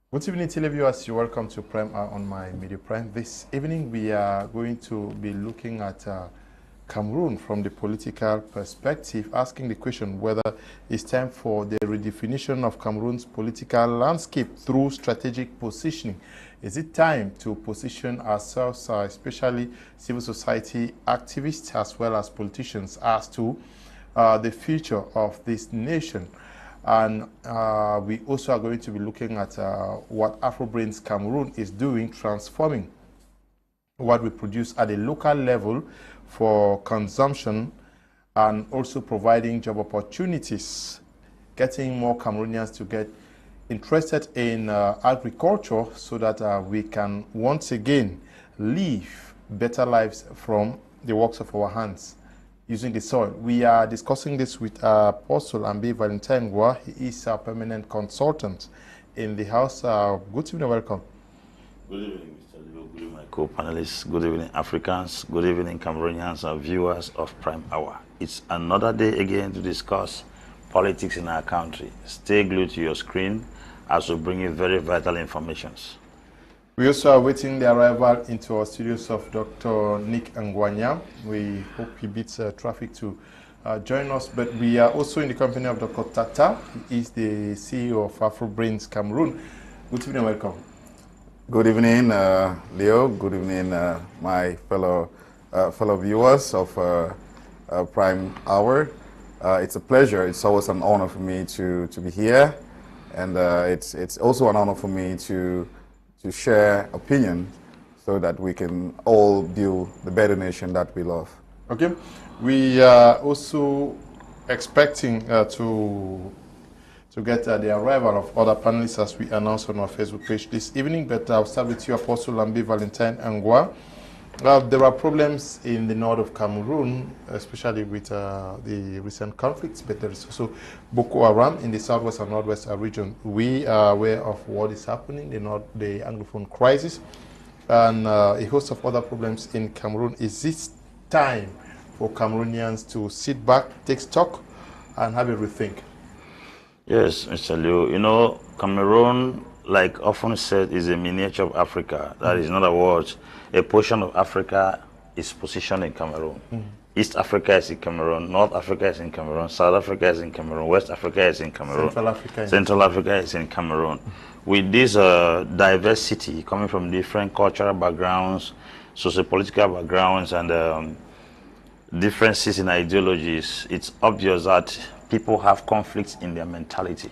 Good evening, televiewers. You're welcome to Prime Hour on my Media Prime. This evening, we are going to be looking at Cameroon from the political perspective, asking the question whether it's time for the redefinition of Cameroon's political landscape through strategic positioning. Is it time to position ourselves, especially civil society activists as well as politicians, as to the future of this nation? And we also are going to be looking at what AfroBrains Cameroon is doing, transforming what we produce at a local level for consumption and also providing job opportunities, getting more Cameroonians to get interested in agriculture so that we can once again live better lives from the works of our hands, using the soil. We are discussing this with Apostle Ambe Valentine Ngwa. He is a permanent consultant in the house. Good evening, welcome. Good evening, Mr. Leo. Good evening, my co-panelists. Good evening, Africans. Good evening, Cameroonians and viewers of Prime Hour. It's another day again to discuss politics in our country. Stay glued to your screen as we bring you very vital informations. We also are waiting the arrival into our studios of Dr. Nick Ngwanyam. We hope he beats traffic to join us, but we are also in the company of Dr. Tata. He is the CEO of AfroBrains Cameroon. Good evening, welcome. Good evening, Leo. Good evening, my fellow viewers of Prime Hour. It's a pleasure. It's always an honor for me to be here, and it's also an honor for me to share opinion so that we can all build the better nation that we love. Okay. We are also expecting to get the arrival of other panelists as we announced on our Facebook page this evening, but I'll start with you, Apostle Ambe Valentine Ngwa. There are problems in the north of Cameroon, especially with the recent conflicts, but there is also Boko Haram in the southwest and northwest region. We are aware of what is happening, the Anglophone crisis, and a host of other problems in Cameroon. Is it time for Cameroonians to sit back, take stock, and have a rethink? Yes, Mr. Leo. You know, Cameroon, like often said, is a miniature of Africa. That is, in other words, a portion of Africa is positioned in Cameroon. East Africa is in Cameroon, North Africa is in Cameroon, South Africa is in Cameroon, West Africa is in Cameroon, Central Africa is in Cameroon. With this diversity coming from different cultural backgrounds, socio-political backgrounds, and differences in ideologies, it's obvious that people have conflicts in their mentality.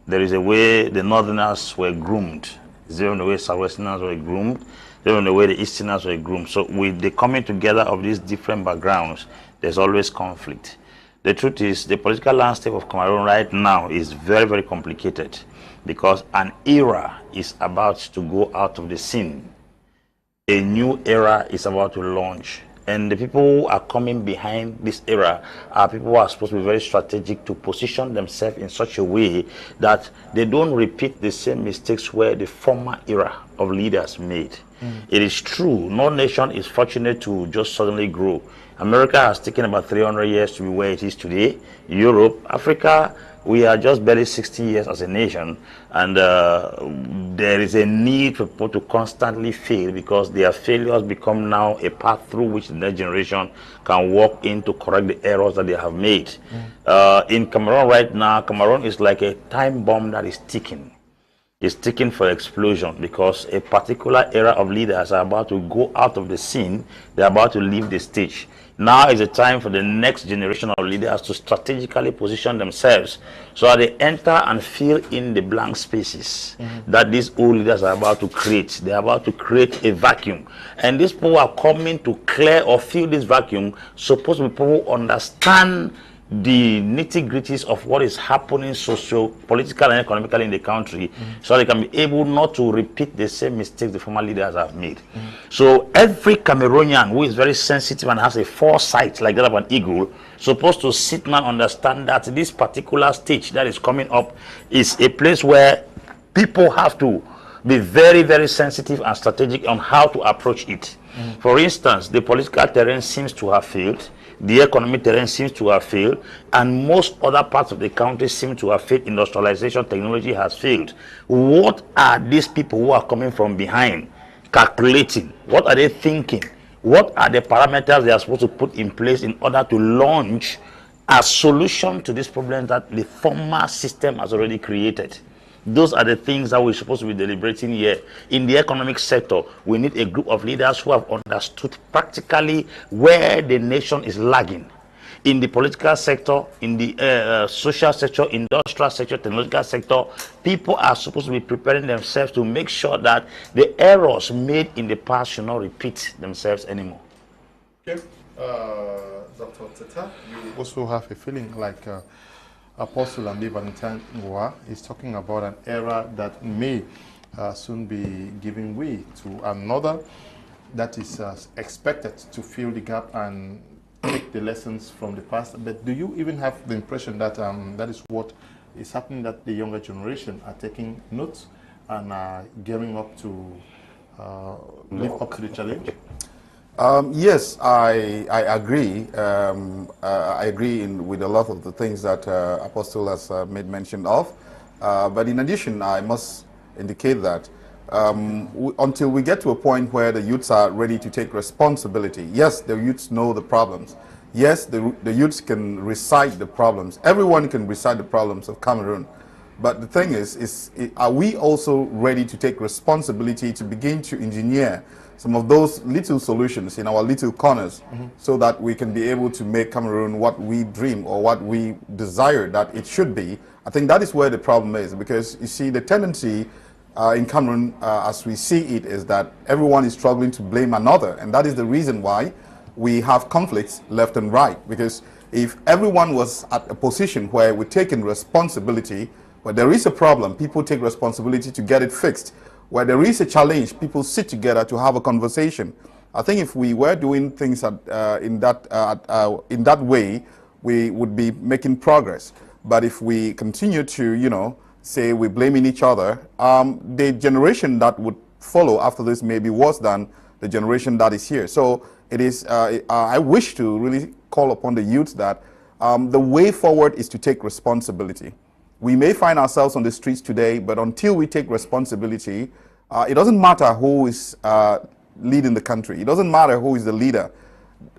There is a way the Northerners were groomed. There is the way Southwesterners were groomed. There is the way the Easterners were groomed. So with the coming together of these different backgrounds, there's always conflict. The truth is, the political landscape of Cameroon right now is very, very complicated because an era is about to go out of the scene. A new era is about to launch. And the people who are coming behind this era are people who are supposed to be very strategic to position themselves in such a way that they don't repeat the same mistakes where the former era of leaders made. It is true, no nation is fortunate to just suddenly grow. America has taken about 300 years to be where it is today. Europe, Africa, we are just barely 60 years as a nation, and there is a need for people to constantly fail because their failures become now a path through which the next generation can walk in to correct the errors that they have made. In Cameroon right now, Cameroon is like a time bomb that is ticking. It's ticking for explosion because a particular era of leaders are about to go out of the scene. They're about to leave the stage. Now is the time for the next generation of leaders to strategically position themselves so that they enter and fill in the blank spaces that these old leaders are about to create. They're about to create a vacuum. And these people are coming to clear or fill this vacuum, supposed to be people who understand the nitty-gritties of what is happening socio-political and economically in the country, so they can be able not to repeat the same mistakes the former leaders have made. So every Cameroonian who is very sensitive and has a foresight like that of an eagle, supposed to sit and understand that this particular stage that is coming up is a place where people have to be very, very sensitive and strategic on how to approach it. For instance, the political terrain seems to have failed. the economic terrain seems to have failed, and most other parts of the country seem to have failed. Industrialization, technology has failed. What are these people who are coming from behind calculating? What are they thinking? What are the parameters they are supposed to put in place in order to launch a solution to this problem that the former system has already created? Those are the things that we're supposed to be deliberating here. In the economic sector, we need a group of leaders who have understood practically where the nation is lagging. In the political sector, in the social sector, industrial sector, technological sector, people are supposed to be preparing themselves to make sure that the errors made in the past should not repeat themselves anymore. Okay. Dr. Teta, you also have a feeling like Apostle Ambe Valentine Ngwa is talking about an era that may soon be giving way to another that is expected to fill the gap and take the lessons from the past. But do you even have the impression that that is what is happening, that the younger generation are taking notes and gearing up to live up to the challenge? Yes, I agree. I agree with a lot of the things that Apostle has made mention of. But in addition, I must indicate that until we get to a point where the youths are ready to take responsibility, yes, the youths know the problems. Yes, the youths can recite the problems. Everyone can recite the problems of Cameroon. But the thing is are we also ready to take responsibility to begin to engineer some of those little solutions in our little corners, so that we can be able to make Cameroon what we dream or what we desire that it should be? I think that is where the problem is, because you see the tendency in Cameroon, as we see it, is that everyone is struggling to blame another, and that is the reason why we have conflicts left and right. Because if everyone was at a position where we're taking responsibility, where there is a problem, people take responsibility to get it fixed. Where there is a challenge, people sit together to have a conversation. I think if we were doing things in that way, we would be making progress. But if we continue to, say we're blaming each other, the generation that would follow after this may be worse than the generation that is here. So it is. I wish to really call upon the youth that the way forward is to take responsibility. We may find ourselves on the streets today, but until we take responsibility, it doesn't matter who is leading the country. It doesn't matter who is the leader.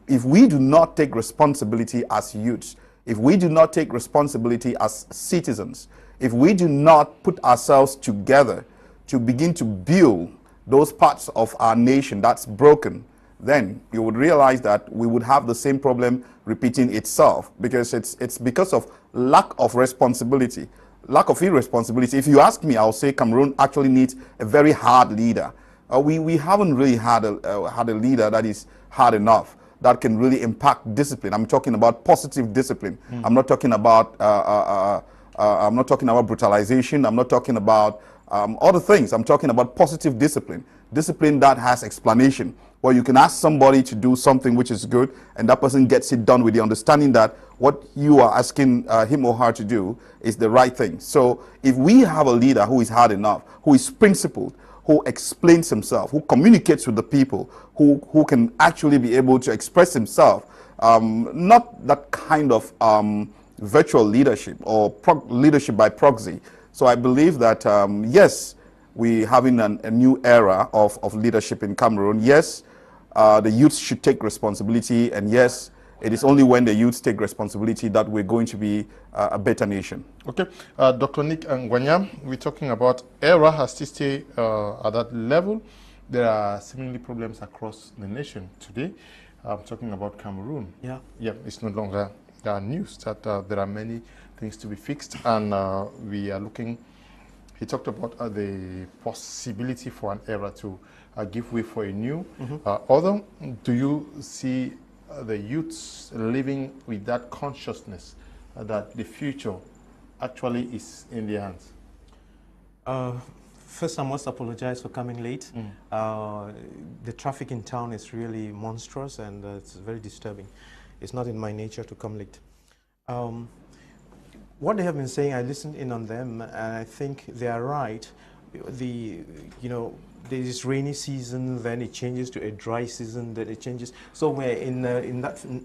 If we do not take responsibility as youths, if we do not take responsibility as citizens, if we do not put ourselves together to begin to build those parts of our nation that's broken, then you would realize that we would have the same problem repeating itself, because it's because of lack of responsibility, lack of irresponsibility. If you ask me, I'll say Cameroon actually needs a very hard leader. We haven't really had a leader that is hard enough, that can really impact discipline. I'm talking about positive discipline. I'm not talking about brutalization. I'm not talking about other things. I'm talking about positive discipline. Discipline that has explanation, where you can ask somebody to do something which is good, and that person gets it done with the understanding that what you are asking him or her to do is the right thing. So if we have a leader who is hard enough, who is principled, who explains himself, who communicates with the people, who can actually be able to express himself, not that kind of virtual leadership or leadership by proxy. So I believe that, yes, we're having a new era of leadership in Cameroon. Yes, the youth should take responsibility, and yes, it is only when the youth take responsibility that we're going to be a better nation. Okay, Dr. Nick Ngwanyam, we're talking about era has to stay at that level. There are seemingly problems across the nation today. I'm talking about Cameroon. Yeah, it's no longer news that there are many things to be fixed, and we are looking. He talked about the possibility for an era to give way for a new order. Do you see the youths living with that consciousness that the future actually is in their hands? First, I must apologize for coming late. The traffic in town is really monstrous, and it's very disturbing. It's not in my nature to come late. What they have been saying, I listened in on them, and I think they are right. there is rainy season, then it changes to a dry season, then it changes. So we're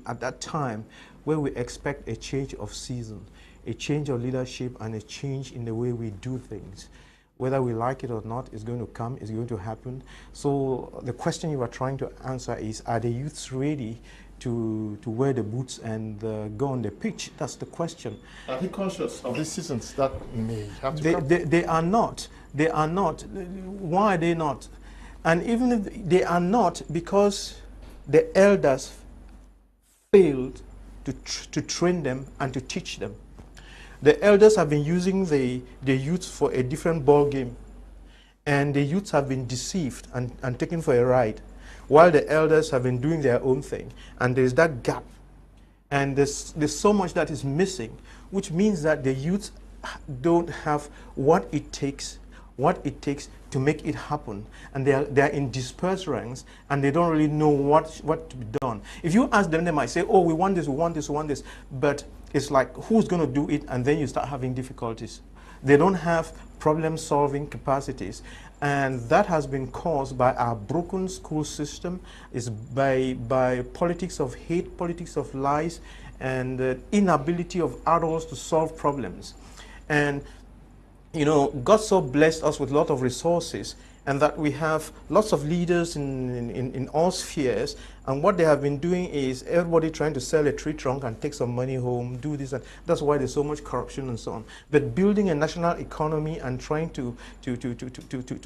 at that time where we expect a change of season, a change of leadership, and a change in the way we do things. Whether we like it or not, it's going to come, it's going to happen. So the question you are trying to answer is, are the youths ready to wear the boots and go on the pitch? That's the question. Are they conscious of these seasons that may have to come? They are not. They are not. Why are they not? And even if they are not, because the elders failed to train them and to teach them. The elders have been using the youth for a different ball game, and the youths have been deceived and taken for a ride, while the elders have been doing their own thing. And there's that gap, and there's so much that is missing, which means that the youth don't have what it takes to make it happen, and they are in dispersed ranks, and they don't really know what to be done. If you ask them, they might say, oh, we want this, we want this, we want this, but it's like, who's going to do it? And then you start having difficulties. They don't have problem-solving capacities, and that has been caused by our broken school system, is by politics of hate, politics of lies, and the inability of adults to solve problems. And God so blessed us with a lot of resources, and that we have lots of leaders in all spheres, and what they have been doing is everybody trying to sell a tree trunk and take some money home, do this, and that's why there's so much corruption and so on. But building a national economy and trying to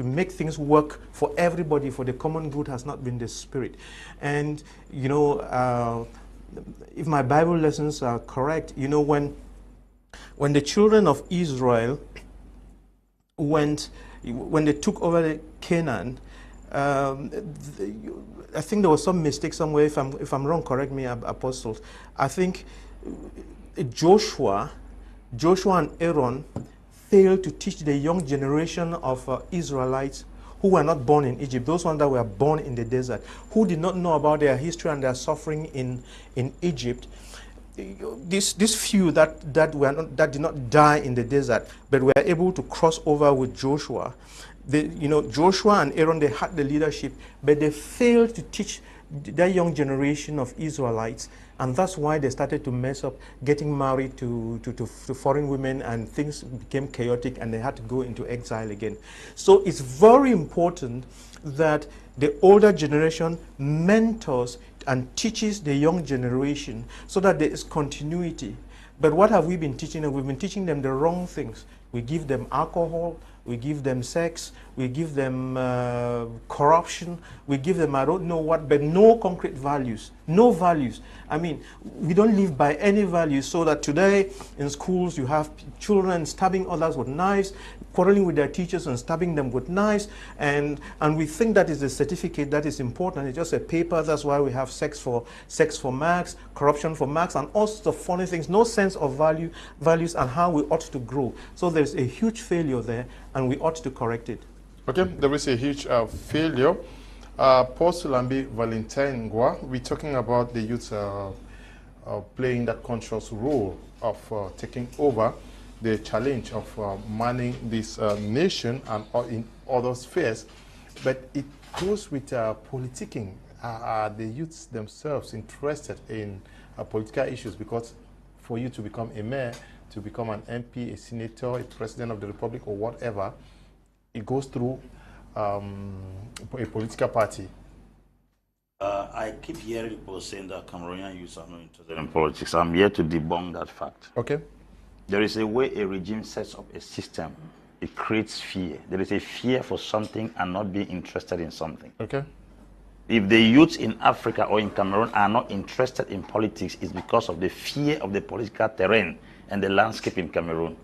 make things work for everybody, for the common good, has not been the spirit. And if my Bible lessons are correct, when the children of Israel when they took over the Canaan, I think there was some mistake somewhere. If I'm wrong, correct me, apostles. I think Joshua and Aaron failed to teach the young generation of Israelites who were not born in Egypt, those ones that were born in the desert, who did not know about their history and their suffering in Egypt. This few that did not die in the desert, but were able to cross over with Joshua. Joshua and Aaron, they had the leadership, but they failed to teach that young generation of Israelites, and that's why they started to mess up, getting married to foreign women, and things became chaotic, and they had to go into exile again. So it's very important that the older generation mentors and teaches the young generation so that there is continuity. But what have we been teaching them? We've been teaching them the wrong things. We give them alcohol, we give them sex, we give them corruption, we give them I don't know what, but no concrete values, no values. I mean, we don't live by any values, so that today in schools you have children stabbing others with knives, quarreling with their teachers and stabbing them with knives, and we think that is a certificate that is important. It's just a paper. That's why we have sex for marks, corruption for marks, and all sorts of funny things. No sense of values and how we ought to grow. So there's a huge failure there, and we ought to correct it. Okay, there is a huge failure. Apostle Ambe, Valentine, Ngwa, we're talking about the youth playing that conscious role of taking over the challenge of manning this nation and in other spheres. But it goes with politicking. Are the youths themselves interested in political issues? Because for you to become a mayor, to become an MP, a senator, a president of the republic, or whatever, it goes through a political party. I keep hearing people saying that Cameroonian youths are not interested in politics. I'm here to debunk that fact. Okay. There is a way a regime sets up a system. It creates fear. There is a fear for something and not being interested in something. Okay. If the youths in Africa or in Cameroon are not interested in politics, it's because of the fear of the political terrain and the landscape in Cameroon.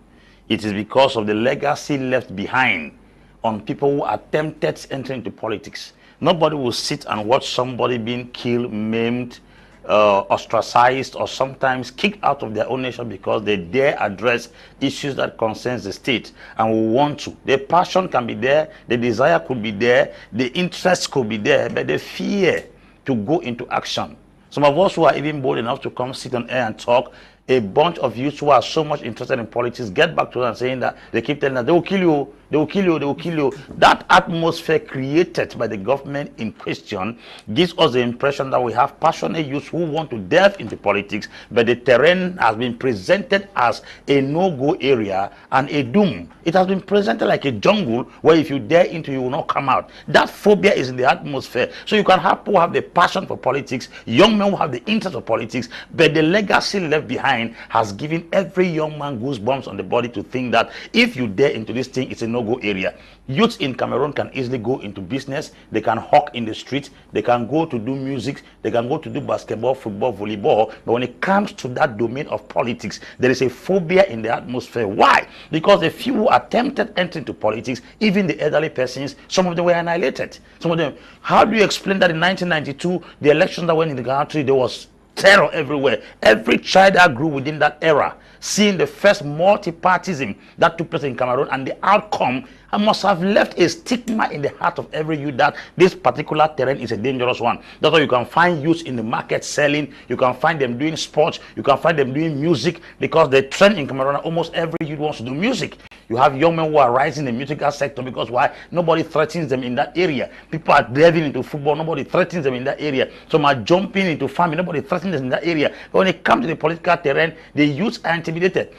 It is because of the legacy left behind on people who attempted to enter into politics. Nobody will sit and watch somebody being killed, maimed, ostracized, or sometimes kicked out of their own nation because they dare address issues that concerns the state and will want to. The passion can be there, the desire could be there, the interest could be there, but the fear to go into action. Some of us who are even bold enough to come sit on air and talk, a bunch of youths who are so much interested in politics get back to us and saying that they keep telling us they will kill you, they will kill you, they will kill you. That atmosphere created by the government in question gives us the impression that we have passionate youths who want to delve into politics, but the terrain has been presented as a no-go area and a doom. It has been presented like a jungle where if you dare into, you will not come out. That phobia is in the atmosphere. So you can have people who have the passion for politics, young men who have the interest of politics, but the legacy left behind has given every young man goosebumps on the body to think that if you dare into this thing, it's a no-go area. Youths in Cameroon can easily go into business, they can hawk in the street, they can go to do music, they can go to do basketball, football, volleyball, but when it comes to that domain of politics, there is a phobia in the atmosphere. Why? Because the few who attempted entry into politics, even the elderly persons, some of them were annihilated. Some of them, how do you explain that in 1992, the elections that went in the country, there was terror everywhere? Every child that grew within that era, seeing the first multi-partyism that took place in Cameroon, and the outcome must have left a stigma in the heart of every youth that this particular terrain is a dangerous one. That's why you can find youths in the market selling, you can find them doing sports, you can find them doing music, because the trend in Cameroon, almost every youth wants to do music. You have young men who are rising in the musical sector because why? Nobody threatens them in that area. People are delving into football, nobody threatens them in that area. Some are jumping into farming, nobody threatens them in that area. But when it comes to the political terrain, the youths are intimidated.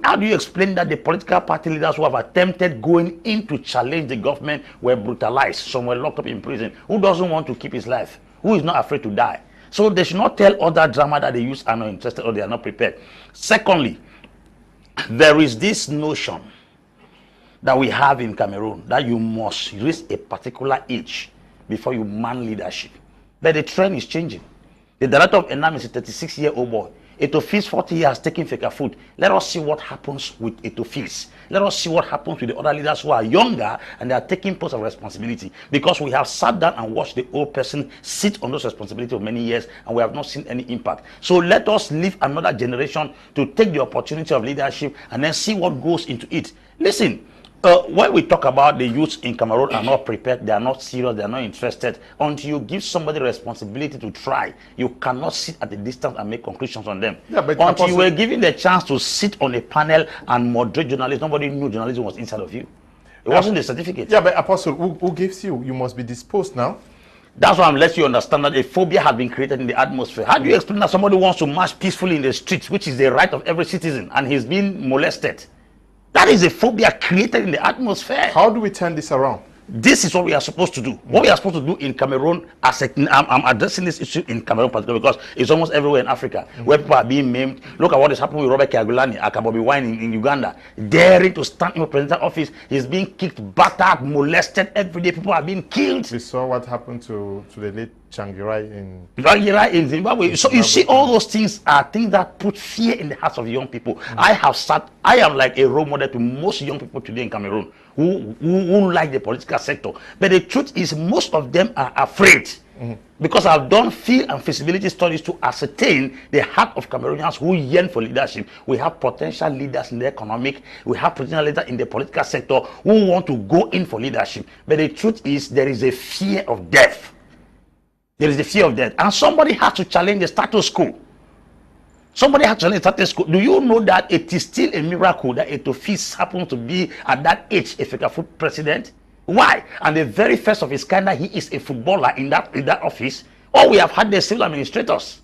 How do you explain that the political party leaders who have attempted going in to challenge the government were brutalized? Some were locked up in prison. Who doesn't want to keep his life? Who is not afraid to die? So they should not tell other drama that the youths are not interested or they are not prepared. Secondly, there is this notion that we have in Cameroon that you must reach a particular age before you man leadership. But the trend is changing. The director of ENAM is a 36-year-old boy. Etofis 40 years taking fake food. Let us see what happens with Etofis. Let us see what happens with the other leaders who are younger and they are taking posts of responsibility, because we have sat down and watched the old person sit on those responsibilities for many years and we have not seen any impact. So let us leave another generation to take the opportunity of leadership and then see what goes into it. Listen, when we talk about the youths in Cameroon are not prepared, they are not serious, they are not interested, until you give somebody responsibility to try, you cannot sit at a distance and make conclusions on them. Yeah, but until you were given the chance to sit on a panel and moderate journalists, nobody knew journalism was inside of you. It wasn't the certificate. Yeah, but Apostle, who gives you? You must be disposed now. That's why I'm letting you understand that a phobia has been created in the atmosphere. How do you explain that somebody wants to march peacefully in the streets, which is the right of every citizen, and he's being molested? That is a phobia created in the atmosphere. How do we turn this around? This is what we are supposed to do. What we are supposed to do in Cameroon, I'm addressing this issue in Cameroon particularly because it's almost everywhere in Africa where people are being maimed. Look at what is happening with Robert Kyagulanyi, Akabobi Wine in Uganda. Daring to stand in the presidential office, he's being kicked, battered, molested every day. People are being killed. We saw what happened to the late Changirai in Zimbabwe. So you see, all those things are things that put fear in the hearts of young people. I am like a role model to most young people today in Cameroon who like the political sector. But the truth is, most of them are afraid. Because I've done field and feasibility studies to ascertain the heart of Cameroonians who yearn for leadership. We have potential leaders in the economic, we have potential leaders in the political sector who want to go in for leadership. But the truth is, there is a fear of death. There is a fear of death. And somebody has to challenge the status quo. Somebody has to challenge the status quo. Do you know that it is still a miracle that Etofis happens to be at that age a Fekafoot president? Why? And the very first of his kind, that he is a footballer in that office. Or we have had the civil administrators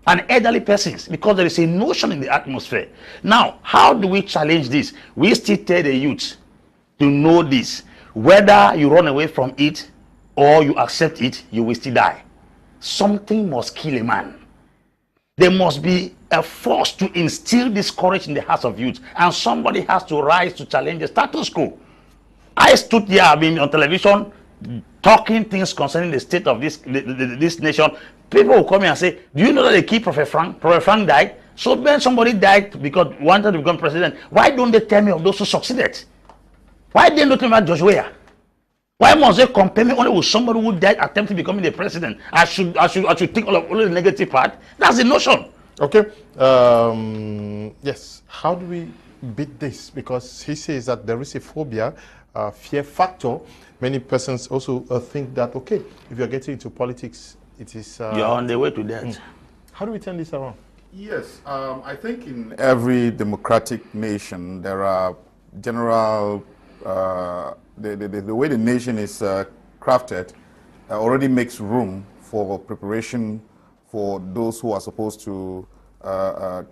and elderly persons, because there is a notion in the atmosphere. Now, how do we challenge this? We still tell the youth to know this. Whether you run away from it or you accept it, you will still die. Something must kill a man. There must be a force to instill this courage in the hearts of youth, and somebody has to rise to challenge the status quo. I stood here, I've been on television talking things concerning the state of this nation. People will come here and say, do you know that the key Prophet Frank died? So when somebody died because wanted to become president, why don't they tell me of those who succeeded? Why didn't they tell me about George Weah? Why must they compare me only with somebody who died attempting becoming the president? I should think only the negative part. That's the notion. Okay. Yes. How do we beat this? Because he says that there is a phobia, fear factor. Many persons also think that, okay, if you're getting into politics, it is... you're on the way to that. How do we turn this around? Yes, I think in every democratic nation there are general, the way the nation is crafted already makes room for preparation for those who are supposed to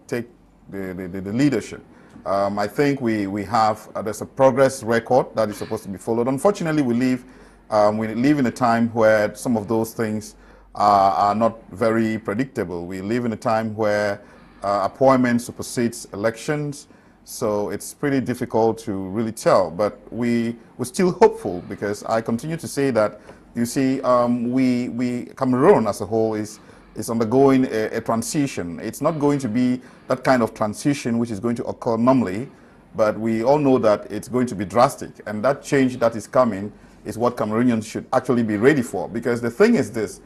take the leadership. I think we have, there's a progress record that is supposed to be followed. Unfortunately, we live in a time where some of those things are not very predictable. We live in a time where appointment supersedes elections, so it's pretty difficult to really tell. But we're still hopeful, because I continue to say that, you see, Cameroon as a whole is undergoing a transition. It's not going to be that kind of transition which is going to occur normally, but we all know that it's going to be drastic, and that change that is coming is what Cameroonians should actually be ready for. Because the thing is this,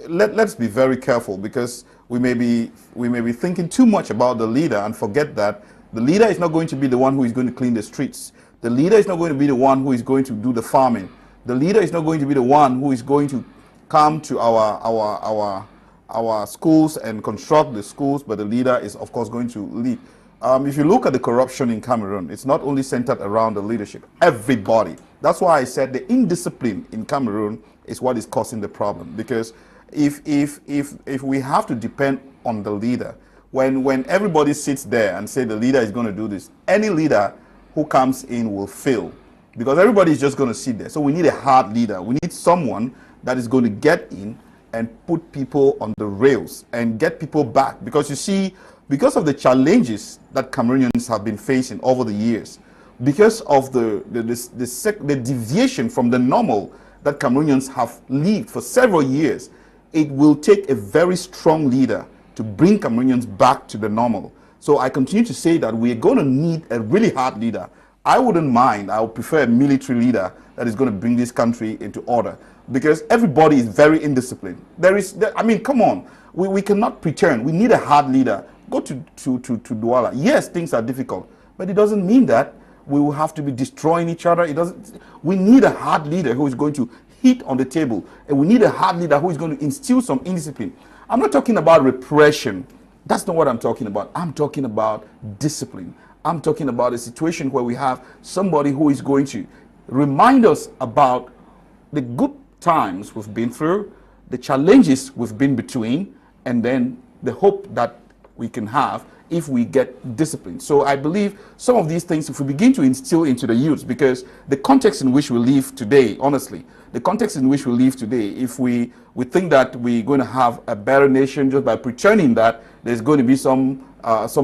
let's be very careful, because we may be thinking too much about the leader and forget that the leader is not going to be the one who is going to clean the streets. The leader is not going to be the one who is going to do the farming. The leader is not going to be the one who is going to come to our schools and construct the schools, but the leader is of course going to lead. If you look at the corruption in Cameroon, it's not only centered around the leadership, everybody. That's why I said the indiscipline in Cameroon is what is causing the problem. Because if we have to depend on the leader, when everybody sits there and say the leader is going to do this, any leader who comes in will fail, because everybody is just going to sit there. So we need a hard leader. We need someone that is going to get in and put people on the rails and get people back. Because you see, because of the challenges that Cameroonians have been facing over the years, because of the deviation from the normal that Cameroonians have lived for several years, it will take a very strong leader to bring Cameroonians back to the normal. So I continue to say that we're going to need a really hard leader. I wouldn't mind, I would prefer a military leader that is going to bring this country into order, because everybody is very indisciplined. I mean, come on, we cannot pretend. We need a hard leader. Go to Douala. Yes, things are difficult, but it doesn't mean that we will have to be destroying each other. We need a hard leader who is going to hit on the table, and we need a hard leader who is going to instill some indiscipline. I'm not talking about repression. That's not what I'm talking about. I'm talking about discipline. I'm talking about a situation where we have somebody who is going to remind us about the good times we've been through, the challenges we've been between, and then the hope that we can have if we get disciplined. So I believe some of these things, if we begin to instill into the youth, because the context in which we live today, honestly, the context in which we live today, if we think that we're going to have a better nation just by pretending that there's going to be some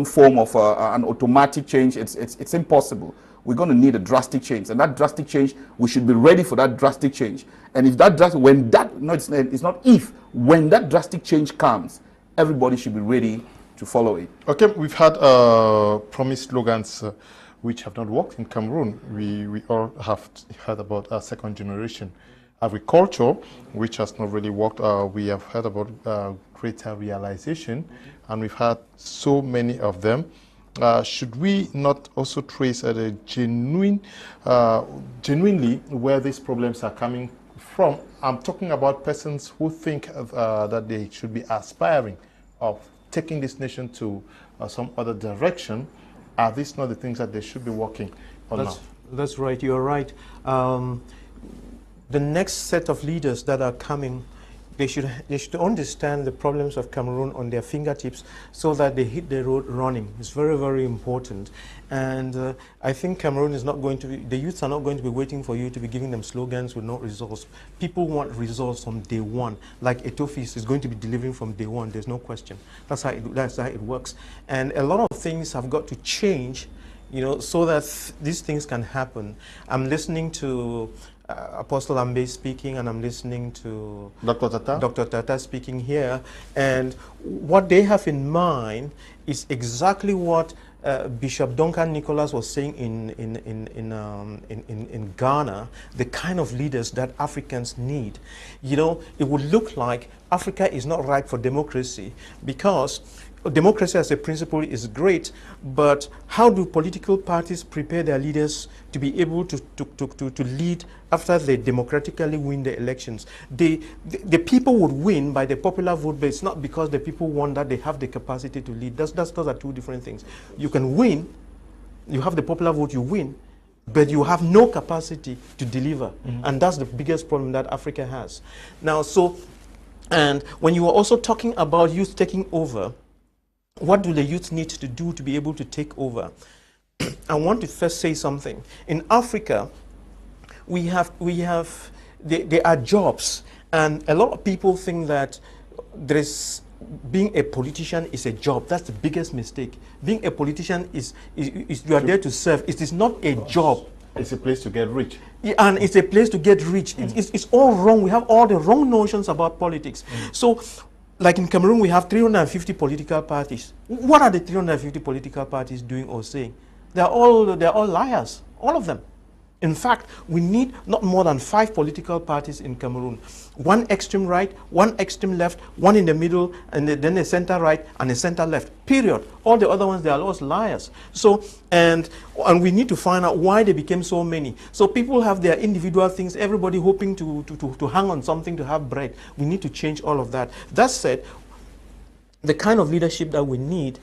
form of an automatic change, it's impossible. We're going to need a drastic change, and that drastic change, we should be ready for that drastic change. And if that when that drastic change comes, everybody should be ready to follow it. Okay, we've had promised slogans which have not worked in Cameroon. We all have heard about our second generation agriculture, which has not really worked. We have heard about greater realization, and we've had so many of them. Should we not also trace at a genuinely where these problems are coming from? I'm talking about persons who think that they should be aspiring of taking this nation to some other direction. Are these not the things that they should be working on now? That's right, you're right. The next set of leaders that are coming, they should understand the problems of Cameroon on their fingertips so that they hit the road running. It's very, very important. And I think Cameroon is not going to be, the youths are not going to be waiting for you to be giving them slogans with no results. People want results from day one. Like Etofis is going to be delivering from day one, there's no question. That's how it works. And a lot of things have got to change, you know, so that these things can happen. I'm listening to Apostle Ambe speaking, and I'm listening to Dr. Tata speaking here, and what they have in mind is exactly what Bishop Duncan Nicholas was saying in Ghana, the kind of leaders that Africans need. You know, it would look like Africa is not ripe for democracy because democracy as a principle is great, but how do political parties prepare their leaders to be able to lead after they democratically win the elections? The people would win by the popular vote, but it's not because the people want that they have the capacity to lead. Those are two different things. You can win, you have the popular vote, you win, but you have no capacity to deliver. And that's the biggest problem that Africa has. Now, and when you were also talking about youth taking over, what do the youth need to do to be able to take over? I want to first say something. In Africa, there are jobs, and a lot of people think that being a politician is a job. That's the biggest mistake. Being a politician is you are there to serve. It is not a job. It's a place to get rich. Yeah, and it's a place to get rich. It's all wrong. We have all the wrong notions about politics. So, like in Cameroon, we have 350 political parties. What are the 350 political parties doing or saying? They're all liars, all of them. In fact, we need not more than 5 political parties in Cameroon. One extreme right, one extreme left, one in the middle, and then a center right and a center left, period. All the other ones, they are all liars. So, and we need to find out why they became so many. So people have their individual things, everybody hoping to hang on something to have bread. We need to change all of that. That said, the kind of leadership that we need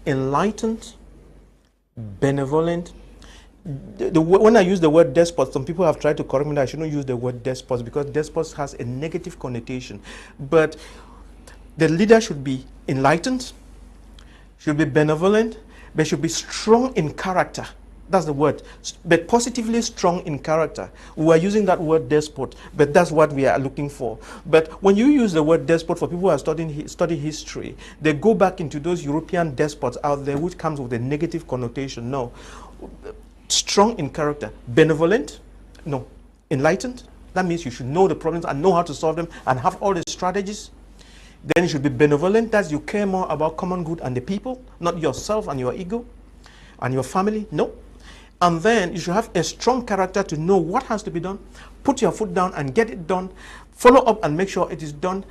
enlightened, benevolent. When I use the word despot, some people have tried to correct me that I shouldn't use the word despot because despot has a negative connotation. But the leader should be enlightened, should be benevolent, but should be strong in character. That's the word. But positively strong in character. We are using that word despot, but that's what we are looking for. But when you use the word despot for people who are studying history, they go back into those European despots out there, which comes with a negative connotation. No. Strong in character. Benevolent? No. Enlightened? That means you should know the problems and know how to solve them and have all the strategies. Then you should be benevolent. That's you care more about common good and the people, not yourself and your ego and your family. No. And then you should have a strong character to know what has to be done. Put your foot down and get it done. Follow up and make sure it is done.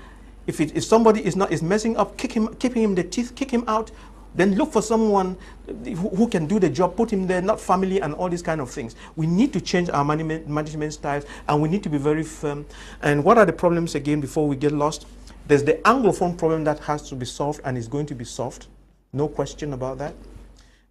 If somebody is messing up, keeping him the teeth, kick him out. Then look for someone who can do the job, put him there, not family and all these kind of things. We need to change our management styles, and we need to be very firm. And what are the problems again before we get lost? There's the Anglophone problem that has to be solved and is going to be solved. No question about that.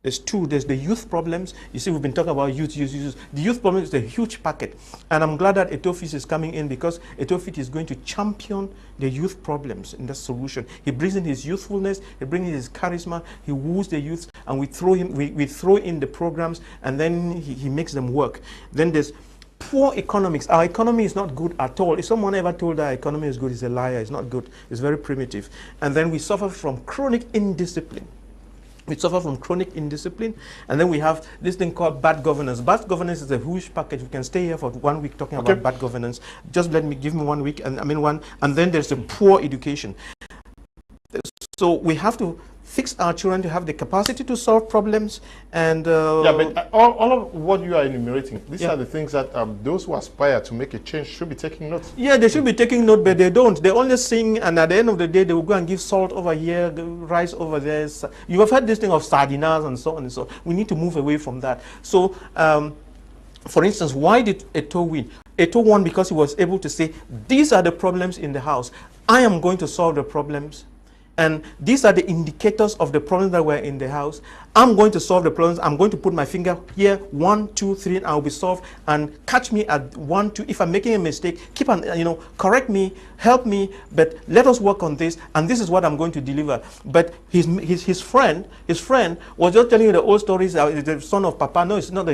There's the youth problems. You see, we've been talking about youth. The youth problem is a huge packet. And I'm glad that Etofis is coming in because Etofis is going to champion the youth problems in the solution. He brings in his youthfulness, he brings in his charisma, he woos the youth, and we throw in the programs, and then he makes them work. Then there's poor economics. Our economy is not good at all. If someone ever told our economy is good, he's a liar. It's not good. It's very primitive. And then we suffer from chronic indiscipline. We suffer from chronic indiscipline, and then we have this thing called bad governance. Bad governance is a huge package. We can stay here for 1 week talking about bad governance. Just give me 1 week, and then there's the poor education. So we have to fix our children to have the capacity to solve problems. And yeah, but all of what you are enumerating, these are the things that those who aspire to make a change should be taking note. Yeah, they should be taking note, but they don't. They only sing, and at the end of the day, they will go and give salt over here, rice over there. You have heard this thing of sardinas and so on and so on. We need to move away from that. So, for instance, why did Eto'o win? Eto'o won because he was able to say, these are the problems in the house. I am going to solve the problems. And these are the indicators of the problems that were in the house. I'm going to solve the problems. I'm going to put my finger here, 1, 2, 3, and I'll be solved. And catch me at 1, 2. If I'm making a mistake, keep on, correct me, help me. But let us work on this. And this is what I'm going to deliver. But his friend was just telling you the old stories. The son of Papa. No, it's not.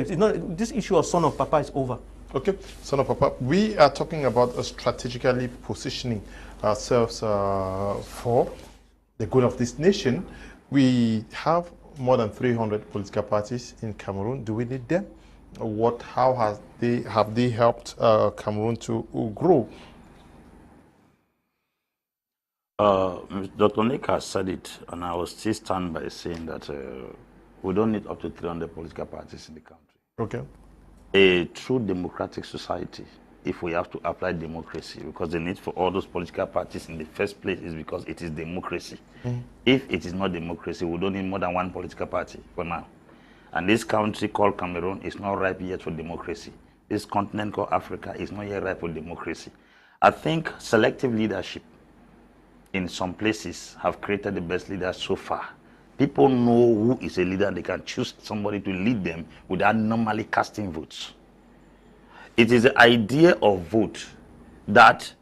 This issue of son of Papa is over. Okay, son of Papa. We are talking about strategically positioning ourselves for the good of this nation. We have more than 300 political parties in Cameroon. Do we need them? How have they helped Cameroon to grow? Dr. Nick has said it, and I will still stand by saying that we don't need up to 300 political parties in the country. Okay. A true democratic society if we have to apply democracy, because the need for all those political parties in the first place is because it is democracy. If it is not democracy, we don't need more than one political party for now. And this country called Cameroon is not ripe yet for democracy. This continent called Africa is not yet ripe for democracy. I think selective leadership in some places have created the best leaders so far. People know who is a leader and they can choose somebody to lead them without normally casting votes. It is the idea of vote that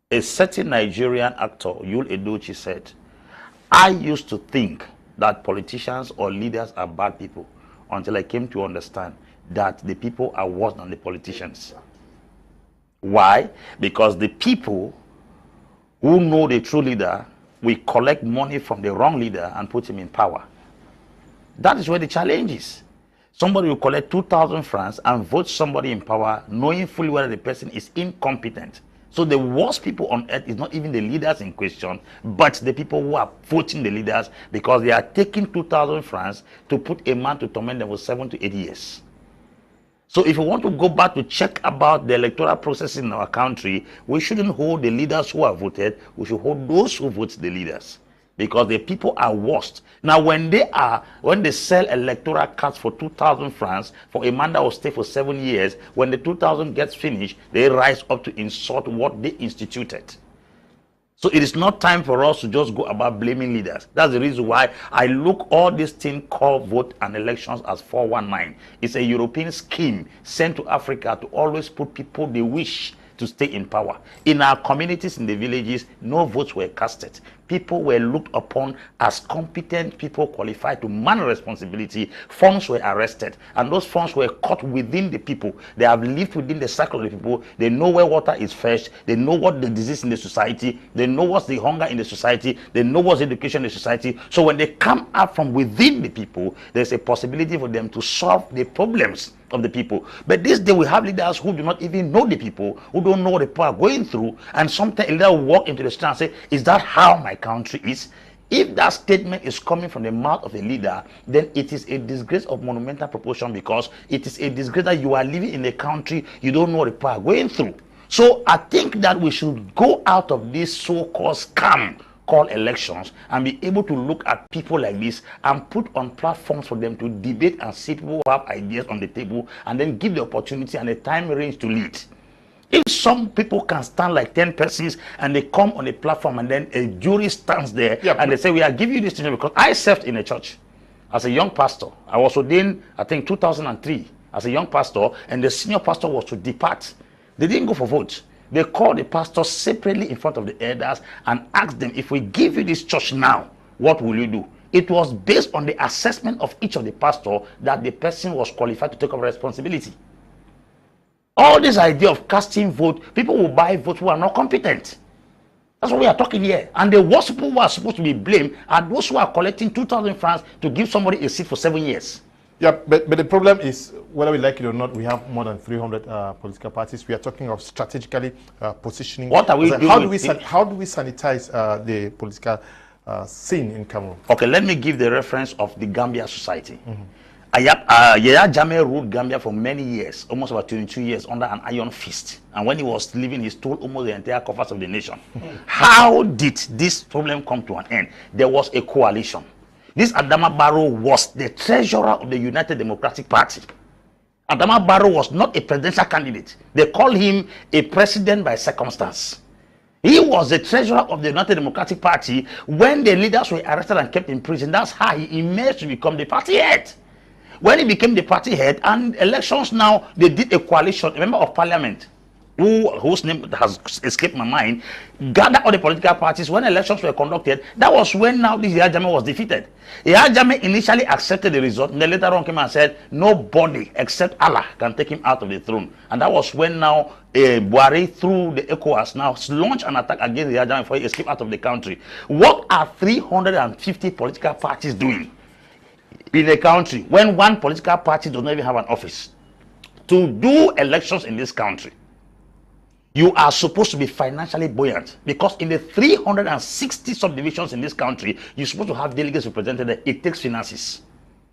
a certain Nigerian actor, Yul Edochie, said, I used to think that politicians or leaders are bad people until I came to understand that the people are worse than the politicians. Why? Because the people who know the true leader will collect money from the wrong leader and put him in power. That is where the challenge is. Somebody will collect 2,000 francs and vote somebody in power knowing fully well the person is incompetent. So the worst people on earth is not even the leaders in question, but the people who are voting the leaders, because they are taking 2,000 francs to put a man to torment them for 7 to 8 years. So if we want to go back to check about the electoral process in our country, we shouldn't hold the leaders who are voted, we should hold those who vote the leaders. Because the people are worst. Now when they sell electoral cards for 2,000 francs for a man that will stay for 7 years, when the 2,000 gets finished, they rise up to insult what they instituted. So it is not time for us to just go about blaming leaders. That's the reason why I look all this thing called vote and elections as 419. It's a European scheme sent to Africa to always put people they wish to stay in power. In our communities, in the villages, no votes were casted. People were looked upon as competent people qualified to man responsibility. Funds were arrested, and those funds were caught within the people. They have lived within the circle of the people. They know where water is fetched. They know what the disease in the society. They know what's the hunger in the society. They know what's education in the society. So when they come up from within the people, there's a possibility for them to solve the problems of the people. But this day we have leaders who do not even know the people, who don't know what the people are going through, and sometimes a leader will walk into the street and say, is that how my country is? If that statement is coming from the mouth of a leader, then it is a disgrace of monumental proportion, because it is a disgrace that you are living in a country you don't know what the people are going through. So I think that we should go out of this so-called scam called elections and be able to look at people like this and put on platforms for them to debate and see people who have ideas on the table, and then give the opportunity and a time range to lead. If some people can stand like 10 persons and they come on a platform and then a jury stands there and they say, we are giving you this thing, because I served in a church as a young pastor. I was ordained, I think, 2003 as a young pastor, and the senior pastor was to depart. They didn't go for votes. They called the pastor separately in front of the elders and asked them, if we give you this church now, what will you do? It was based on the assessment of each of the pastor that the person was qualified to take over responsibility. All this idea of casting vote, people will buy votes who are not competent. That's what we are talking here. And the worst people who are supposed to be blamed are those who are collecting 2,000 francs to give somebody a seat for 7 years. Yeah, but the problem is, whether we like it or not, we have more than 300 political parties. We are talking of strategically positioning. What are we doing? How do we sanitize the political scene in Cameroon? Okay, let me give the reference of the Gambia society. Yaya Jammeh ruled Gambia for many years, almost about 22 years, under an iron fist. And when he was leaving, he stole almost the entire coffers of the nation. How did this problem come to an end? There was a coalition. This Adama Barrow was the treasurer of the United Democratic Party. Adama Barrow was not a presidential candidate. They called him a president by circumstance. He was the treasurer of the United Democratic Party when the leaders were arrested and kept in prison. That's how he emerged to become the party head. When he became the party head, and elections now, they did a coalition, a member of parliament, whose name has escaped my mind, gathered all the political parties. When elections were conducted, that was when now this Yaya Jammeh was defeated. Yaya Jammeh initially accepted the result, and then later on came and said, nobody except Allah can take him out of the throne. And that was when now Buhari, through the ECOWAS, now launched an attack against Yaya Jammeh before he escaped out of the country. What are 350 political parties doing in a country when one political party does not even have an office? To do elections in this country, you are supposed to be financially buoyant, because in the 360 subdivisions in this country, you're supposed to have delegates represented there. It takes finances.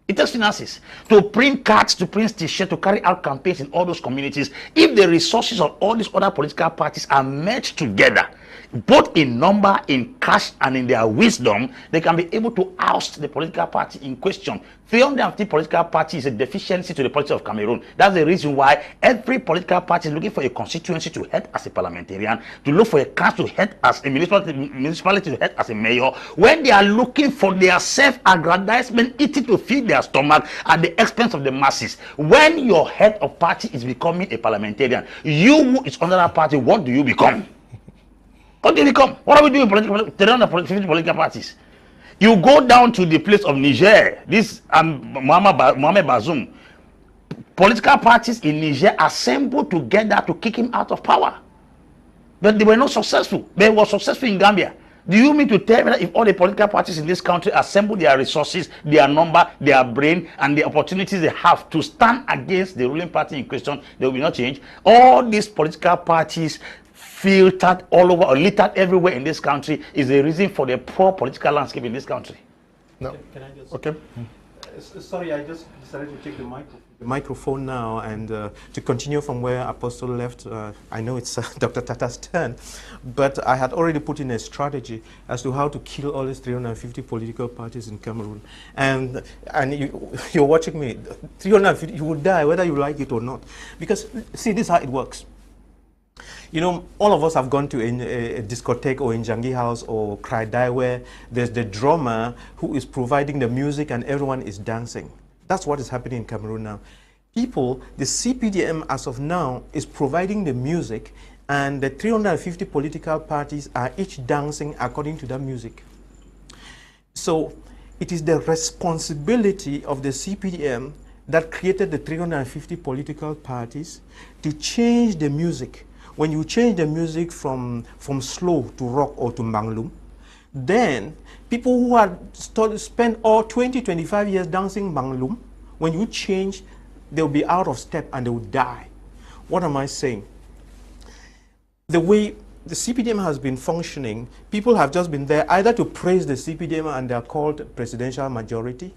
It takes finances to print cards, to print t-shirts, to carry out campaigns in all those communities. If the resources of all these other political parties are merged together, both in number, in cash, and in their wisdom, they can be able to oust the political party in question. 350 political parties is a deficiency to the politics of Cameroon. That's the reason why every political party is looking for a constituency to head as a parliamentarian, to look for a council to head as a municipality to head as a mayor. When they are looking for their self-aggrandizement, eating to feed their stomach at the expense of the masses. When your head of party is becoming a parliamentarian, you who is under that party, what do you become? What do you become? What are we doing with political parties? You go down to the place of Niger, this Mohamed Bazoum. Political parties in Niger assembled together to kick him out of power. But they were not successful. They were successful in Gambia. Do you mean to tell me that if all the political parties in this country assemble their resources, their number, their brain, and the opportunities they have to stand against the ruling party in question, they will not change? All these political parties filtered all over or littered everywhere in this country is the reason for the poor political landscape in this country. No. Can I just... Okay. Sorry, I just decided to take the microphone now and to continue from where Apostle left. I know it's Dr. Tata's turn, but I had already put in a strategy as to how to kill all these 350 political parties in Cameroon. And you're watching me. 350, you will die whether you like it or not. Because, see, this is how it works. You know, all of us have gone to a discotheque or in Jangi House or Kraidai where there's the drummer who is providing the music and everyone is dancing. That's what is happening in Cameroon now. People, the CPDM as of now is providing the music and the 350 political parties are each dancing according to that music. So it is the responsibility of the CPDM that created the 350 political parties to change the music. When you change the music from slow to rock or to manglum, then people who had spent all 20, 25 years dancing manglum, when you change, they'll be out of step and they will die. What am I saying? The way the CPDM has been functioning, people have just been there either to praise the CPDM and they're called presidential majority,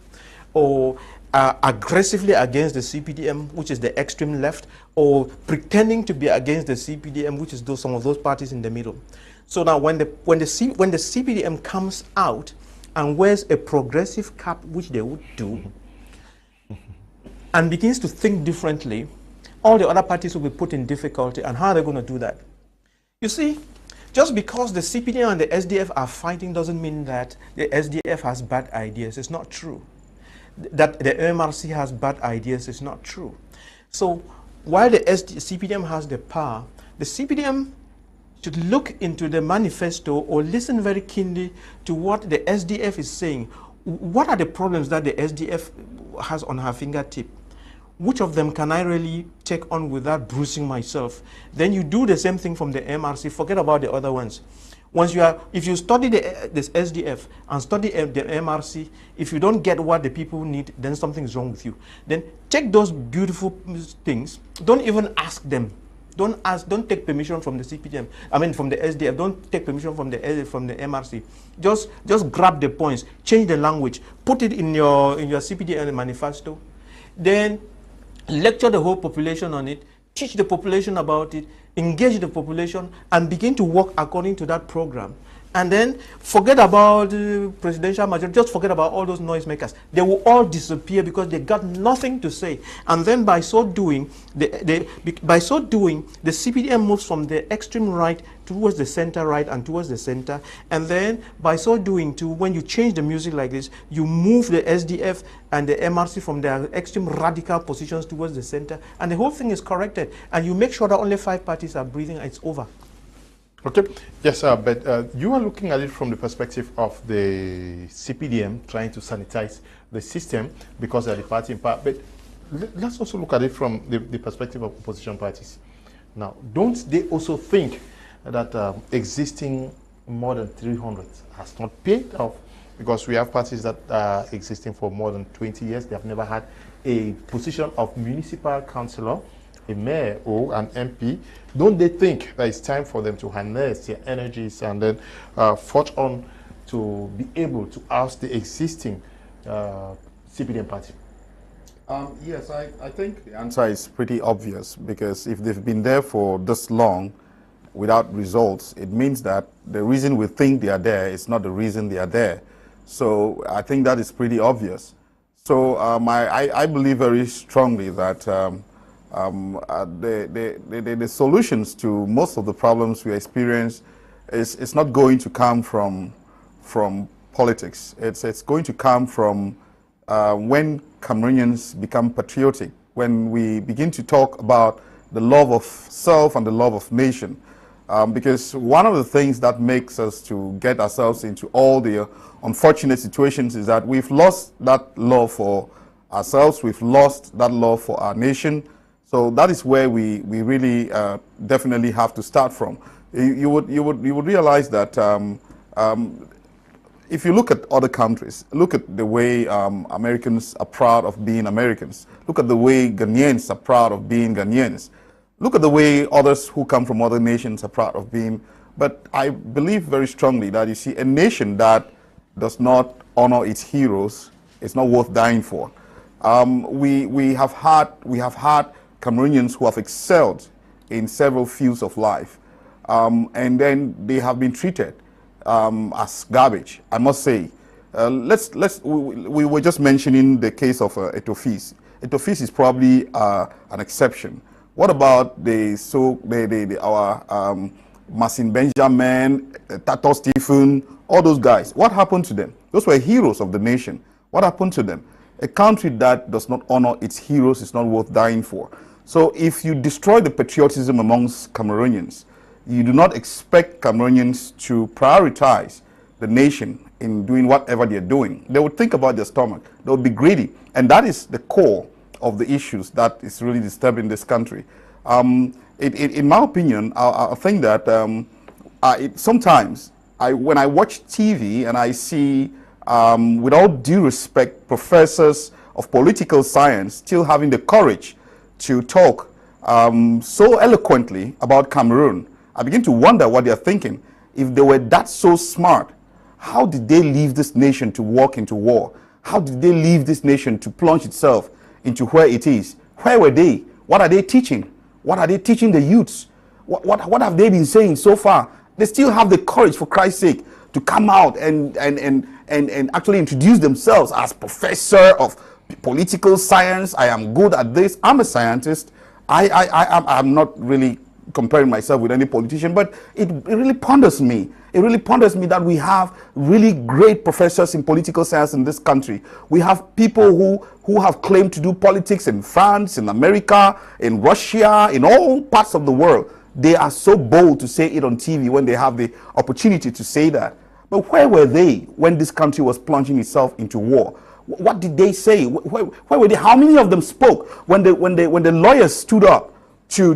or aggressively against the CPDM, which is the extreme left, or pretending to be against the CPDM, which is some of those parties in the middle. So now when the CPDM comes out and wears a progressive cap, which they would do, and begins to think differently, all the other parties will be put in difficulty. And how are they going to do that? You see, just because the CPDM and the SDF are fighting doesn't mean that the SDF has bad ideas. It's not true. That the MRC has bad ideas is not true. So while the CPDM has the power, the CPDM should look into the manifesto or listen very keenly to what the SDF is saying. What are the problems that the SDF has on her fingertip? Which of them can I really take on without bruising myself? Then you do the same thing from the MRC, forget about the other ones. If you study this SDF and study the MRC, if you don't get what the people need, then something is wrong with you. Then take those beautiful things. Don't even ask them. Don't take permission from the CPDM. I mean, from the SDF. Don't take permission from the MRC. Just grab the points, change the language, put it in your CPDM manifesto. Then lecture the whole population on it. Teach the population about it, engage the population, and begin to work according to that program. And then forget about presidential majority, just forget about all those noisemakers. They will all disappear because they got nothing to say. And then by so doing, the CPDM moves from the extreme right towards the center right and towards the center. And then by so doing too, when you change the music like this, you move the SDF and the MRC from their extreme radical positions towards the center. And the whole thing is corrected. And you make sure that only 5 parties are breathing and it's over. Okay, yes, but you are looking at it from the perspective of the CPDM trying to sanitize the system because they're the party in power. But let's also look at it from the perspective of opposition parties. Now, don't they also think that existing more than 300 has not paid off? Because we have parties that are existing for more than 20 years. They have never had a position of municipal councillor, a mayor or an MP. Don't they think that it's time for them to harness their energies and then forge on to be able to oust the existing CPDM party? Yes, I think the answer is pretty obvious, because if they've been there for this long without results, it means that the reason we think they are there is not the reason they are there. So I think that is pretty obvious. So I believe very strongly that the solutions to most of the problems we experience is not going to come from politics. It's going to come from when Cameroonians become patriotic, when we begin to talk about the love of self and the love of nation. Because one of the things that makes us to get ourselves into all the unfortunate situations is that we've lost that love for ourselves, we've lost that love for our nation. So that is where we really definitely have to start from. You would realize that if you look at other countries, look at the way Americans are proud of being Americans. Look at the way Ghanaians are proud of being Ghanaians. Look at the way others who come from other nations are proud of being. But I believe very strongly that, you see, a nation that does not honor its heroes is not worth dying for. We have had Cameroonians who have excelled in several fields of life, and then they have been treated as garbage, I must say. We were just mentioning the case of Etofis. Etofis is probably an exception. What about our Marcin Benjamin, Tato Stephen, all those guys? What happened to them? Those were heroes of the nation. What happened to them? A country that does not honor its heroes is not worth dying for. So if you destroy the patriotism amongst Cameroonians, you do not expect Cameroonians to prioritize the nation in doing whatever they're doing. They would think about their stomach. They would be greedy. And that is the core of the issues that is really disturbing this country. In my opinion, I think that sometimes when I watch TV and I see, with all due respect, professors of political science still having the courage to talk so eloquently about Cameroon, I begin to wonder what they're thinking. If they were that so smart, how did they leave this nation to walk into war? How did they leave this nation to plunge itself into where it is? Where were they? What are they teaching? What are they teaching the youths? What have they been saying so far? They still have the courage, for Christ's sake, to come out and actually introduce themselves as professor of political science. I am good at this. I'm a scientist. I'm not really comparing myself with any politician, but it really ponders me. It really ponders me that we have really great professors in political science in this country. We have people who have claimed to do politics in France, in America, in Russia, in all parts of the world. They are so bold to say it on TV when they have the opportunity to say that. But where were they when this country was plunging itself into war? What did they say? Where were they? How many of them spoke when the lawyers stood up to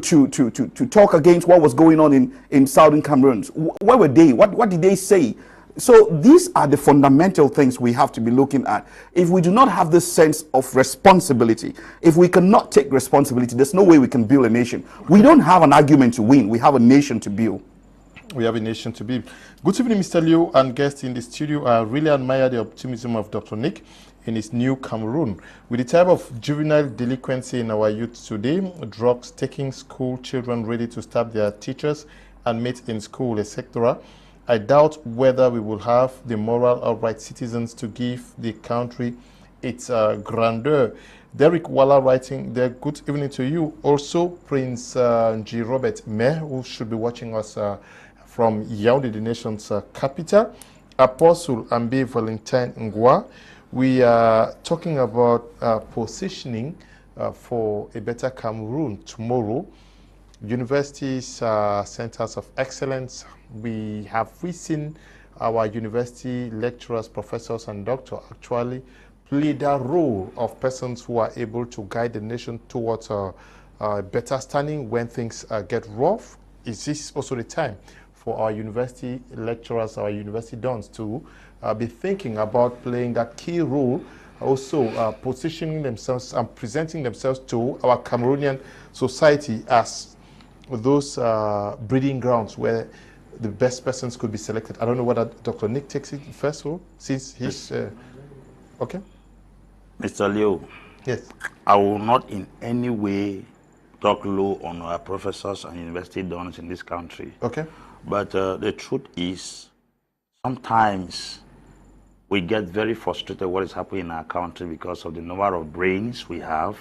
talk against what was going on in southern Cameroon? Where were they? What did they say? So these are the fundamental things we have to be looking at. If we do not have this sense of responsibility, if we cannot take responsibility, there's no way we can build a nation. We don't have an argument to win. We have a nation to build. We have a nation to build. Good evening, Mr. Liu and guests in the studio. I really admire the optimism of Dr. Nick in his new Cameroon. With the type of juvenile delinquency in our youth today, drugs taking school children ready to stab their teachers and mates in school, etc., I doubt whether we will have the moral upright citizens to give the country its grandeur. Derek Walla writing there, good evening to you. Also, Prince G. Robert Meh, who should be watching us from Yaoundé, the nation's capital. Apostle Ambe Valentine Ngwa. We are talking about positioning for a better Cameroon tomorrow. Universities, centers of excellence. We have seen our university lecturers, professors, and doctors actually play the role of persons who are able to guide the nation towards a better standing when things get rough. Is this also the time for our university lecturers, our university dons to be thinking about playing that key role, also positioning themselves and presenting themselves to our Cameroonian society as those breeding grounds where the best persons could be selected? I don't know whether Dr. Nick takes it first, since he's okay. Mr. Liu, Yes. I will not in any way talk low on our professors and university dons in this country. Okay. But the truth is, sometimes we get very frustrated what is happening in our country because of the number of brains we have,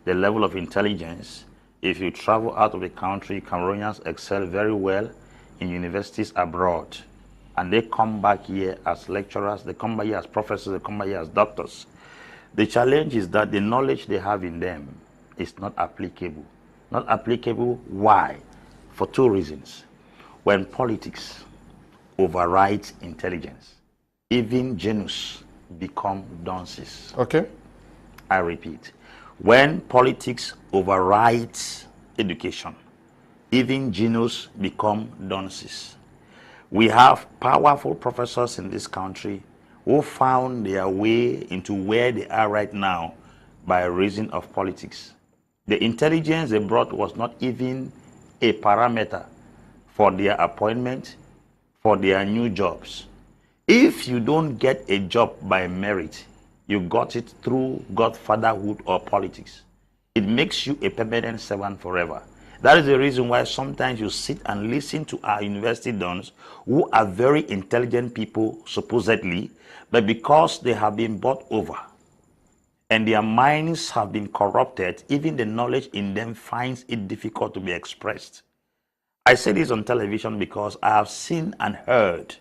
the level of intelligence. If you travel out of the country, Cameroonians excel very well in universities abroad. And they come back here as lecturers, they come back here as professors, they come back here as doctors. The challenge is that the knowledge they have in them is not applicable. Not applicable, why? For two reasons. When politics overrides intelligence, even genius become dunces. Okay. I repeat, when politics overrides education, even genius become dunces. We have powerful professors in this country who found their way into where they are right now by reason of politics. The intelligence they brought was not even a parameter for their appointment, for their new jobs. If you don't get a job by merit, you got it through godfatherhood or politics. It makes you a permanent servant forever. That is the reason why sometimes you sit and listen to our university dons who are very intelligent people, supposedly, but because they have been bought over and their minds have been corrupted, even the knowledge in them finds it difficult to be expressed. I say this on television because I have seen and heard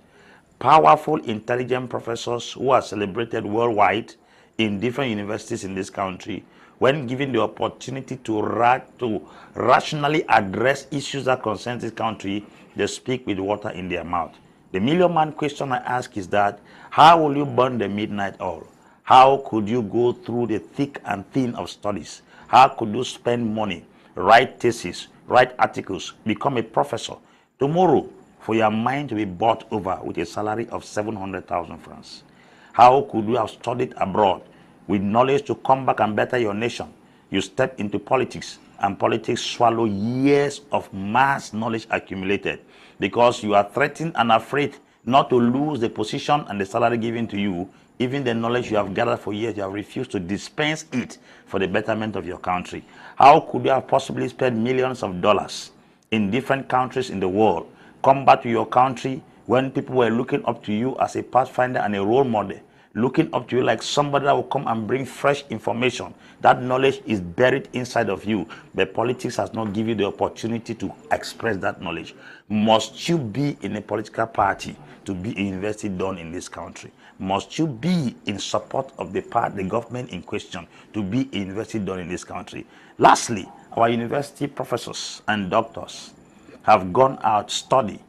powerful, intelligent professors who are celebrated worldwide in different universities in this country. When given the opportunity to rationally address issues that concern this country, they speak with water in their mouth. The million-man question I ask is that, how will you burn the midnight oil? How could you go through the thick and thin of studies? How could you spend money, write theses, write articles, become a professor? Tomorrow, for your mind to be bought over with a salary of 700,000 francs. How could you have studied abroad with knowledge to come back and better your nation? You step into politics, and politics swallow years of mass knowledge accumulated because you are threatened and afraid not to lose the position and the salary given to you. Even the knowledge you have gathered for years, you have refused to dispense it for the betterment of your country. How could you have possibly spent millions of dollars in different countries in the world, come back to your country when people were looking up to you as a pathfinder and a role model, looking up to you like somebody that will come and bring fresh information? That knowledge is buried inside of you, but politics has not given you the opportunity to express that knowledge. Must you be in a political party to be a university done in this country? Must you be in support of the government in question to be a university done in this country? Lastly, our university professors and doctors have gone out, study,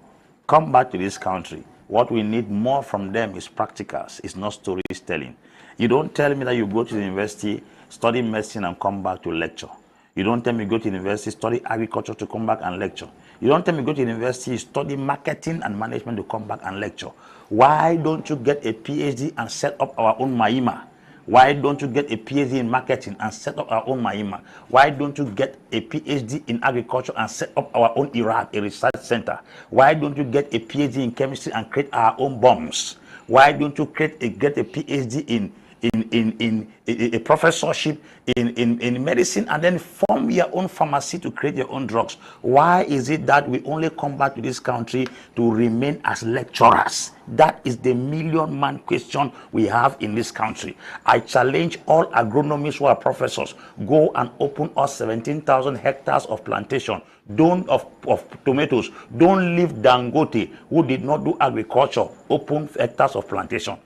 come back to this country. What we need more from them is practicals, it's not stories telling. You don't tell me that you go to the university, study medicine and come back to lecture. You don't tell me you go to university, study agriculture to come back and lecture. You don't tell me you go to university, study marketing and management to come back and lecture. Why don't you get a PhD and set up our own Mahima? Why don't you get a PhD in marketing and set up our own Mahima? Why don't you get a PhD in agriculture and set up our own Iraq, a research center? Why don't you get a PhD in chemistry and create our own bombs? Why don't you get a PhD in a professorship in medicine and then form your own pharmacy to create your own drugs? Why is it that we only come back to this country to remain as lecturers? That is the million-man question we have in this country. I challenge all agronomists who are professors, go and open us 17,000 hectares of plantation, of tomatoes. Don't leave Dangote, who did not do agriculture, open hectares of plantation.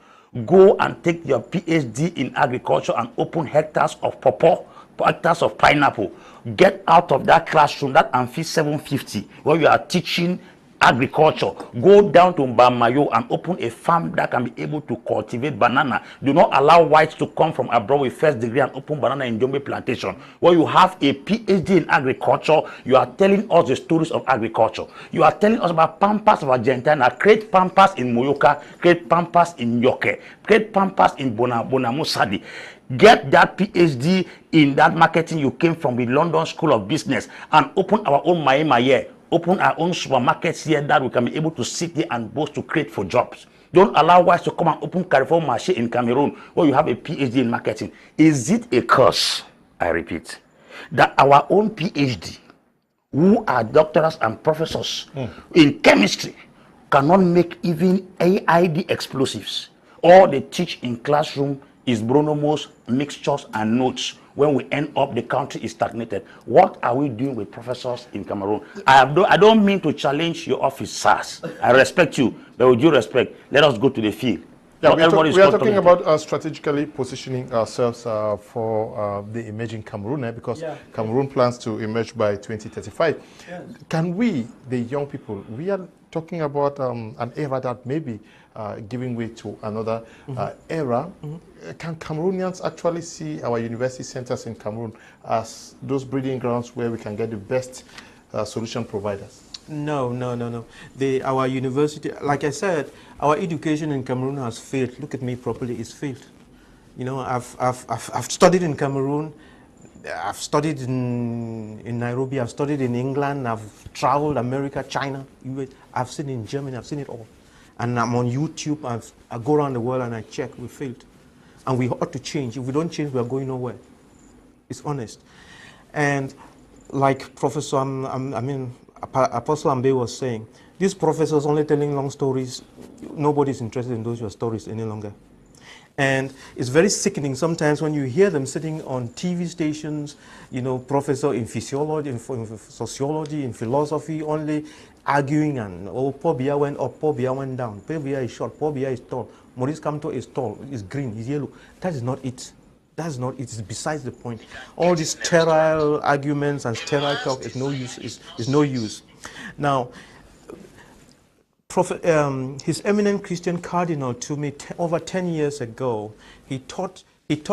Go and take your PhD in agriculture and open hectares of pawpaw, hectares of pineapple. Get out of that classroom, that Amphi 750, where you are teaching agriculture. Go down to Mbamayo and open a farm that can be able to cultivate banana. Do not allow whites to come from abroad with first degree and open banana in Jombe plantation. Where you have a PhD in agriculture, you are telling us the stories of agriculture. You are telling us about pampas of Argentina. Create pampas in Moyoka, create pampas in Yoke, create pampas in Bonamusadi. Get that PhD in that marketing you came from the London School of Business and open our own Mahima here. Open our own supermarkets here that we can be able to sit here and boast to create for jobs. Don't allow whites to come and open Carrefour Marché in Cameroon where you have a PhD in marketing. Is it a curse, I repeat, that our own PhD, who are doctors and professors in chemistry, cannot make even AID explosives? All they teach in classroom is bronomos, mixtures, and notes. When we end up, the country is stagnated. What are we doing with professors in Cameroon? I don't mean to challenge your office, SARS. I respect you, but with due respect, let us go to the field. Yeah, we are talking about strategically positioning ourselves for the emerging Cameroon, because Cameroon plans to emerge by 2035. Yes. Can we, the young people, we are talking about an era that may be giving way to another era. Can Cameroonians actually see our university centers in Cameroon as those breeding grounds where we can get the best solution providers? No. Our university, like I said, our education in Cameroon has failed. Look at me properly, it's failed. You know, I've studied in Cameroon, I've studied in Nairobi, I've studied in England, I've traveled America, China, US, I've seen it in Germany, I've seen it all. And I'm on YouTube, I go around the world and I check, we failed. And we ought to change. If we don't change, we are going nowhere. It's honest. And like Professor, Apostle Ambe was saying, these professors only telling long stories. Nobody's interested in those your stories any longer. And it's very sickening sometimes when you hear them sitting on TV stations, you know, professor in physiology, in sociology, in philosophy, only arguing and, oh, poor Bia went up, poor Bia went down, poor Bia is short, poor Bia is tall, Maurice Kamto is tall, is green, is yellow. That is not it. That's not it. It's besides the point. All these sterile arguments and sterile talk is no use. Is no use. Now, His Eminent Christian Cardinal to me over 10 years ago, he taught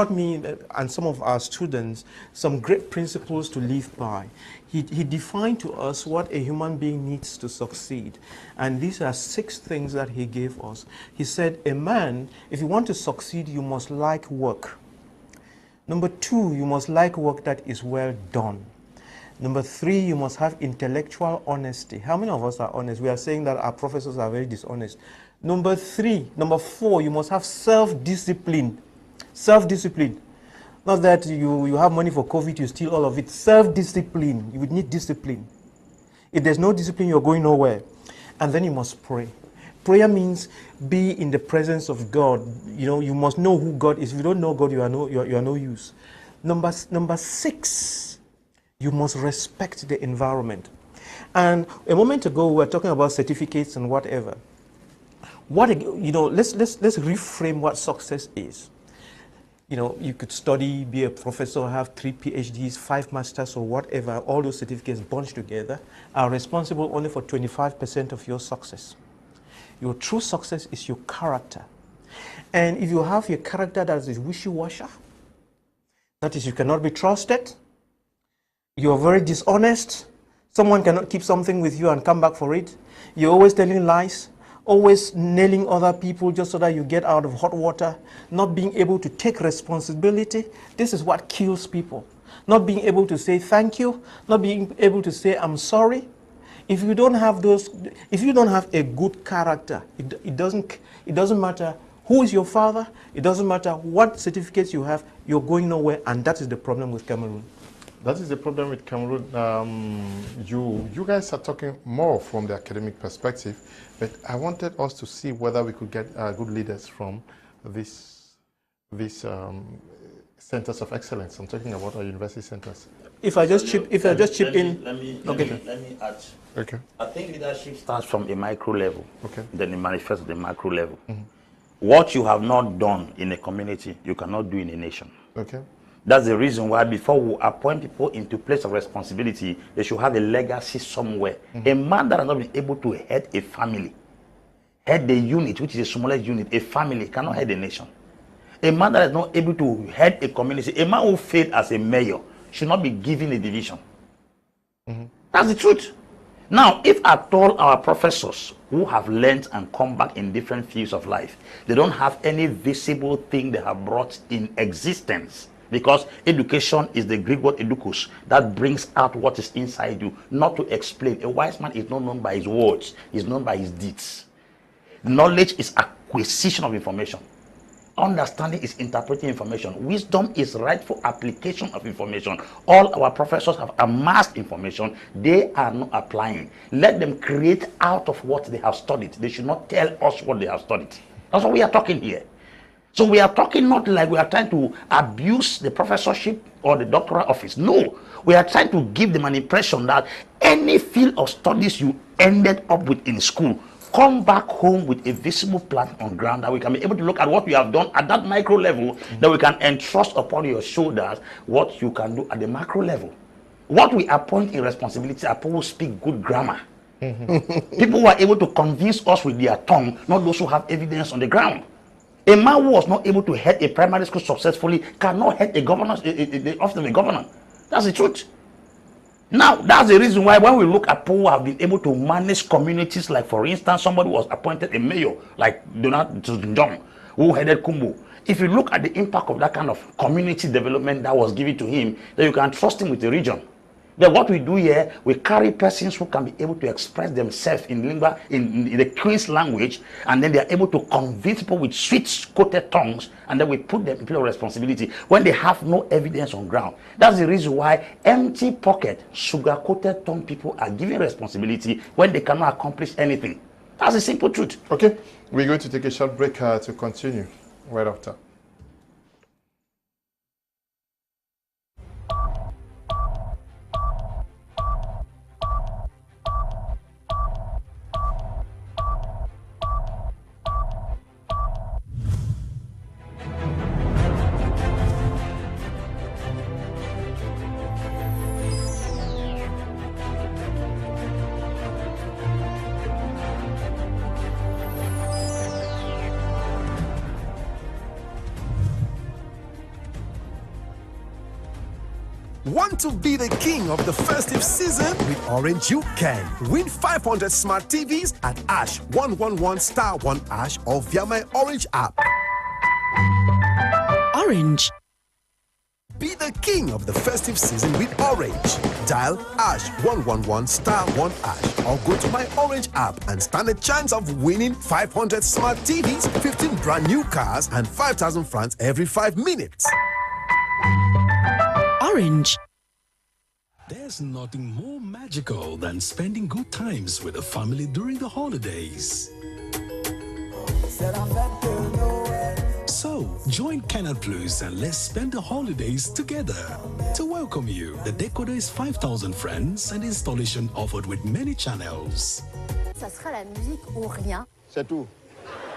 me and some of our students some great principles to live by. He defined to us what a human being needs to succeed. And these are 6 things that he gave us. He said, a man, if you want to succeed, you must like work. Number 2, you must like work that is well done. Number 3, you must have intellectual honesty. How many of us are honest? We are saying that our professors are very dishonest. Number 4, you must have self-discipline. Self-discipline. Not that you have money for COVID, you steal all of it. Self-discipline. You would need discipline. If there's no discipline, you're going nowhere. And then you must pray. Prayer means be in the presence of God. You know, you must know who God is. If you don't know God, you are no use. Number 6, you must respect the environment. And a moment ago, we were talking about certificates and whatever. Let's reframe what success is. You know, you could study, be a professor, have 3 PhDs, 5 masters, or whatever. All those certificates bunched together are responsible only for 25% of your success. Your true success is your character. And if you have your character that is wishy-washy, that is, you cannot be trusted, you're very dishonest, someone cannot keep something with you and come back for it, you're always telling lies, always nailing other people just so that you get out of hot water, not being able to take responsibility, this is what kills people. Not being able to say thank you, not being able to say I'm sorry. If you don't have those, if you don't have a good character, it doesn't matter who is your father, it doesn't matter what certificates you have, you're going nowhere, and that is the problem with Cameroon. That is the problem with Cameroon. You guys are talking more from the academic perspective, but I wanted us to see whether we could get good leaders from these centers of excellence. I'm talking about our university centers. If I just chip in. Let me add. Okay. I think leadership starts from a micro level. Okay. Then it manifests at the macro level. What you have not done in a community, you cannot do in a nation. Okay. That's the reason why before we appoint people into place of responsibility, they should have a legacy somewhere. A man that has not been able to head a family, head the unit, which is the smallest unit, a family cannot head a nation. A man that is not able to head a community, a man who failed as a mayor should not be given a division. That's the truth. Now, if at all our professors who have learned and come back in different fields of life, they don't have any visible thing they have brought in existence, because education is the Greek word edukos, that brings out what is inside you, not to explain. A wise man is not known by his words, he's known by his deeds. Knowledge is acquisition of information. Understanding is interpreting information. Wisdom is rightful application of information. All our professors have amassed information. They are not applying. Let them create out of what they have studied. They should not tell us what they have studied. That's what we are talking here. So we are talking not like we are trying to abuse the professorship or the doctoral office. No, we are trying to give them an impression that any field of studies you ended up with in school, come back home with a visible plan on ground that we can be able to look at what you have done at that micro level, that we can entrust upon your shoulders what you can do at the macro level. What we appoint in responsibility are people who speak good grammar. People who are able to convince us with their tongue, not those who have evidence on the ground. A man who was not able to head a primary school successfully cannot head a governor, the office of a governor. That's the truth. Now, that's the reason why when we look at people who have been able to manage communities, like for instance, somebody was appointed a mayor, like Donald John, who headed Kumbu. If you look at the impact of that kind of community development that was given to him, then you can trust him with the region. Then what we do here, we carry persons who can be able to express themselves in lingua, in the Queen's language, and then they are able to convince people with sweet-coated tongues, and then we put them in place of responsibility when they have no evidence on ground. That's the reason why empty pocket, sugar-coated tongue people are given responsibility when they cannot accomplish anything. That's the simple truth. Okay, we're going to take a short break to continue right after. Want to be the king of the festive season? With Orange, you can. Win 500 smart TVs at #111*1# or via my Orange app. Orange. Be the king of the festive season with Orange. Dial #111*1# or go to my Orange app and stand a chance of winning 500 smart TVs, 15 brand new cars, and 5,000 francs every 5 minutes. Orange. There's nothing more magical than spending good times with the family during the holidays. So, join Canal Plus and let's spend the holidays together. To welcome you, the decoder is 5,000 francs and installation offered with many channels. Ça sera la musique ou rien. C'est tout.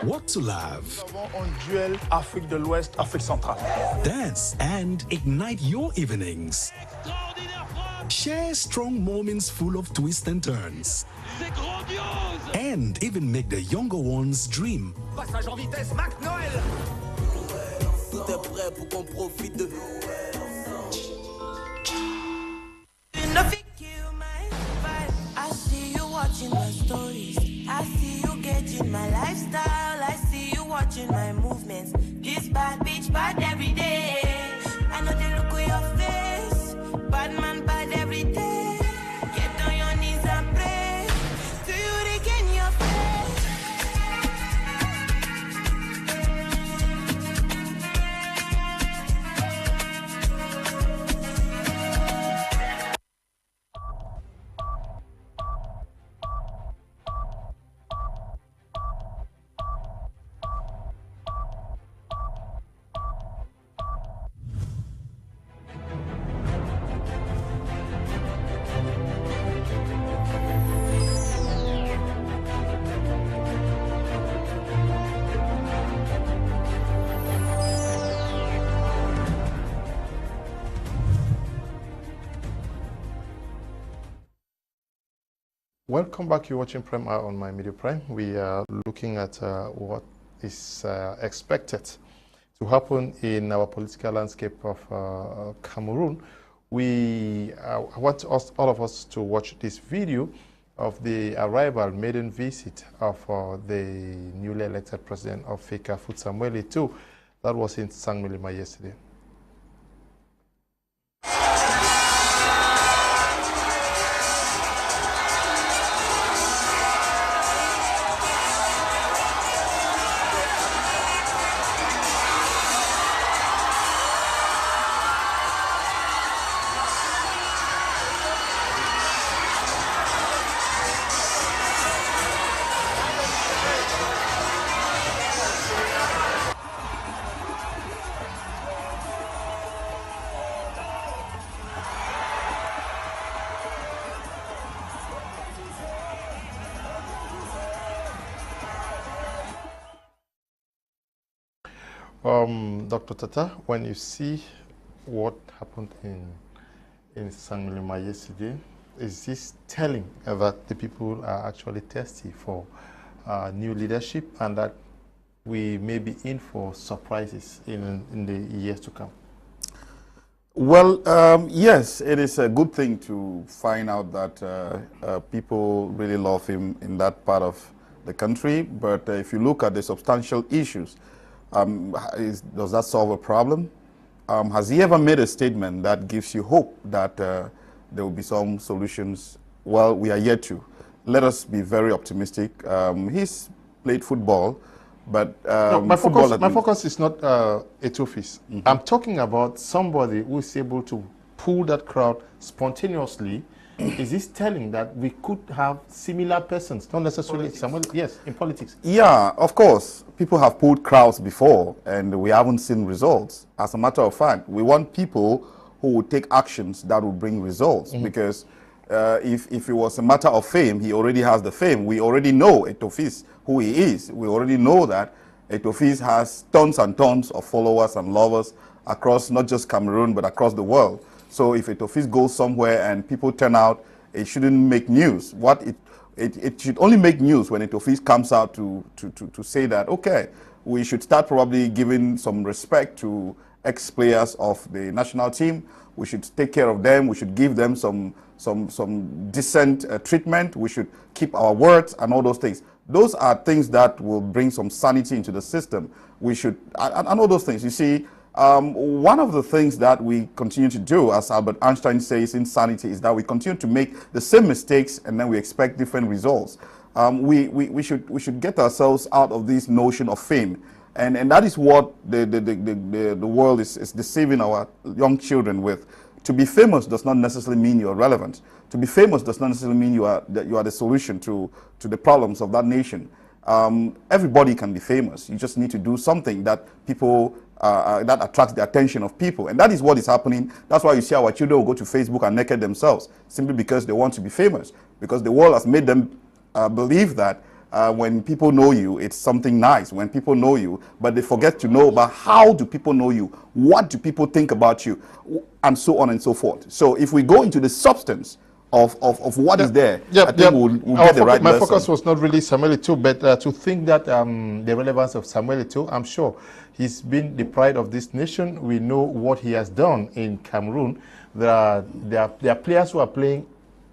What to love? Nous avons un duel Afrique de l'Ouest, Afrique centrale. Dance and ignite your evenings. Share strong moments full of twists and turns. And even make the younger ones dream. Passage en vitesse, Mac Noël. Tout est prêt pour qu'on profite de. I see you watching my stories. I see you getting my lifestyle. I see you watching my movements. This bad bitch bad every day. I know they look at your face. Bad man bad every day. Get on your knees and pray. Do you regain your faith? Welcome back. You're watching Prime Hour on My Media Prime. We are looking at what is expected to happen in our political landscape of Cameroon. We want all of us to watch this video of the arrival, maiden visit of the newly elected president of Feka, Samuel Eto'o. That was in Sangmilima yesterday. Dr. Tata, when you see what happened in Sangilima yesterday, is this telling that the people are actually thirsty for new leadership and that we may be in for surprises in the years to come? Well, yes, it is a good thing to find out that people really love him in that part of the country. But if you look at the substantial issues, does that solve a problem? Has he ever made a statement that gives you hope that there will be some solutions? Well, we are yet to. Let us be very optimistic. He's played football, but no, my focus is not Eto'o's. I'm talking about somebody who is able to pull that crowd spontaneously. Is this telling that we could have similar persons, not necessarily someone, yes, in politics? Yeah, of course. People have pulled crowds before and we haven't seen results. As a matter of fact, we want people who will take actions that will bring results, because if it was a matter of fame, he already has the fame. We already know Eto'o who he is. We already know that Eto'o has tons and tons of followers and lovers across not just Cameroon but across the world. So if Eto'o goes somewhere and people turn out, it shouldn't make news. It should only make news when Eto'o comes out to say that, okay, we should start probably giving some respect to ex-players of the national team. We should take care of them. We should give them some decent treatment. We should keep our words and all those things. Those are things that will bring some sanity into the system. We should, and all those things. You see, one of the things that we continue to do, as Albert Einstein says, insanity, is that we continue to make the same mistakes and then we expect different results. We should get ourselves out of this notion of fame. And that is what the world is deceiving our young children with. To be famous does not necessarily mean you are relevant. To be famous does not necessarily mean you are the solution to the problems of that nation. Everybody can be famous. You just need to do something that people that attracts the attention of people, and that is what is happening. That's why you see our children will go to Facebook and naked themselves simply because they want to be famous. Because the world has made them believe that when people know you, it's something nice. When people know you, but they forget to know about how do people know you, what do people think about you, and so on and so forth. So if we go into the substance of what is there, I think we'll get the right lesson. My focus was not really Samuel Eto'o, but to think that the relevance of Samuel Eto'o, I'm sure he's been the pride of this nation. We know what he has done in Cameroon. There are players who are playing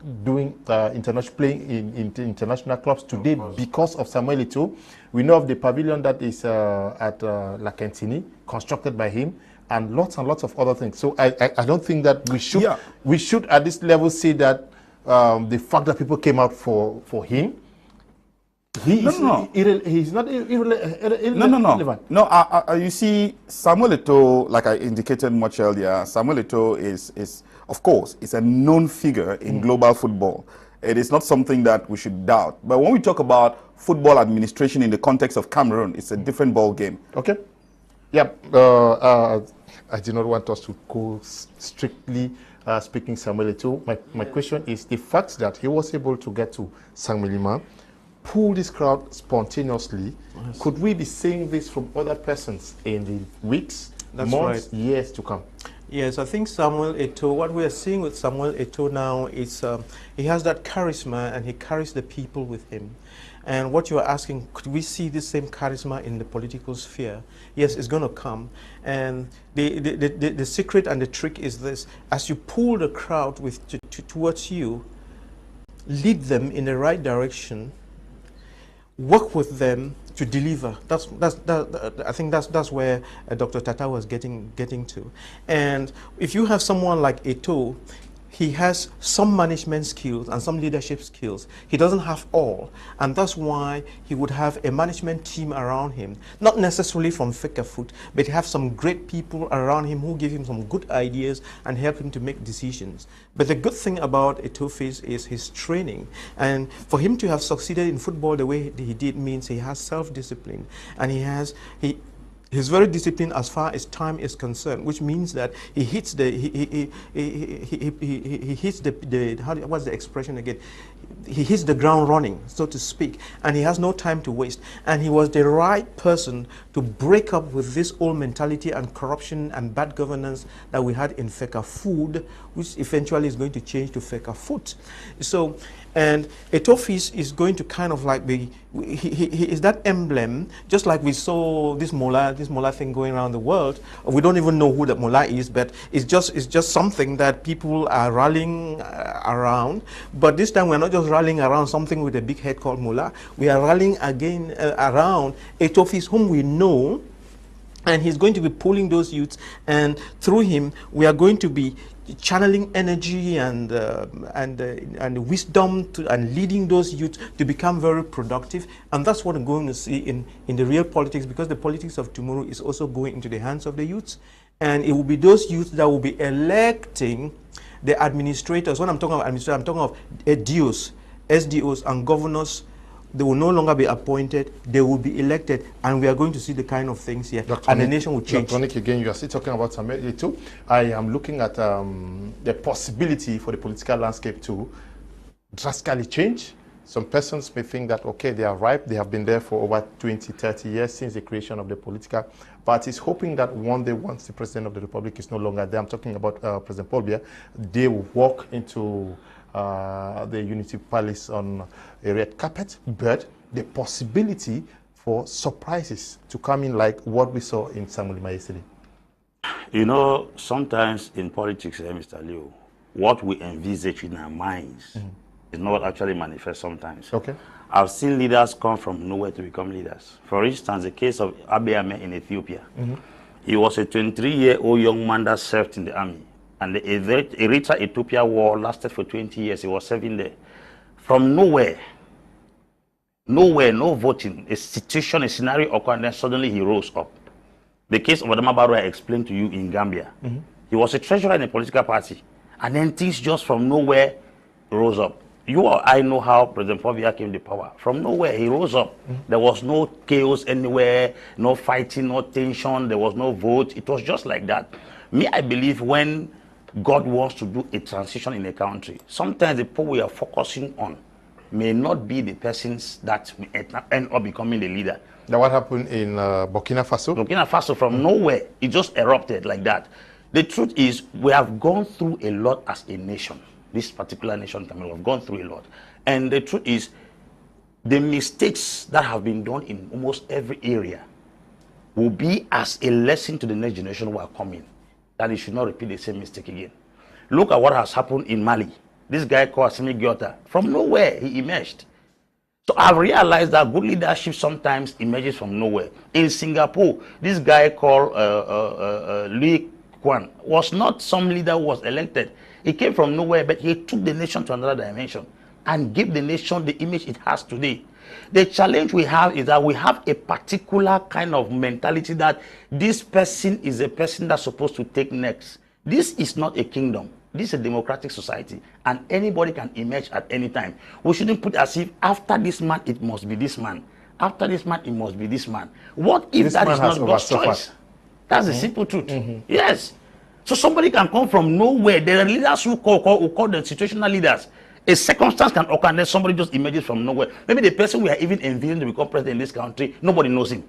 in international clubs today because of Samuel Eto'o. We know of the pavilion that is at La Quintini, constructed by him, and lots of other things. So I don't think that we should at this level say that the fact that people came out for him, he's not irrelevant. No, you see, Samuel Eto'o, like I indicated much earlier, Samuel Eto'o is of course, it's a known figure in global football. It is not something that we should doubt. But when we talk about football administration in the context of Cameroon, it's a different ball game. Okay. Yeah. I do not want us to go strictly speaking Samuel Eto'o. My question is the fact that he was able to get to Sangilima, pull this crowd spontaneously. Yes. Could we be seeing this from other persons in the weeks, months, years to come? Yes, I think Samuel Eto'o, what we are seeing with Samuel Eto'o now is he has that charisma and he carries the people with him. And what you are asking, could we see the same charisma in the political sphere? Yes, it's going to come. And the secret and the trick is this: as you pull the crowd towards you, lead them in the right direction, work with them to deliver. I think that's where Dr. Tata was getting to. And if you have someone like Eto'o, he has some management skills and some leadership skills. He doesn't have all, and that's why he would have a management team around him, not necessarily from Fecafoot, but have some great people around him who give him some good ideas and help him to make decisions. But the good thing about Eto'o is his training, and for him to have succeeded in football the way he did means he has self-discipline, and He's very disciplined as far as time is concerned, which means that he hits the he hits the what's the expression again? He hits the ground running, so to speak, and he has no time to waste. And he was the right person to break up with this old mentality and corruption and bad governance that we had in Feka Food, which eventually is going to change to Feka Food. So, and Etofis is going to kind of like be, he is that emblem, just like we saw this Mullah thing going around the world. We don't even know who that Mullah is, but it's just something that people are rallying around. But this time we're not just rallying around something with a big head called Mullah. We are rallying again around Etofis, whom we know, and he's going to be pulling those youths, and through him we are going to be channeling energy and wisdom and leading those youths to become very productive. And that's what I'm going to see in the real politics, because the politics of tomorrow is also going into the hands of the youths, and it will be those youths that will be electing the administrators. When I'm talking about administrators, I'm talking of DOs, SDOs and governors. They will no longer be appointed, they will be elected, and we are going to see the kind of things here, and the nation will change. Dr. Nick, again, you are still talking about Ambe too. I am looking at the possibility for the political landscape to drastically change. Some persons may think that, okay, they are ripe, they have been there for over 20, 30 years since the creation of the political parties, hoping that one day, once the President of the Republic is no longer there, I'm talking about President Paul Biya, they will walk into the Unity Palace on a red carpet, but the possibility for surprises to come in like what we saw in Samulima yesterday. You know, sometimes in politics, Mr. Leo, what we envisage in our minds is not what actually manifests sometimes. Okay. I've seen leaders come from nowhere to become leaders. For instance, the case of Ambe in Ethiopia. He was a 23-year-old young man that served in the army. And the Eritrea-Ethiopia war lasted for 20 years. He was serving there. From nowhere, no voting, a situation, a scenario occurred, and then suddenly he rose up. The case of Adama Barrow I explained to you in Gambia. He was a treasurer in a political party, and then things just from nowhere rose up. You or I know how President Paul Biya came to power. From nowhere, he rose up. There was no chaos anywhere, no fighting, no tension, there was no vote. It was just like that. Me, I believe when God wants to do a transition in a country, sometimes the people we are focusing on may not be the persons that may end up becoming the leader. Now, what happened in Burkina Faso? Burkina Faso, from nowhere, it just erupted like that. The truth is, we have gone through a lot as a nation. This particular nation, Cameroon, have gone through a lot. And the truth is, the mistakes that have been done in almost every area will be as a lesson to the next generation who are coming, that he should not repeat the same mistake again. Look at what has happened in Mali. This guy called Assimi Goïta, from nowhere, he emerged. So I've realized that good leadership sometimes emerges from nowhere. In Singapore, this guy called Lee Kwan was not some leader who was elected. He came from nowhere, but he took the nation to another dimension and gave the nation the image it has today. The challenge we have is that we have a particular kind of mentality that this person is a person that's supposed to take next. This is not a kingdom. This is a democratic society, and anybody can emerge at any time. We shouldn't put as if after this man, it must be this man. After this man, it must be this man. What if that is not God's choice? That's the simple truth. Yes. So somebody can come from nowhere. There are leaders who call them situational leaders. A circumstance can occur and then somebody just emerges from nowhere. Maybe the person we are even envisioning to become president in this country, nobody knows him.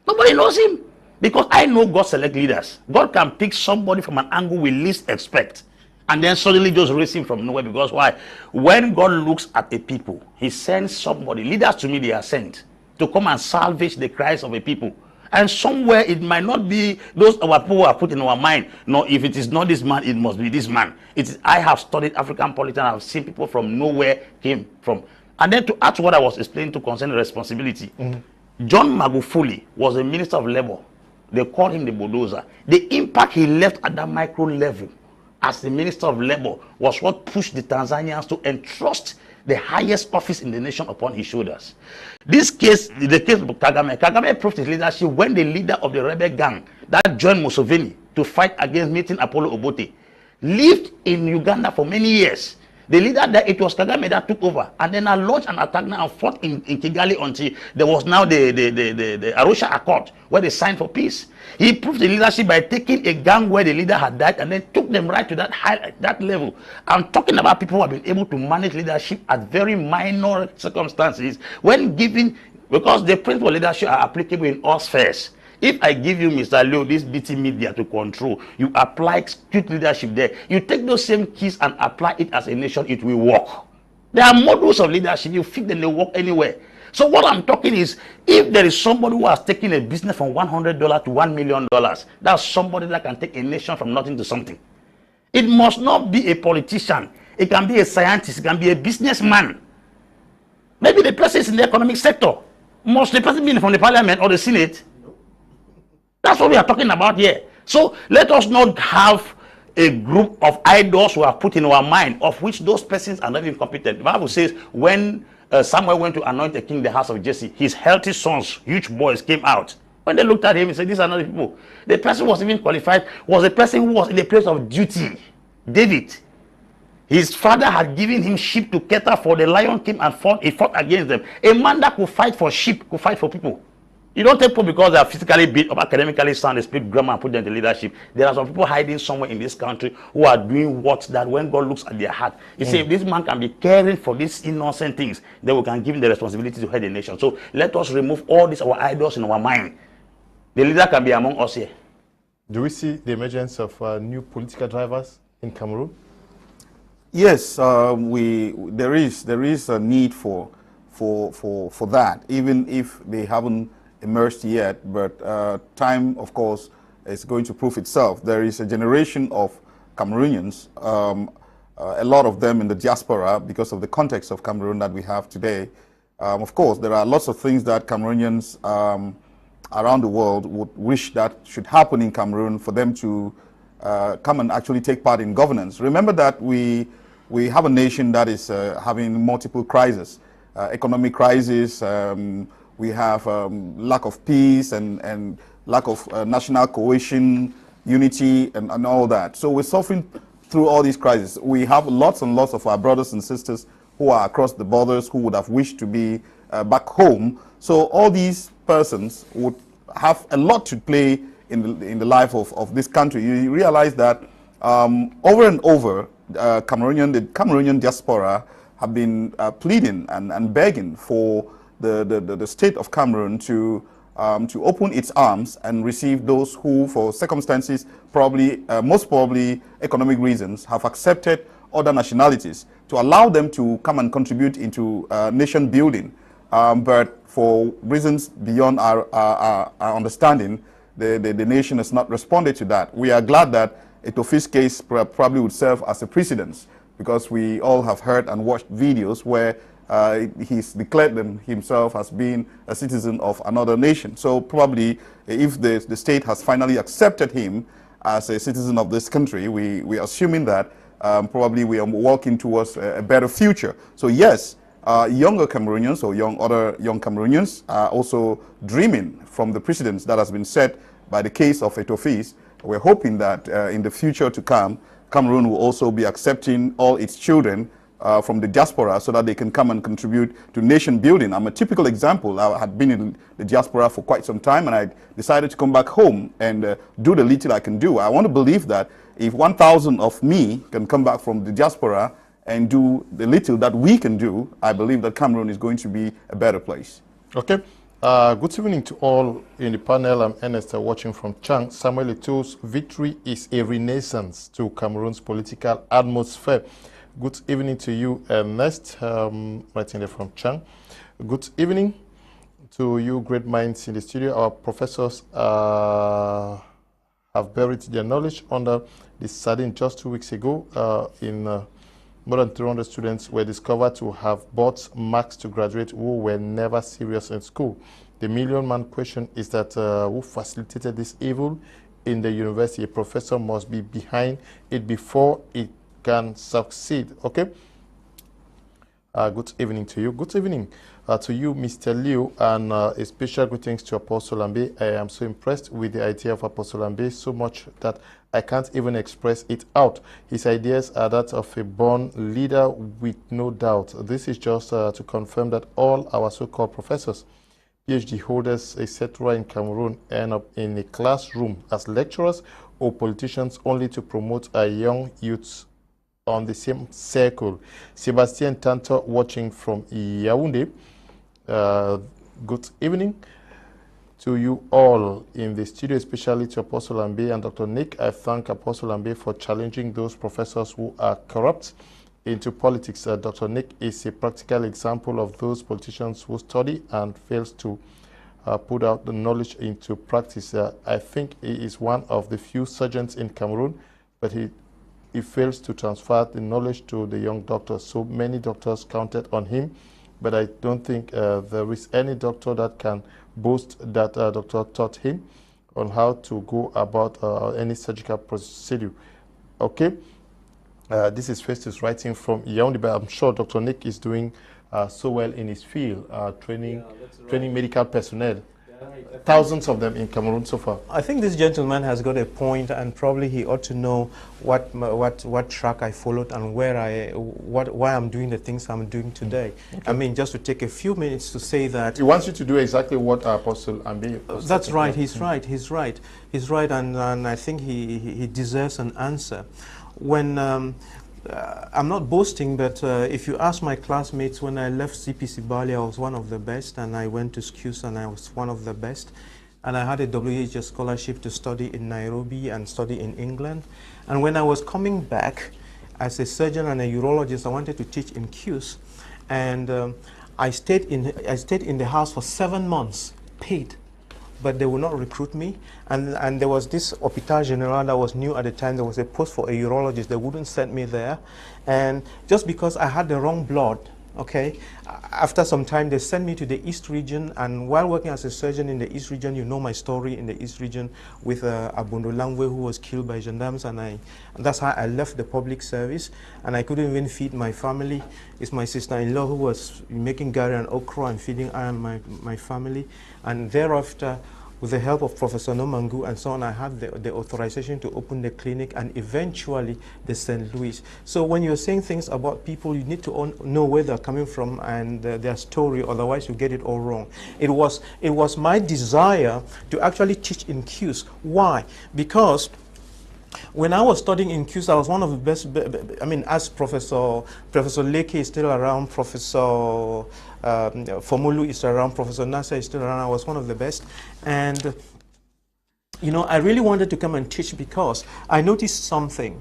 Nobody knows him. Because I know God select leaders. God can pick somebody from an angle we least expect and then suddenly just raise him from nowhere. Because why? When God looks at a people, he sends somebody. Leaders, to me, they are sent to come and salvage the cries of a people. And somewhere it might not be those our people are put in our mind. No, if it is not this man, it must be this man. It is, I have studied African politics and I've seen people from nowhere came from. And then to add to what I was explaining to concerning responsibility, John Magufuli was a minister of labor. They called him the bulldozer. The impact he left at that micro level as the minister of labor was what pushed the Tanzanians to entrust the highest office in the nation upon his shoulders. This case, the case of Kagame proved his leadership when the leader of the rebel gang that joined Museveni to fight against meeting Apollo Obote lived in Uganda for many years. The leader that it was Kagame that took over, and then I launched an attack now and fought in Kigali until there was now the Arusha Accord, where they signed for peace. He proved the leadership by taking a gang where the leader had died and then took them right to that level. I'm talking about people who have been able to manage leadership at very minor circumstances when given, because the principle of leadership are applicable in all spheres. If I give you, Mr. Leo, this BT media to control, you apply strict leadership there. You take those same keys and apply it as a nation, it will work. There are models of leadership, you fit them, they work anywhere. So what I'm talking is, if there is somebody who has taken a business from $100 to $1 million, that's somebody that can take a nation from nothing to something. It must not be a politician. It can be a scientist. It can be a businessman. Maybe the person is in the economic sector. Must the person be from the parliament or the senate? That's what we are talking about here. So let us not have a group of idols who are put in our mind, of which those persons are not even competent. The Bible says when Samuel went to anoint a king in the house of Jesse, his healthy sons, huge boys, came out. When they looked at him, he said, these are not the people. The person who was even qualified was a person who was in the place of duty. David. His father had given him sheep to cater for. The lion came and he fought against them. A man that could fight for sheep, could fight for people. You don't take people because they are physically built or academically sound, they speak grammar and put them in leadership. There are some people hiding somewhere in this country who are doing what that when God looks at their heart, he says, if this man can be caring for these innocent things, then we can give him the responsibility to head the nation. So let us remove all these our idols in our mind. The leader can be among us here. Do we see the emergence of new political drivers in Cameroon? Yes, there is a need for that, even if they haven't emerged yet, but time, of course, is going to prove itself. There is a generation of Cameroonians, a lot of them in the diaspora, because of the context of Cameroon that we have today. Of course, there are lots of things that Cameroonians around the world would wish that should happen in Cameroon for them to come and actually take part in governance. Remember that we have a nation that is having multiple crises, economic crisis, we have lack of peace and lack of national cohesion, unity, and all that. So we're suffering through all these crises. We have lots and lots of our brothers and sisters who are across the borders who would have wished to be back home. So all these persons would have a lot to play in the life of this country. You realize that over and over, the Cameroonian diaspora have been pleading and begging for the state of Cameroon to open its arms and receive those who, for circumstances, most probably economic reasons, have accepted other nationalities, to allow them to come and contribute into nation building. But for reasons beyond our understanding, the nation has not responded to that. We are glad that Etofi's case probably would serve as a precedent, because we all have heard and watched videos where he's declared himself as being a citizen of another nation. So probably if the state has finally accepted him as a citizen of this country, we are assuming that probably we are walking towards a better future. So yes, younger Cameroonians or other young Cameroonians are also dreaming from the precedents that has been set by the case of Etofi's. We're hoping that in the future to come, Cameroon will also be accepting all its children from the diaspora so that they can come and contribute to nation building. I'm a typical example. I had been in the diaspora for quite some time, and I decided to come back home and do the little I can do. I want to believe that if 1,000 of me can come back from the diaspora and do the little that we can do, I believe that Cameroon is going to be a better place. Okay. Good evening to all in the panel. I'm Ernest watching from Chang. Samuel Eto's victory is a renaissance to Cameroon's political atmosphere. Good evening to you, Ernest, writing there from Chang. Good evening to you, great minds in the studio. Our professors have buried their knowledge under the sardine just 2 weeks ago. More than 300 students were discovered to have bought marks to graduate who were never serious in school. The million-man question is that who facilitated this evil in the university? A professor must be behind it before it can succeed. Okay. Good evening to you. Good evening to you, Mr. Liu, and a special greetings to Apostle Ambe. I am so impressed with the idea of Apostle Ambe so much that I can't even express it out. His ideas are that of a born leader with no doubt. This is just to confirm that all our so-called professors, PhD holders, etc. in Cameroon end up in a classroom as lecturers or politicians only to promote our young youths on the same circle. Sebastian Tanto watching from Yaoundé. Good evening to you all in the studio, especially to Apostle Ambe and Dr. Nick. I thank Apostle Ambe for challenging those professors who are corrupt into politics. Dr. Nick is a practical example of those politicians who study and fails to put out the knowledge into practice. I think he is one of the few surgeons in Cameroon, but he fails to transfer the knowledge to the young doctors. So many doctors counted on him, but I don't think there is any doctor that can boast that doctor taught him on how to go about any surgical procedure. Okay, this is Festus writing from Yaoundé, but I'm sure Dr. Nick is doing so well in his field, training medical personnel. Thousands of them in Cameroon so far. I think this gentleman has got a point, and probably he ought to know what track I followed and why I'm doing the things I'm doing today. Okay. I mean, just to take a few minutes to say that he wants you to do exactly what Apostle Ambe. That's right. He's right. He's right. He's right, and I think he deserves an answer. When I'm not boasting, but if you ask my classmates, when I left CPC Bali, I was one of the best, and I went to SKUS and I was one of the best. And I had a WHS scholarship to study in Nairobi and study in England. And when I was coming back as a surgeon and a urologist, I wanted to teach in QS. And I stayed in the house for 7 months, paid, but they would not recruit me. And there was this Hôpital General that was new at the time. There was a post for a urologist. They wouldn't send me there. And just because I had the wrong blood, okay, after some time they sent me to the East region. And while working as a surgeon in the East region, you know my story in the East region with Abondo Langwe, who was killed by gendarmes. And that's how I left the public service. And I couldn't even feed my family. It's my sister-in-law who was making gari and okra and feeding my family. And thereafter, with the help of Professor Nomangu and so on, I had the authorization to open the clinic and eventually the St. Louis. So when you're saying things about people, you need to know where they're coming from and their story, otherwise you get it all wrong. It was my desire to actually teach in QS. Why? Because when I was studying in QS, I was one of the best. I mean, as Professor Leke is still around, Professor Fomolu is around, Professor Nsah is still around, I was one of the best. And, you know, I really wanted to come and teach because I noticed something.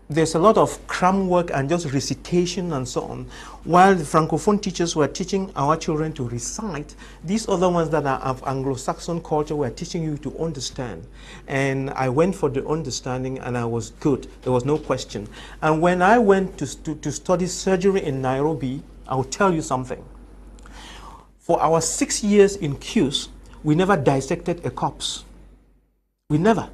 There's a lot of cram work and just recitation and so on. While the Francophone teachers were teaching our children to recite, these other ones that are of Anglo-Saxon culture were teaching you to understand. And I went for the understanding and I was good. There was no question. And when I went to study surgery in Nairobi, I will tell you something. For our 6 years in QS, we never dissected a corpse. We never.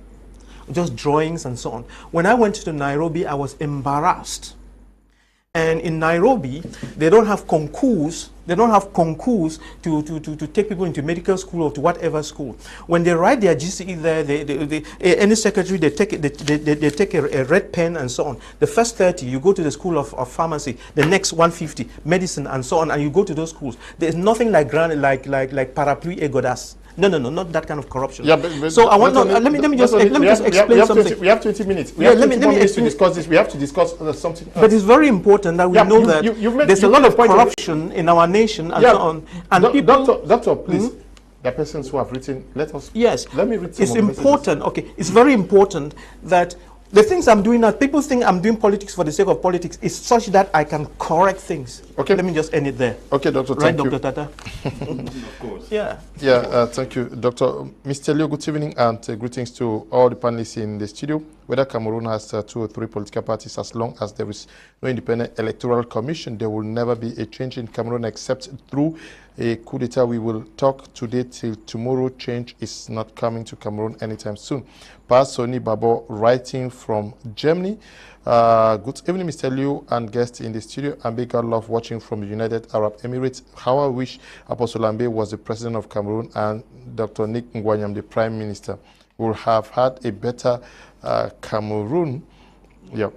Just drawings and so on. When I went to Nairobi, I was embarrassed. And in Nairobi, they don't have concours. They don't have concours to take people into medical school or to whatever school. When they write their GCE there, any secretary, they take a red pen and so on. The first 30, you go to the school of pharmacy. The next 150, medicine and so on, and you go to those schools. There's nothing like parapluie et godas. No, not that kind of corruption. Yeah, but so I want to let me just explain something. We have 20 minutes. We have 20 minutes to discuss this. We have to discuss something else. But it's very important that we know that there's a lot of corruption in our nation and so on. And people, Doctor, please. The persons who have written, let me read some. It's important. Okay, it's very important that the things I'm doing now, people think I'm doing politics for the sake of politics. It's such that I can correct things. Okay. Let me just end it there. Okay, Doctor. Right, thank you. Dr. Tata? Of course. Yeah. Yeah, thank you, Doctor. Mr. Leo, good evening and greetings to all the panelists in the studio. whether Cameroon has 2 or 3 political parties, as long as there is no independent electoral commission, there will never be a change in Cameroon except through a coup d'etat. We will talk today till tomorrow. Change is not coming to Cameroon anytime soon. Soni Babo, writing from Germany. Good evening, Mr. Liu and guests in the studio. Ambe, God love watching from the United Arab Emirates. How I wish Apostle Ambe was the president of Cameroon and Dr. Nick Ngwanyam the prime minister. We would have had a better Cameroon. Yeah.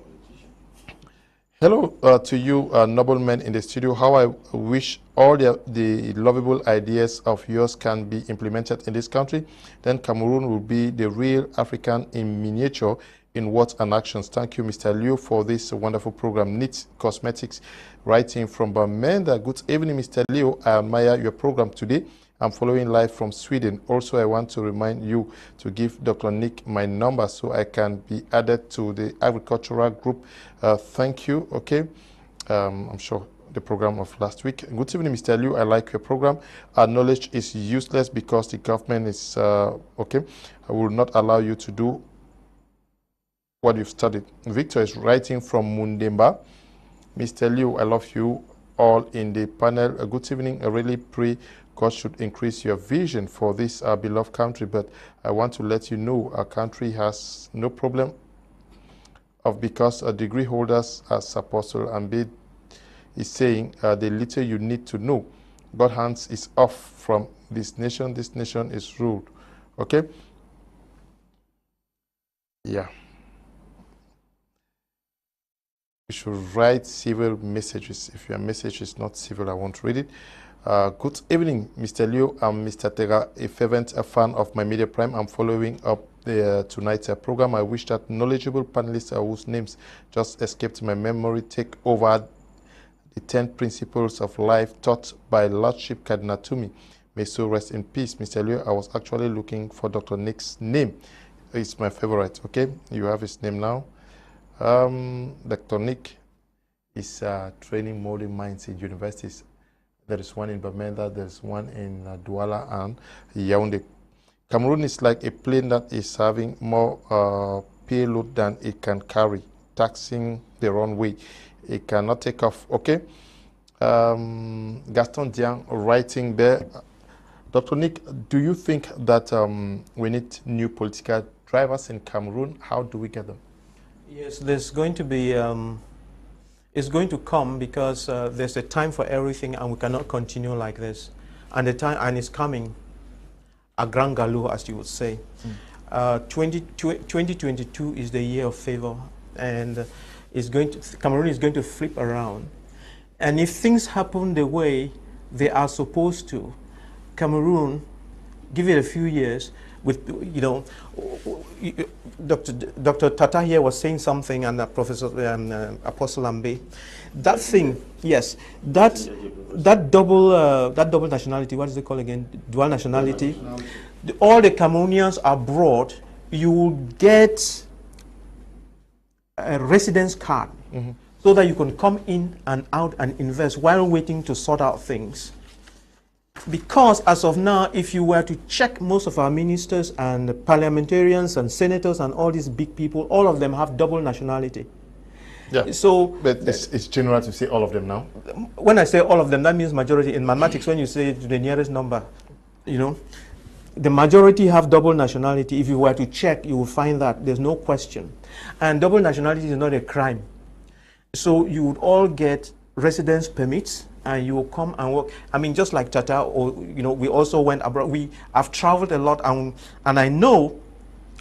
Hello to you, noblemen in the studio. How I wish all the lovable ideas of yours can be implemented in this country. Then Cameroon will be the real African in miniature in words and actions. Thank you, Mr. Liu, for this wonderful program. Neat Cosmetics, writing from Bamenda. Good evening, Mr. Liu. I admire your program today. I'm following live from Sweden. Also, I want to remind you to give Dr. Nick my number so I can be added to the agricultural group. Thank you. Okay. I'm sure the program of last week. Good evening, Mr. Liu. I like your program. Our knowledge is useless because the government is okay. I will not allow you to do what you've studied. Victor is writing from Mundemba. Mr. Liu, I love you all in the panel. Good evening. I really pray God should increase your vision for this beloved country, but I want to let you know our country has no problem of because degree holders, as Apostle Ambe is saying, the little you need to know. God's hands is off from this nation. This nation is ruled. Okay? Yeah. You should write civil messages. If your message is not civil, I won't read it. Good evening, Mr. Liu. I'm Mr. Tega, a fervent fan of my Media Prime. I'm following up tonight's program. I wish that knowledgeable panelists whose names just escaped my memory take over the 10 principles of life taught by Lordship Cardinal Tumi. May so rest in peace. Mr. Liu, I was actually looking for Dr. Nick's name. It's my favorite. Okay, you have his name now. Dr. Nick is training molding minds in universities. There is one in Bamenda, there's one in Douala and Yaoundé. Cameroon is like a plane that is having more payload than it can carry, taxing the runway. It cannot take off. Okay. Gaston Diang writing there. Dr. Nick, do you think that we need new political drivers in Cameroon? How do we get them? Yes, there's going to be, it's going to come because there's a time for everything and we cannot continue like this. And the time, and it's coming, a grand galop, as you would say. 2022 is the year of favor, and Cameroon is going to flip around. And if things happen the way they are supposed to, Cameroon, give it a few years, with, you know, Dr. Tata here was saying something, and Professor Apostle Ambe, that thing, yes, that double nationality, what is it called again? Dual nationality. All the Cameroonians are brought. You will get a residence card, so that you can come in and out and invest while waiting to sort out things. Because as of now, if you were to check most of our ministers and parliamentarians and senators and all these big people, all of them have double nationality. Yeah. So, but it's general to say all of them now. When I say all of them, that means majority. In mathematics, when you say to the nearest number, you know, the majority have double nationality. If you were to check, you will find that there's no question. And double nationality is not a crime. So you would all get residence permits, and you will come and work. I mean, just like Tata, or you know, we also went abroad. We have traveled a lot, and I know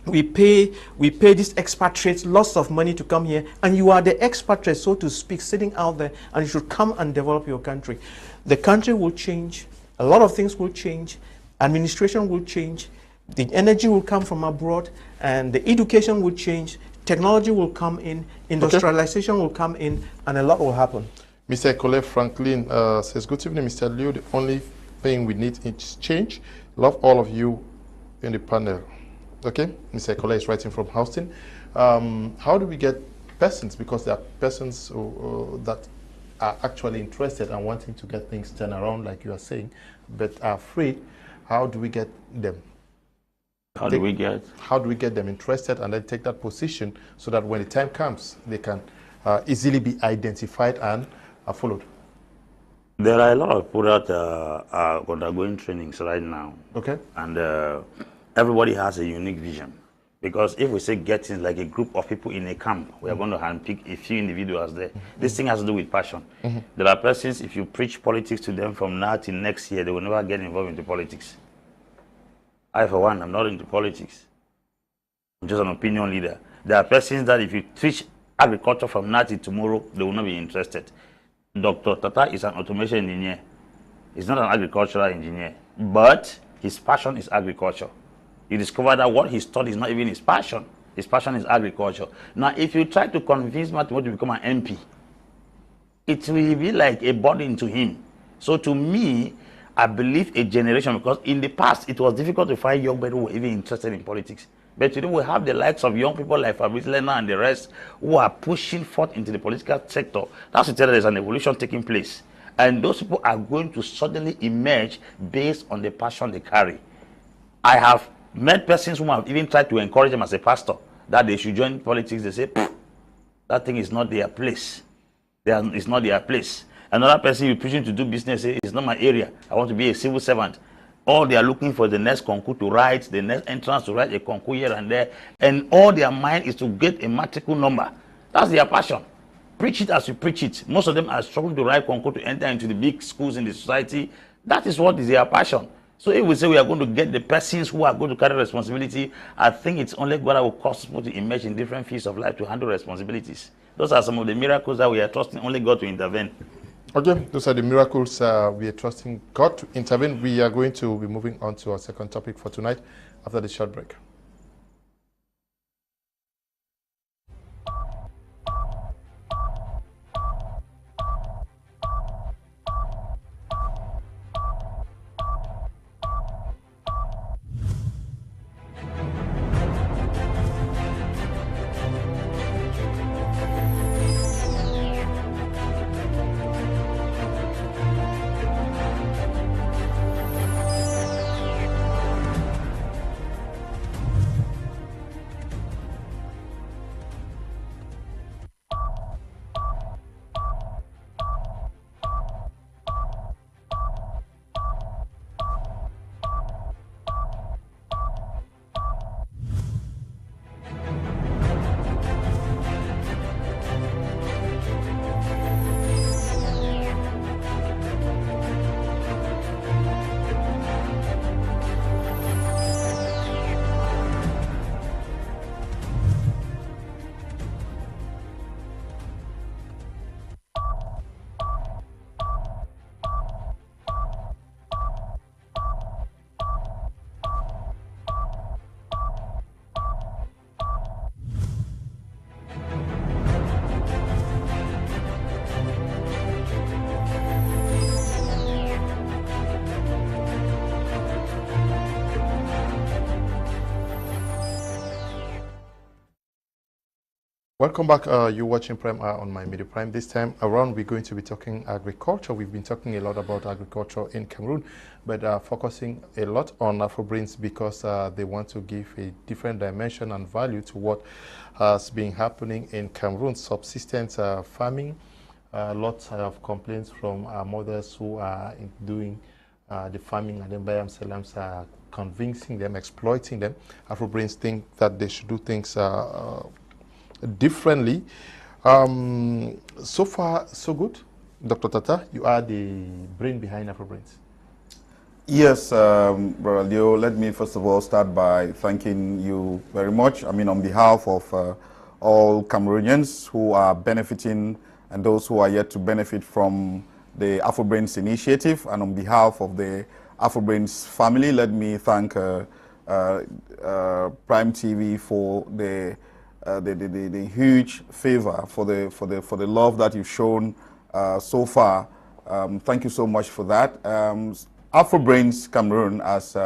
we pay these expatriates lots of money to come here, and you are the expatriate, so to speak, sitting out there, and you should come and develop your country. The country will change. A lot of things will change. Administration will change. The energy will come from abroad, and the education will change. Technology will come in. Industrialization will come in, and a lot will happen. Mr. Colette Franklin says, good evening, Mr. Liu. The only thing we need is change. Love all of you in the panel. Okay, Mr. Colette is writing from Houston. How do we get persons? Because there are persons that are actually interested and wanting to get things turned around, like you are saying, but are afraid. How do we get them? How do we get them interested and then take that position so that when the time comes, they can easily be identified and followed? There are a lot of people that are undergoing trainings right now. Okay. And everybody has a unique vision. Because if we say getting like a group of people in a camp, we are going to handpick a few individuals there. This thing has to do with passion. There are persons, if you preach politics to them from now till next year, they will never get involved into politics. I, for one, I'm not into politics. I'm just an opinion leader. There are persons that if you teach agriculture from now till tomorrow, they will not be interested. Dr. Tata is an automation engineer. He's not an agricultural engineer, but his passion is agriculture. You discover that what he studied is not even his passion. His passion is agriculture. Now, if you try to convince Matimo to become an MP, it will be like a burden to him. So to me, I believe a generation, because in the past, it was difficult to find young men who were even interested in politics. But today we have the likes of young people like Fabrice Lena and the rest who are pushing forth into the political sector. That's to tell you there's an evolution taking place. And those people are going to suddenly emerge based on the passion they carry. I have met persons who have even tried to encourage them as a pastor that they should join politics. They say, that thing is not their place. It's not their place. Another person you're preaching to do business, it's not my area. I want to be a civil servant. All they are looking for the next concours to write, the next entrance to write a concours here and there. And all their mind is to get a matricle number. That's their passion. Preach it as you preach it. Most of them are struggling to write concours to enter into the big schools in the society. That is what is their passion. So if we say we are going to get the persons who are going to carry responsibility, I think it's only God that will cause people to emerge in different fields of life to handle responsibilities. Those are some of the miracles that we are trusting only God to intervene. Okay, those are the miracles we are trusting God to intervene. We are going to be moving on to our second topic for tonight after the short break. Welcome back. You're watching Prime on my Media Prime. This time around, we're going to be talking agriculture. We've been talking a lot about agriculture in Cameroon, but focusing a lot on Afro-Brains because they want to give a different dimension and value to what has been happening in Cameroon. Subsistence farming, lots of complaints from mothers who are doing the farming and then by themselves convincing them, exploiting them. Afro-Brains think that they should do things differently. So far, so good. Dr. Tata, you are the brain behind Afro-Brains. Yes, Brother Leo, let me first of all start by thanking you very much. I mean, on behalf of all Cameroonians who are benefiting and those who are yet to benefit from the Afro-Brains initiative, and on behalf of the Afro-Brains family, let me thank Prime TV for the huge favor, for the love that you've shown so far. Thank you so much for that. Afro-Brains Cameroon, as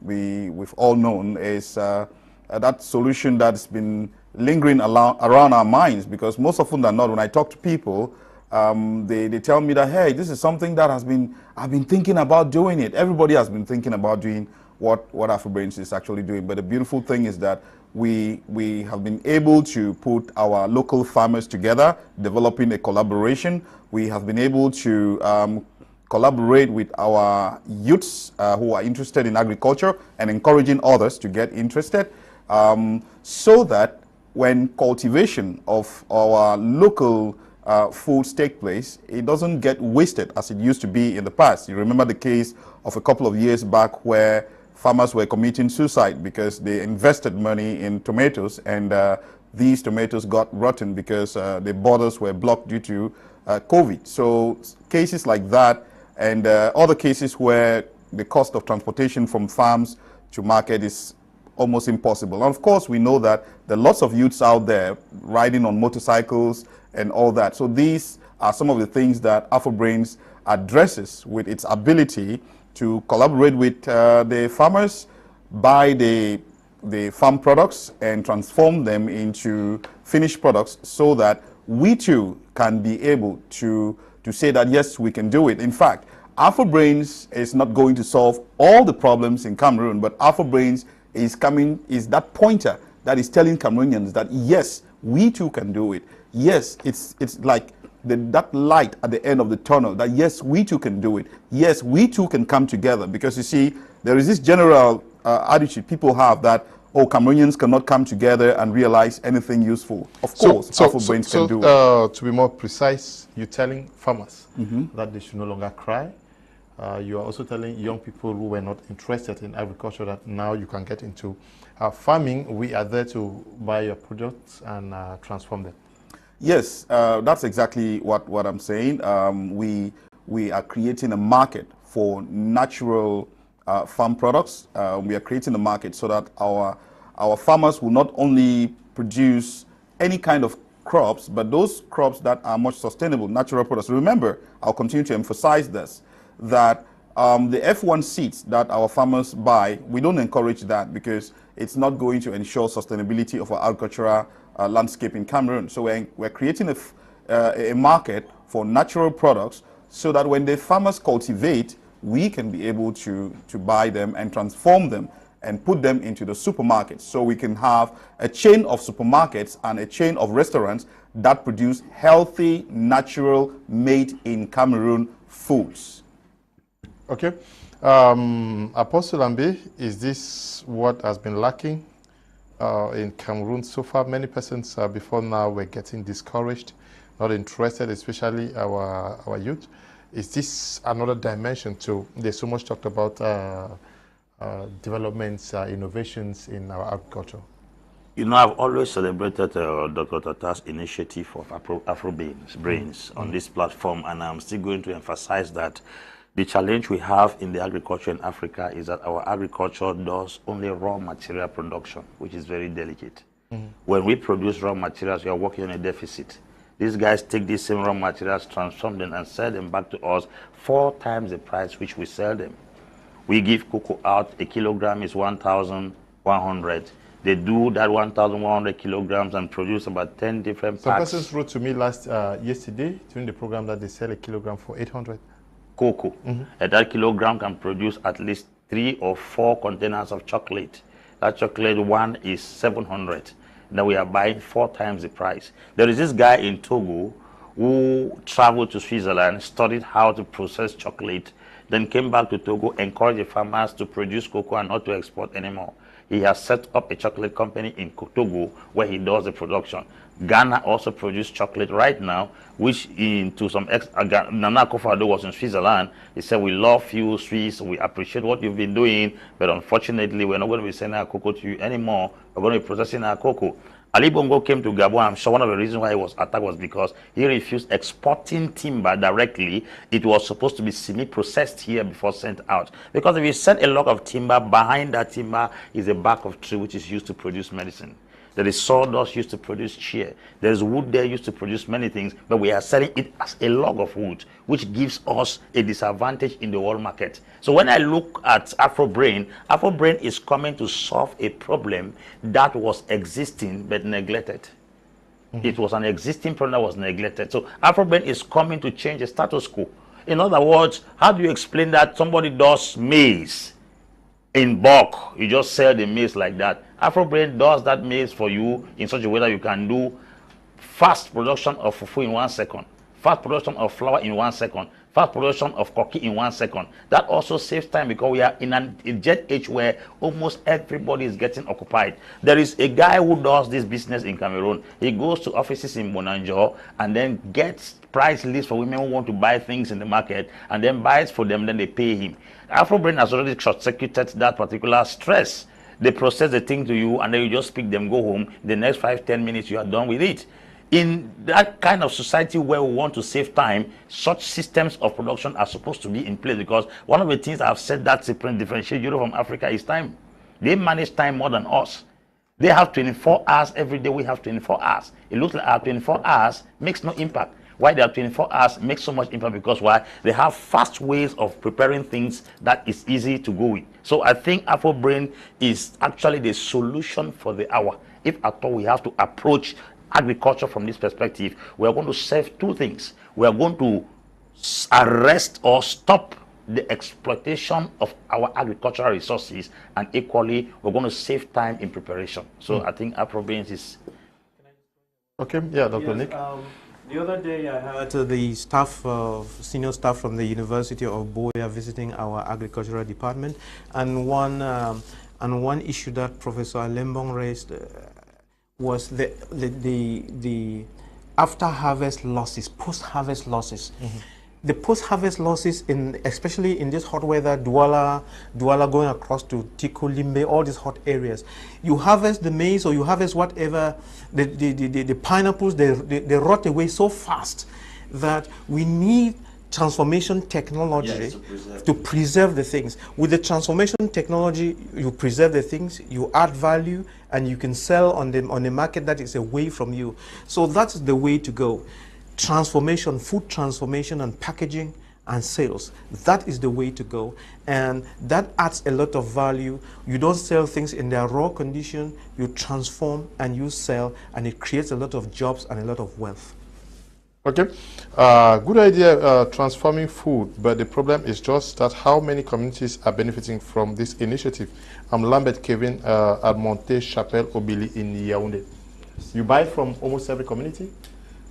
we've all known, is that solution that's been lingering around our minds, because most often than not, when I talk to people, they tell me that, hey, this is something that I've been thinking about doing it. Everybody has been thinking about doing what AfroBrains is actually doing. But the beautiful thing is that we have been able to put our local farmers together, developing a collaboration. We have been able to collaborate with our youths who are interested in agriculture and encouraging others to get interested, so that when cultivation of our local foods take place, it doesn't get wasted as it used to be in the past. You remember the case of a couple of years back where farmers were committing suicide because they invested money in tomatoes, and these tomatoes got rotten because the borders were blocked due to COVID. So cases like that, and other cases where the cost of transportation from farms to market is almost impossible. And of course, we know that there are lots of youths out there riding on motorcycles and all that. So these are some of the things that AfroBrains addresses with its ability to collaborate with the farmers, buy the farm products and transform them into finished products, so that we too can be able to say that yes, we can do it. In fact, AfroBrains is not going to solve all the problems in Cameroon, but AfroBrains is that pointer that is telling Cameroonians that yes, we too can do it. Yes, it's like that light at the end of the tunnel, that yes, we too can do it. Yes, we too can come together. Because you see, there is this general attitude people have that, oh, Cameroonians cannot come together and realize anything useful. Of course, AfroBrains can do it. To be more precise, you're telling farmers that they should no longer cry. You are also telling young people who were not interested in agriculture that now you can get into farming. We are there to buy your products and transform them. Yes, that's exactly what I'm saying. We are creating a market for natural farm products. We are creating a market so that our farmers will not only produce any kind of crops, but those crops that are much sustainable, natural products. Remember, I'll continue to emphasize this, that the F1 seeds that our farmers buy, we don't encourage that because it's not going to ensure sustainability of our agricultural landscape in Cameroon. So we're creating a market for natural products so that when the farmers cultivate, we can be able to buy them and transform them and put them into the supermarkets. So we can have a chain of supermarkets and a chain of restaurants that produce healthy, natural, made in Cameroon foods. Okay. Apostle Ambe, is this what has been lacking in Cameroon so far? Many persons before now were getting discouraged, not interested, especially our youth. Is this another dimension to, there's so much talked about developments, innovations in our agriculture? You know, I've always celebrated Dr. Tata's initiative of AfroBrains on this platform, and I'm still going to emphasize that the challenge we have in the agriculture in Africa is that our agriculture does only raw material production, which is very delicate. When we produce raw materials, we are working on a deficit. These guys take these same raw materials, transform them, and sell them back to us 4 times the price which we sell them. We give cocoa out, a kilogram is 1,100. They do that 1,100 kilograms and produce about 10 different packs. Some persons wrote to me yesterday during the program that they sell a kilogram for 800. Cocoa. And that kilogram can produce at least 3 or 4 containers of chocolate. That chocolate one is 700. Now we are buying 4 times the price. There is this guy in Togo who traveled to Switzerland, studied how to process chocolate, then came back to Togo, encouraged the farmers to produce cocoa and not to export anymore. He has set up a chocolate company in Togo where he does the production. Ghana also produces chocolate right now, which to some Nana Akufo-Addo was in Switzerland. He said, we love you, Swiss, we appreciate what you've been doing, but unfortunately, we're not going to be sending our cocoa to you anymore. We're going to be processing our cocoa. Ali Bongo came to Gabon. I'm sure one of the reasons why he was attacked was because he refused exporting timber directly. It was supposed to be semi-processed here before sent out. Because if you send a log of timber, behind that timber is a bark of tree which is used to produce medicine. There is sawdust used to produce chair. There is wood there used to produce many things, but we are selling it as a log of wood, which gives us a disadvantage in the world market. So when I look at AfroBrain is coming to solve a problem that was existing but neglected. It was an existing problem that was neglected. So AfroBrain is coming to change the status quo. In other words, how do you explain that somebody does maize in bulk. You just sell the maize like that. AfroBrain does that maize for you in such a way that you can do fast production of fufu in 1 second, fast production of flour in 1 second, fast production of koki in 1 second. That also saves time because we are in a jet age where almost everybody is getting occupied. There is a guy who does this business in Cameroon. He goes to offices in Bonanjo and then gets price lists for women who want to buy things in the market and then buys for them, then they pay him. AfroBrain has already short-circuited that particular stress. They process the thing to you and then you just pick them, go home. The next 5-10 minutes you are done with it. In that kind of society where we want to save time, such systems of production are supposed to be in place, because one of the things I've said that differentiates Europe from Africa is time. They manage time more than us. They have 24 hours every day. We have 24 hours. It looks like our 24 hours makes no impact. Why they have 24 hours makes so much impact? Because why? They have fast ways of preparing things that is easy to go with. So I think AfroBrain is actually the solution for the hour. If at all we have to approach agriculture from this perspective, we are going to save two things. We are going to arrest or stop the exploitation of our agricultural resources, and equally we're going to save time in preparation. So I think AfroBrain is okay. Yeah, Dr. Yes, Nick. The other day I heard the staff, senior staff from the University of Boya visiting our agricultural department, and one issue that Professor Lembong raised was the after harvest losses, post harvest losses. The post harvest losses, especially in this hot weather, Douala going across to Tiko, Limbe, all these hot areas. You harvest the maize or you harvest whatever, the pineapples, they rot away so fast that we need transformation technology to preserve the things. With the transformation technology, you preserve the things, you add value, and you can sell on the market that is away from you. So that's the way to go. Transformation, food transformation and packaging and sales. That is the way to go. And that adds a lot of value. You don't sell things in their raw condition, you transform and you sell, and it creates a lot of jobs and a lot of wealth. Okay, good idea, transforming food, but the problem is just that how many communities are benefiting from this initiative. I'm Lambert Kevin at Monte Chapelle Obili in Yaoundé. You buy from almost every community?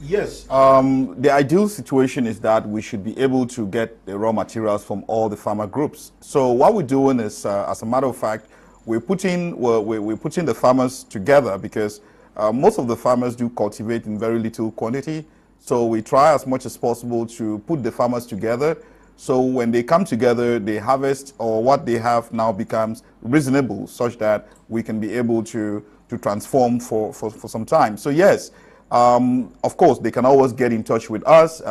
Yes. The ideal situation is that we should be able to get the raw materials from all the farmer groups. So what we're doing is, as a matter of fact, we're putting the farmers together, because most of the farmers do cultivate in very little quantity. So we try as much as possible to put the farmers together. So when they come together, they harvest, or what they have now becomes reasonable, such that we can be able to transform for some time. So yes, of course, they can always get in touch with us.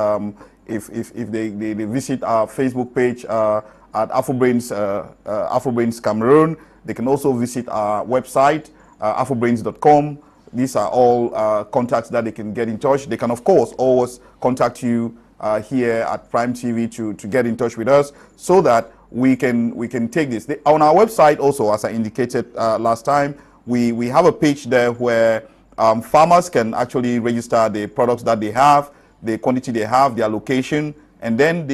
If they visit our Facebook page at AfroBrains Cameroon, they can also visit our website, afrobrains.com. These are all contacts that they can get in touch. They can, of course, always contact you here at Prime TV to get in touch with us, so that we can take this. On our website also, as I indicated last time, we have a page there where farmers can actually register the products that they have, the quantity they have, their location, and then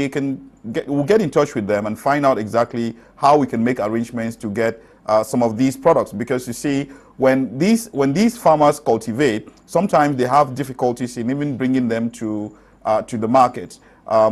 we'll get in touch with them and find out exactly how we can make arrangements to get some of these products. Because you see, when these farmers cultivate, sometimes they have difficulties in even bringing them to the market.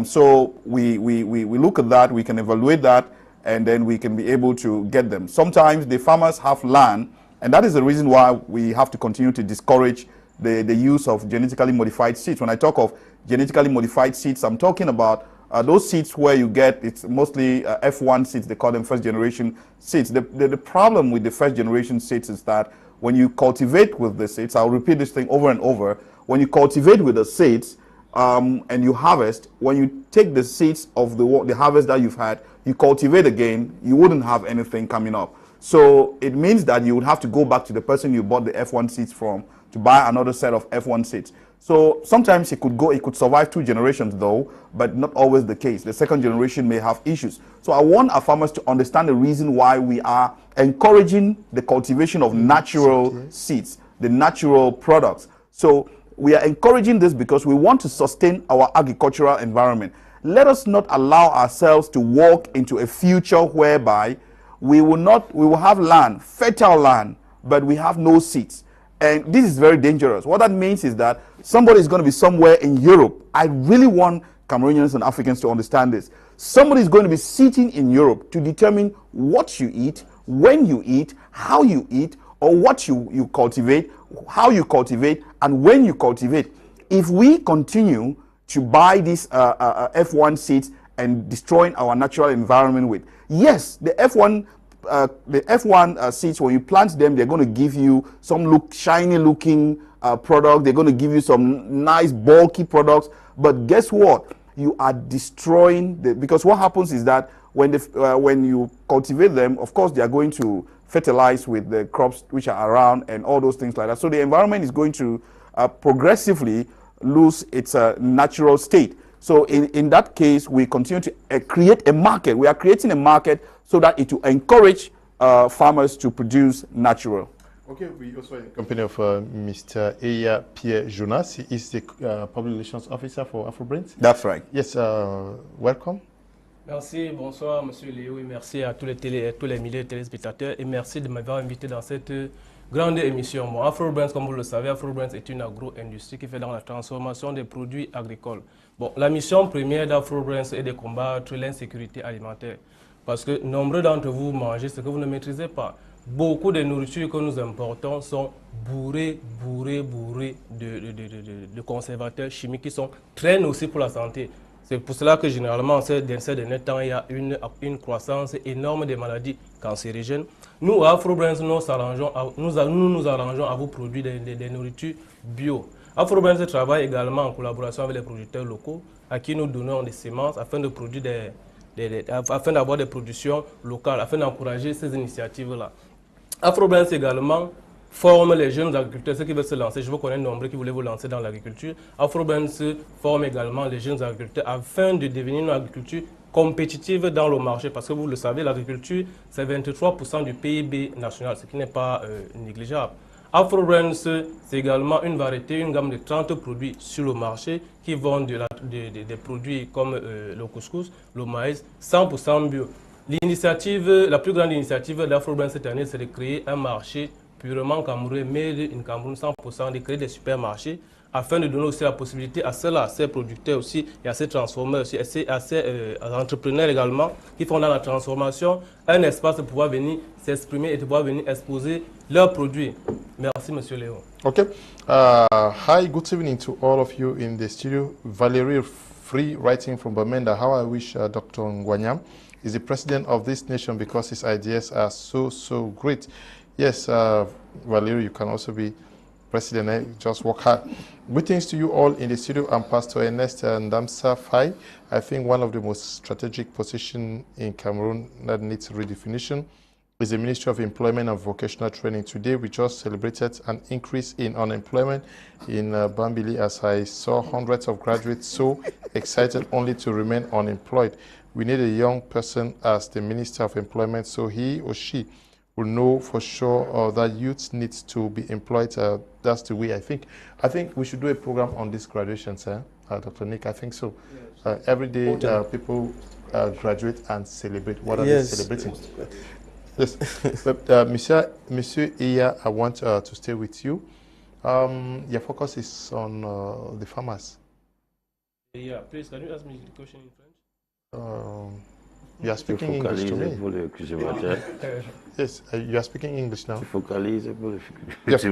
So we look at that, we can evaluate that, and then we can be able to get them. Sometimes the farmers have land, and that is the reason why we have to continue to discourage the use of genetically modified seeds. When I talk of genetically modified seeds, I'm talking about those seeds where you get, it's mostly F1 seeds, they call them first generation seeds. The problem with the first generation seeds is that when you cultivate with the seeds, I'll repeat this thing over and over, when you cultivate with the seeds and you harvest, when you take the seeds of the harvest that you've had, you cultivate again, you wouldn't have anything coming up. So it means that you would have to go back to the person you bought the F1 seeds from to buy another set of F1 seeds. So sometimes it could survive 2 generations though, but not always the case. The second generation may have issues. So I want our farmers to understand the reason why we are encouraging the cultivation of natural seeds, the natural products. So we are encouraging this because we want to sustain our agricultural environment. Let us not allow ourselves to walk into a future whereby we will have land, fertile land, but we have no seeds. And this is very dangerous. What that means is that somebody is going to be somewhere in Europe. I really want Cameroonians and Africans to understand this. Somebody is going to be sitting in Europe to determine what you eat, when you eat, how you eat, or what you cultivate, how you cultivate, and when you cultivate. If we continue to buy these F1 seeds and destroying our natural environment with, yes, the F1 seeds, when you plant them, they're going to give you some shiny looking product. They're going to give you some nice bulky products. But guess what? You are destroying because what happens is that when you cultivate them, of course, they are going to fertilize with the crops which are around and all those things like that. So the environment is going to progressively lose its natural state. So in that case, we continue to create a market. We are creating a market so that it will encourage farmers to produce natural. Okay, we also in the company of Mr. Eya Pierre Jonas. He is the Public Relations Officer for AfroBrains. That's right. Yes, welcome. Merci, bonsoir Monsieur Léo et merci à tous les milliers de téléspectateurs et merci de m'avoir invité dans cette grande émission. Bon, AfroBrains, comme vous le savez, AfroBrains est une agro-industrie qui fait dans la transformation des produits agricoles. Bon, la mission première d'AfroBrains est de combattre l'insécurité alimentaire parce que nombreux d'entre vous mangez ce que vous ne maîtrisez pas. Beaucoup de nourritures que nous importons sont bourrées de conservateurs chimiques qui sont très nocifs pour la santé. C'est pour cela que généralement, ces derniers temps, il y a une croissance énorme des maladies cancérigènes. Nous, à AfroBrains, nous nous arrangeons à vous produire des nourritures bio. AfroBrains travaille également en collaboration avec les producteurs locaux à qui nous donnons des semences afin de produire afin d'avoir des productions locales, afin d'encourager ces initiatives-là. AfroBrains également forme les jeunes agriculteurs, ceux qui veulent se lancer. Je vous connais nombreux qui voulaient vous lancer dans l'agriculture. AfroBrains forme également les jeunes agriculteurs afin de devenir une agriculture compétitive dans le marché. Parce que vous le savez, l'agriculture, c'est 23% du PIB national, ce qui n'est pas négligeable. AfroBrains, c'est également une variété, une gamme de 30 produits sur le marché qui vendent des produits comme le couscous, le maïs, 100% bio. La plus grande initiative d'AfroBrains cette année, c'est de créer un marché purement camerounais, made in Cameroun 100%, de créer des supermarchés afin de donner aussi la possibilité à ces producteurs aussi et à ces transformeurs aussi, à ces entrepreneurs également qui font dans la transformation un espace de pouvoir venir s'exprimer et de pouvoir venir exposer leurs produits. Merci, Monsieur Léo. Okay. Hi, good evening to all of you in the studio. Valerie Free, writing from Bamenda. How I wish Dr. Ngwanyam is the president of this nation because his ideas are so great. Yes, Valerie, you can also be president. Just work hard. Greetings to you all in the studio. I'm Pastor Ernest and Nsah. I think one of the most strategic positions in Cameroon that needs redefinition is the Ministry of Employment and Vocational Training. Today, we just celebrated an increase in unemployment in Bambili as I saw hundreds of graduates so excited only to remain unemployed. We need a young person as the Minister of Employment so he or she will know for sure that youth needs to be employed. That's the way I think. I think we should do a program on this graduation, sir. Dr. Nick, I think so. Yes. Every day people graduate and celebrate. What are they celebrating? Yes. But Monsieur Eya, I want to stay with you. Your focus is on the farmers. Yeah, please, can you ask me the question in French? You are speaking English to me. Yes, you are speaking English now. Yes.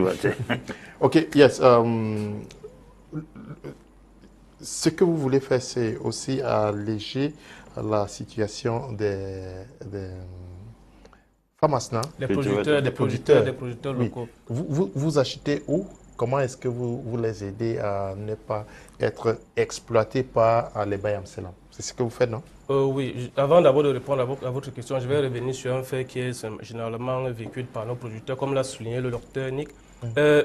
Okay, yes. Ce que vous voulez faire, c'est aussi alléger la situation des farmers, non? Des producteurs locaux. Oui. Vous achetez où? Comment est-ce que vous les aidez à ne pas être exploités par les Bayam Selam? C'est ce que vous faites, non? Oui. Avant d'abord de répondre à votre question, je vais revenir sur un fait qui est généralement vécu par nos producteurs, comme l'a souligné le docteur Nick.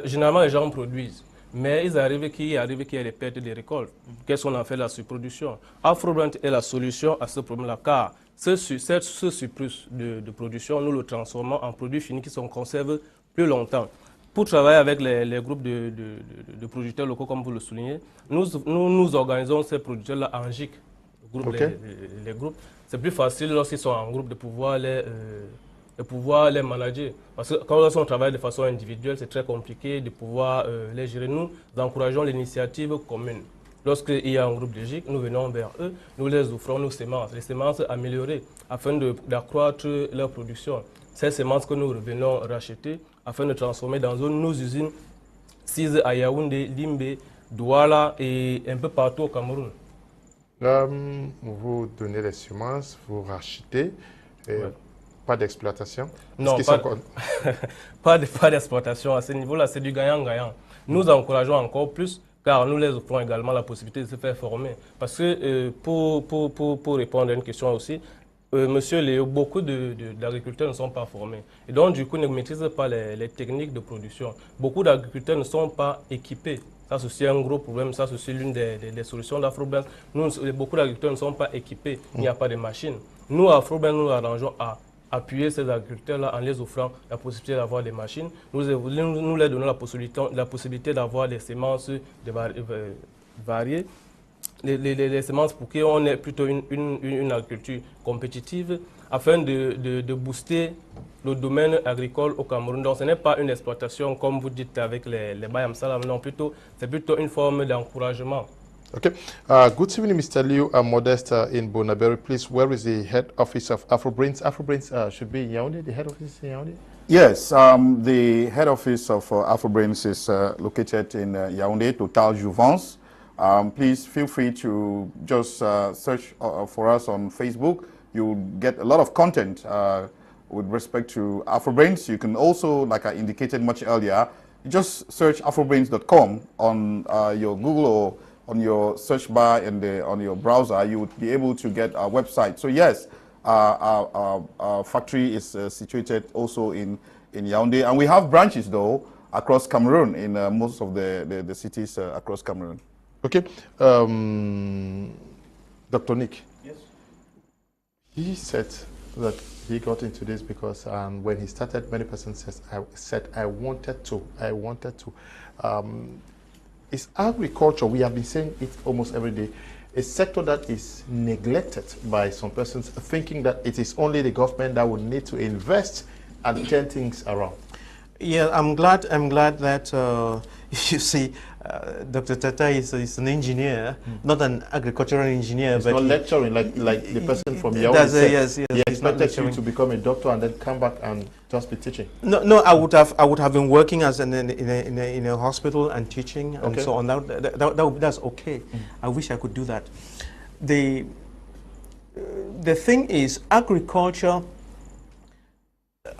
Généralement, les gens produisent, mais il arrive qu'il y ait des pertes de récoltes. Qu'est-ce qu'on en fait de la surproduction? AfroBrains est la solution à ce problème-là, car ce surplus de production, nous le transformons en produits finis qui sont conservés plus longtemps. Pour travailler avec les groupes de producteurs locaux, comme vous le soulignez, nous organisons ces producteurs-là en GIC. Les groupes, c'est plus facile lorsqu'ils sont en groupe de pouvoir de pouvoir les manager. Parce que quand on travaille de façon individuelle, c'est très compliqué de pouvoir les gérer. Nous encourageons l'initiative commune. Lorsqu'il y a un groupe de GIC, nous venons vers eux, nous les offrons nos semences, les semences améliorées, afin d'accroître leur production. Ces semences que nous revenons racheter, afin de transformer dans nos usines, 6 à Yaoundé, Limbe, Douala et un peu partout au Cameroun. Vous donnez les semences, vous rachetez, pas d'exploitation? Non, pas d'exploitation. À ce niveau-là, c'est du gagnant-gagnant. Nous encourageons encore plus, car nous les offrons également la possibilité de se faire former. Parce que pour répondre à une question aussi, monsieur Léo, beaucoup d'agriculteurs ne sont pas formés. Et donc, du coup, ne maîtrisent pas les techniques de production. Beaucoup d'agriculteurs ne sont pas équipés. Ça, c'est aussi un gros problème. Ça, c'est aussi l'une des solutions d'Afrobank. Beaucoup d'agriculteurs ne sont pas équipés. Il n'y a pas de machines. Nous, à Afrobank, nous arrangeons à appuyer ces agriculteurs-là en les offrant la possibilité d'avoir des machines. Nous leur donnons la possibilité d'avoir des semences variées. Les semences pour qu'on ait plutôt une agriculture compétitive afin de booster le domaine agricole au Cameroun. Donc ce n'est pas une exploitation comme vous dites avec les bayam salam, non, c'est plutôt une forme d'encouragement. Okay. Good evening, Mr. Liu. I'm Modest in Bonaberry. Please, where is the head office of AfroBrains? AfroBrains should be in Yaoundé. The head office is in Yaoundé? Yes, the head office of AfroBrains is located in Yaoundé, Total Jouvence. Please feel free to just search for us on Facebook. You'll get a lot of content with respect to AfroBrains. You can also, like I indicated much earlier, just search afrobrains.com on your Google or on your search bar and on your browser. You would be able to get our website. So yes, our factory is situated also in Yaoundé, and we have branches though across Cameroon in most of the cities across Cameroon. Okay, Dr. Nick. Yes. He said that he got into this because when he started, many persons said, I wanted to. It's agriculture, we have been saying it almost every day, a sector that is neglected by some persons, thinking that it is only the government that would need to invest and turn things around. Yeah, I'm glad that you see, Dr. Tata is an engineer, not an agricultural engineer. He's but not lecturing like the person from Yaoundé said. Yes, he expected you to become a doctor and then come back and just be teaching. No, I would have been working as in a hospital and teaching and so on. That's okay. I wish I could do that. The thing is, agriculture.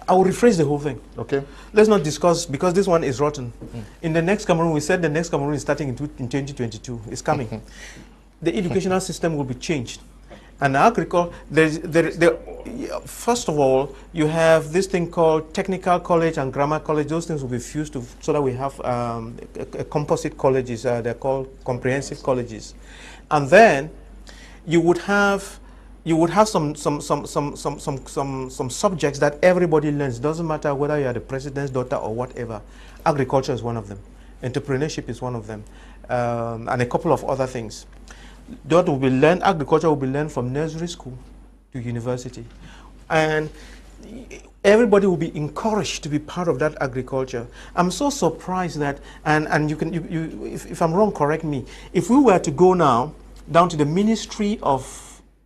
I will rephrase the whole thing. Okay. Let's not discuss, because this one is rotten. In the next Cameroon, we said the next Cameroon is starting in 2022. It's coming. The educational system will be changed. And agriculture, first of all, you have this thing called technical college and grammar college. Those things will be fused so that we have a composite colleges. They're called comprehensive colleges. And then you would have some subjects that everybody learns. Doesn't matter whether you are the president's daughter or whatever. Agriculture is one of them. Entrepreneurship is one of them, and a couple of other things. That will be learned. Agriculture will be learned from nursery school to university, and everybody will be encouraged to be part of that agriculture. I'm so surprised that, and if I'm wrong, correct me. If we were to go now down to the Ministry of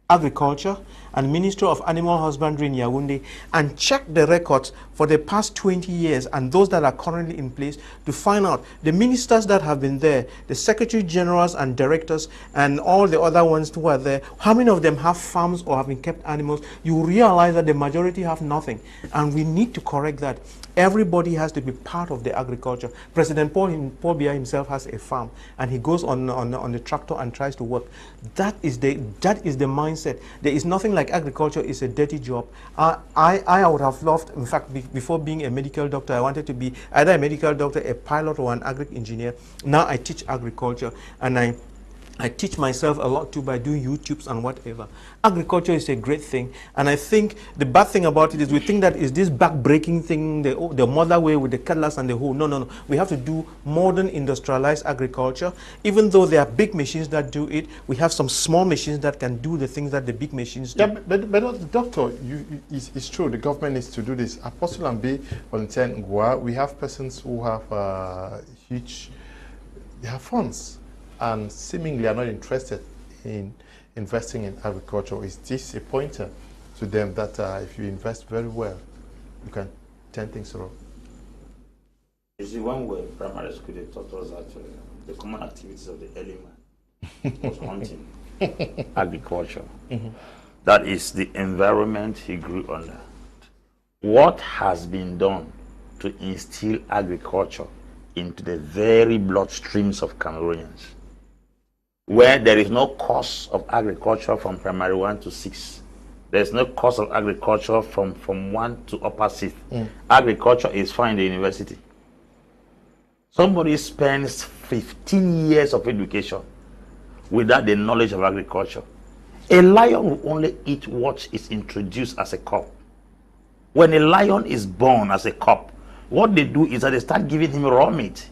Agriculture and Ministry of Animal Husbandry in Yaoundé and check the records for the past 20 years and those that are currently in place to find out the ministers that have been there, the secretary generals and directors and all the other ones who are there, how many of them have farms or have been kept animals, you realize that the majority have nothing, and we need to correct that. Everybody has to be part of the agriculture. President Paul Biya himself has a farm, and he goes on the tractor and tries to work. That is the mindset. There is nothing like agriculture is a dirty job. I would have loved, in fact, before being a medical doctor, I wanted to be either a medical doctor, a pilot, or an agri engineer. Now I teach agriculture, and I teach myself a lot too by doing YouTubes and whatever. Agriculture is a great thing, and I think the bad thing about it is we think that is this back-breaking thing, the mother way with the cutlass and the hoe. No, no, no. We have to do modern industrialized agriculture. Even though there are big machines that do it, we have some small machines that can do the things that the big machines do. Yeah, but doctor, it's true. The government needs to do this. Apostle Ambe, Valentine, Ngwa, we have persons who have they have funds, and seemingly are not interested in investing in agriculture. Is this a pointer to them that if you invest very well, you can turn things around? You see, one way primary school they taught us that the common activities of the early man was hunting, agriculture. That is the environment he grew under. What has been done to instill agriculture into the very bloodstreams of Cameroonians, where there is no course of agriculture from primary 1 to 6. There's no course of agriculture from 1 to upper 6. Agriculture is found in the university. Somebody spends 15 years of education without the knowledge of agriculture. A lion will only eat what is introduced as a cub. When a lion is born as a cub, what they do is that they start giving him raw meat.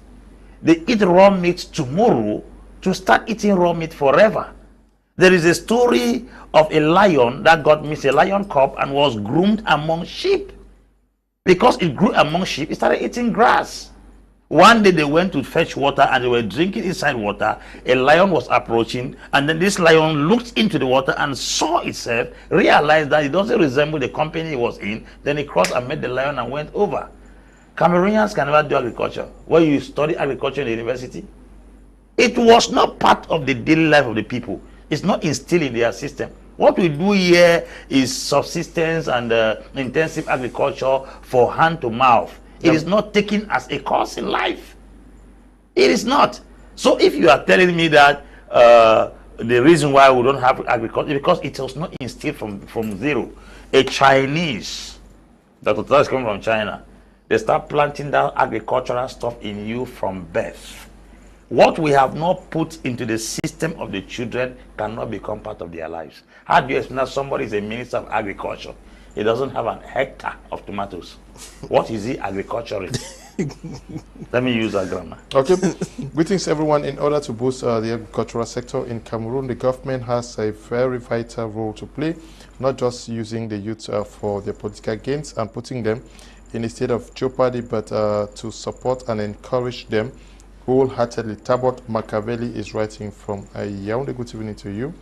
They eat raw meat tomorrow to start eating raw meat forever. There is a story of a lion that got missed, a lion cub, and was groomed among sheep. Because it grew among sheep, it started eating grass. One day they went to fetch water and they were drinking inside water. A lion was approaching, and then this lion looked into the water and saw itself, realized that it doesn't resemble the company he was in. Then he crossed and met the lion and went over. Cameroonians can never do agriculture. Where you study agriculture in the university, it was not part of the daily life of the people. It's not instilled in their system. What we do here is subsistence and intensive agriculture for hand to mouth. It is not taken as a course in life. It is not. So if you are telling me that the reason why we don't have agriculture is because it was not instilled from zero. A Chinese, that is coming from China, they start planting that agricultural stuff in you from birth. What we have not put into the system of the children cannot become part of their lives. How do you explain that somebody is a minister of agriculture? He doesn't have an hectare of tomatoes. What is he agriculturing? Let me use that grammar. Okay. Greetings, everyone. In order to boost the agricultural sector in Cameroon, the government has a very vital role to play, not just using the youth for their political gains and putting them in a state of jeopardy, but to support and encourage them wholeheartedly. Tabot Machiavelli is writing from Yaoundé. Good evening to you.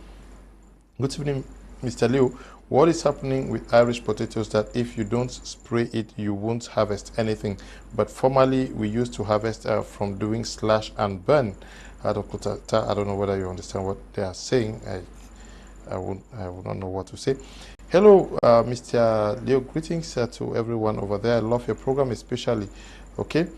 Good evening, Mr. Leo. What is happening with Irish potatoes that if you don't spray it, you won't harvest anything? But formerly, we used to harvest from doing slash and burn. I don't know whether you understand what they are saying. I would not know what to say. Hello, Mr. Leo. Greetings to everyone over there. I love your program, especially. Okay.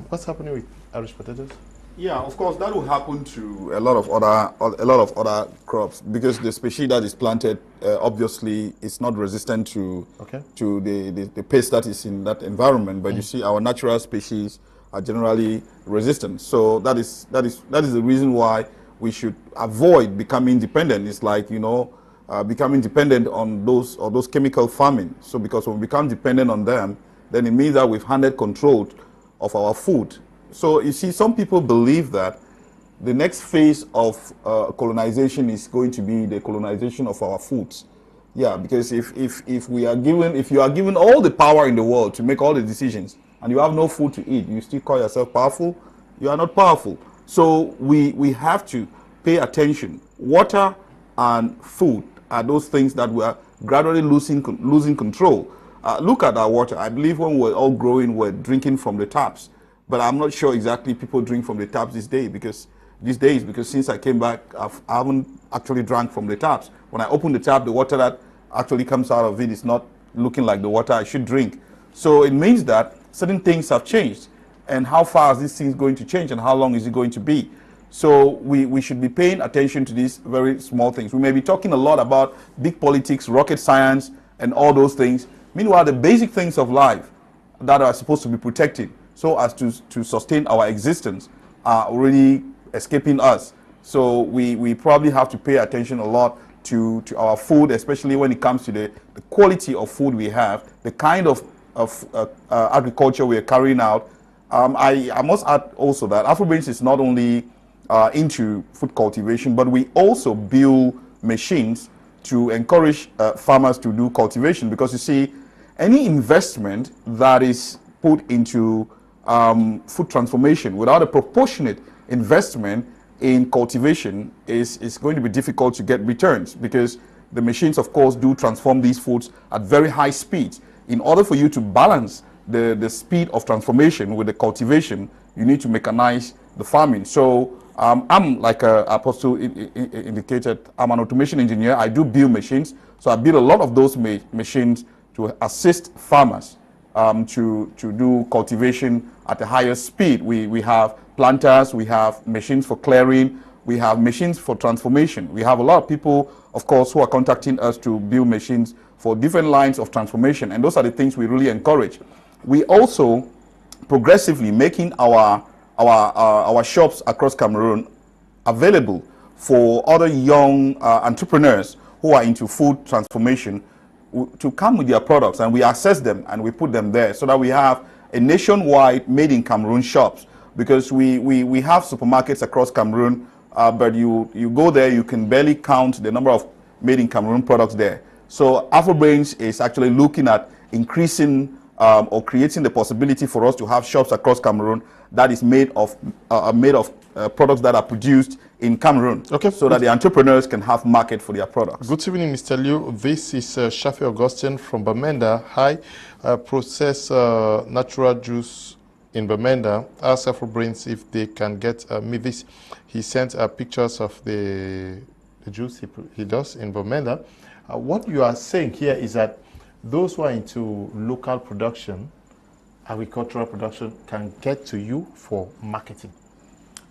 What's happening with Irish potatoes? Yeah, of course, that will happen to a lot of other crops, because the species that is planted obviously is not resistant to the pest that is in that environment. But you see, our natural species are generally resistant. So that is the reason why we should avoid becoming dependent. It's like, you know, becoming dependent on those chemical farming. So because when we become dependent on them, then it means that we've handed control of our food. So you see, some people believe that the next phase of colonization is going to be the colonization of our foods. Yeah, because if you are given all the power in the world to make all the decisions, and you have no food to eat, you still call yourself powerful? You are not powerful. So we have to pay attention. Water and food are those things that we are gradually losing control. Look at our water. I believe when we're all growing, we're drinking from the taps. But I'm not sure exactly people drink from the taps these days, because since I came back, I haven't actually drank from the taps. When I open the tap, the water that actually comes out of it is not looking like the water I should drink. So it means that certain things have changed. And how far is this thing going to change, and how long is it going to be? So we should be paying attention to these very small things. We may be talking a lot about big politics, rocket science, and all those things. Meanwhile, the basic things of life that are supposed to be protected so as to sustain our existence are already escaping us. So we probably have to pay attention a lot to our food, especially when it comes to the quality of food we have, the kind of agriculture we are carrying out. I must add also that Afrobrains is not only into food cultivation, but we also build machines to encourage farmers to do cultivation, because you see, any investment that is put into food transformation without a proportionate investment in cultivation is going to be difficult to get returns, because the machines, of course, do transform these foods at very high speeds. In order for you to balance the speed of transformation with the cultivation, you need to mechanize the farming. So I'm, like Apostle indicated, I'm an automation engineer. I do build machines. So I build a lot of those machines to assist farmers to do cultivation at a higher speed. We have planters, we have machines for clearing, we have machines for transformation. We have a lot of people, of course, who are contacting us to build machines for different lines of transformation, and those are the things we really encourage. We also progressively making our shops across Cameroon available for other young entrepreneurs who are into food transformation to come with their products, and we access them and we put them there, so that we have a nationwide made in Cameroon shops. Because we have supermarkets across Cameroon, but you go there, you can barely count the number of made in Cameroon products there. So Afrobrains is actually looking at increasing or creating the possibility for us to have shops across Cameroon that is made of products that are produced in Cameroon, okay, so that the entrepreneurs can have market for their products. Good evening, Mr. Liu. This is Shafi Augustine from Bamenda. Hi, process natural juice in Bamenda. Ask Afrobrains if they can get me this. He sent pictures of the juice he does in Bamenda. What you are saying here is that those who are into local production, agricultural production, can get to you for marketing.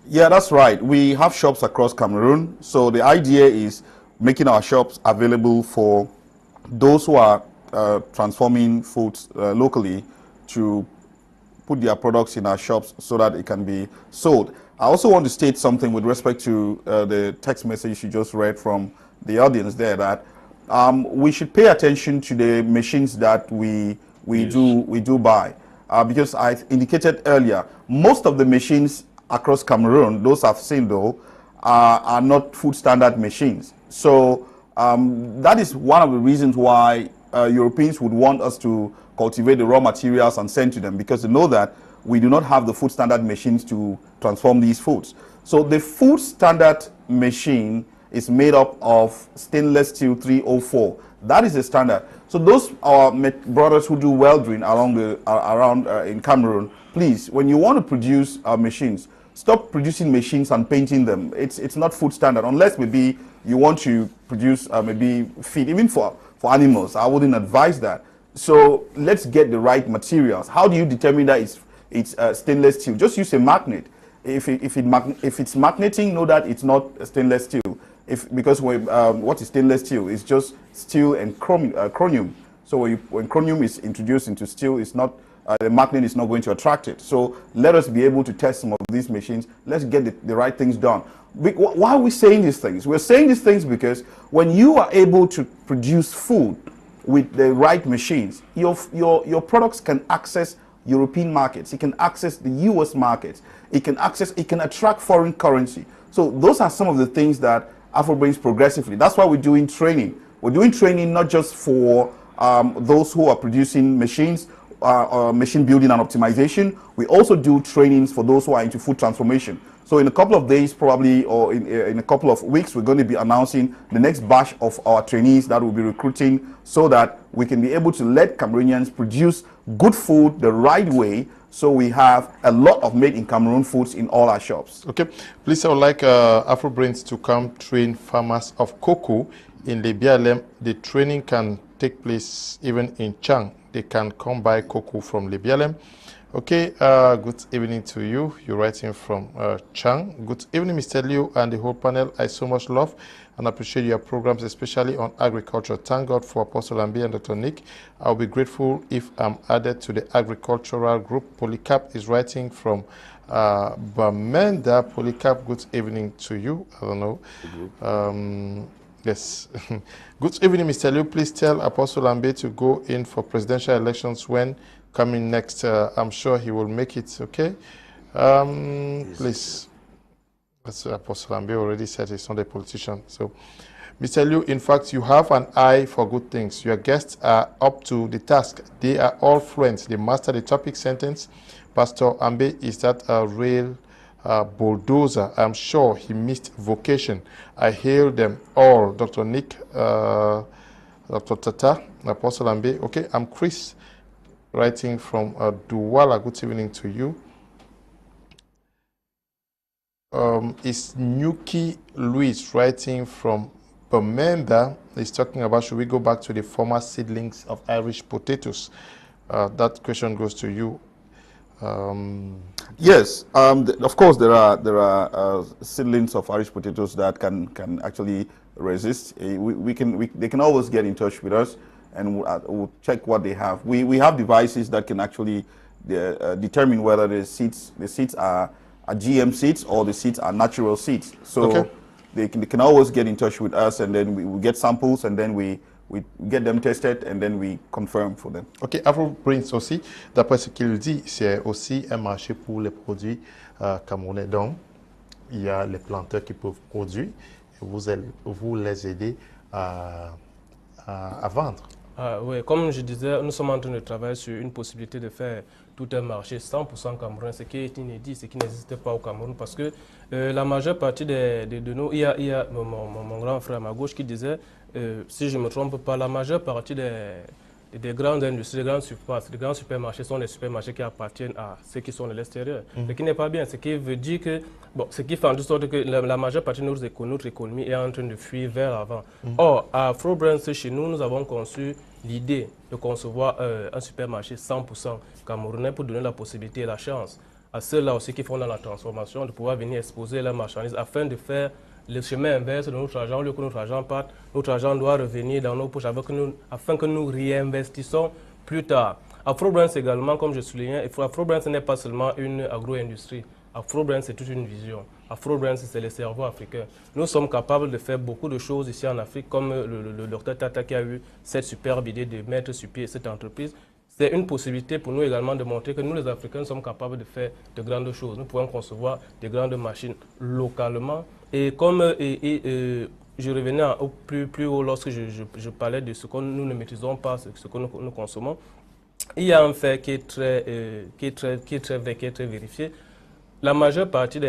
Yeah, that's right. We have shops across Cameroon. So the idea is making our shops available for those who are transforming foods locally to put their products in our shops so that it can be sold. I also want to state something with respect to the text message you just read from the audience there, that we should pay attention to the machines that we do buy, because I indicated earlier, most of the machines across Cameroon, those I've seen though, are not food standard machines. So that is one of the reasons why Europeans would want us to cultivate the raw materials and send to them, because they know that we do not have the food standard machines to transform these foods. So the food standard machine is made up of stainless steel 304. That is the standard. So those brothers who do welding around in Cameroon, please, when you want to produce machines, stop producing machines and painting them. It's not food standard, unless maybe you want to produce maybe feed, even for animals. I wouldn't advise that. So let's get the right materials. How do you determine that it's stainless steel? Just use a magnet. If it's magneting, know that it's not stainless steel. Because what is stainless steel? It's just steel and chromium. So when chromium is introduced into steel, it's not the magnet is not going to attract it. So let us be able to test some of these machines. Let's get the right things done. Why are we saying these things? We're saying these things because when you are able to produce food with the right machines, your products can access European markets. It can access the US markets. It can attract foreign currency. So those are some of the things that Afrobrains progressively. That's why we're doing training. We're doing training not just for those who are producing machines, machine building and optimization. We also do trainings for those who are into food transformation. So in a couple of days, probably, or in a couple of weeks, we're going to be announcing the next batch of our trainees that we'll be recruiting, so that we can be able to let Cameroonians produce good food the right way, so we have a lot of made in Cameroon foods in all our shops. Okay, please, I would like Afrobrains to come train farmers of cocoa in Lebialem. The training can take place even in Chang. They can come buy cocoa from Lebialem. Okay, good evening to you. You're writing from Chang. Good evening, Mr. Liu and the whole panel. I so much love and appreciate your programs, especially on agriculture. Thank God for Apostle Ambe and Dr. Nick. I'll be grateful if I'm added to the agricultural group. Polycarp is writing from Bamenda. Polycarp, good evening to you. I don't know. Yes. Good evening, Mr. Liu. Please tell Apostle Ambe to go in for presidential elections when coming next. I'm sure he will make it, okay? Please. That's Apostle Ambe already said he's not a politician. So, Mr. Liu, in fact, you have an eye for good things. Your guests are up to the task. They are all fluent. They master the topic sentence. Pastor Ambe is that a real bulldozer. I'm sure he missed vocation. I hail them all. Dr. Nick, Dr. Tata, Apostle Ambe. Okay, I'm Chris, writing from Douala. Good evening to you. Is Nuki Luis writing from Bamenda. He's talking about, should we go back to the former seedlings of Irish potatoes? That question goes to you. Yes, of course there are seedlings of Irish potatoes that can actually resist. They can always get in touch with us, and we'll check what they have. We have devices that can actually determine whether the seeds are GM seeds or the seeds are natural seeds. So okay, they can always get in touch with us, and then we get samples, and then we get them tested, and then we confirm for them. Ok, AfroBrains aussi, d'après ce qu'il dit, c'est aussi un marché pour les produits camerounais. Donc, il y a les planteurs qui peuvent produire, et vous les aidez à vendre. Oui, comme je disais, nous sommes en train de travailler sur une possibilité de faire tout un marché 100% camerounais, ce qui est inédit, ce qui n'existe pas au Cameroun, parce que la majeure partie de nous, il y a mon grand frère à ma gauche qui disait, si je ne me trompe pas, la majeure partie des grandes industries, des grandes surfaces, des grands supermarchés sont des supermarchés qui appartiennent à ceux qui sont de l'extérieur. Ce qui n'est pas bien, ce qui veut dire que, bon, ce qui fait en sorte que la majeure partie de notre économie est en train de fuir vers l'avant. Or, à AfroBrains, chez nous, nous avons conçu l'idée de concevoir un supermarché 100% camerounais pour donner la possibilité et la chance à ceux-là aussi qui font dans la transformation de pouvoir venir exposer leurs marchandises afin de faire le chemin inverse de notre argent. Au lieu que notre argent parte, notre argent doit revenir dans nos poches afin que nous réinvestissons plus tard. AfroBrains également, comme je soulignais, AfroBrains n'est pas seulement une agro-industrie. AfroBrains, c'est toute une vision. AfroBrains, c'est le cerveau africain. Nous sommes capables de faire beaucoup de choses ici en Afrique, comme le docteur Tata qui a eu cette superbe idée de mettre sur pied cette entreprise. C'est une possibilité pour nous également de montrer que nous, les Africains, sommes capables de faire de grandes choses. Nous pouvons concevoir de grandes machines localement. Et comme je revenais plus haut lorsque je parlais de ce que nous ne maîtrisons pas, ce que nous consommons, il y a un fait qui est très vérifié. La majeure partie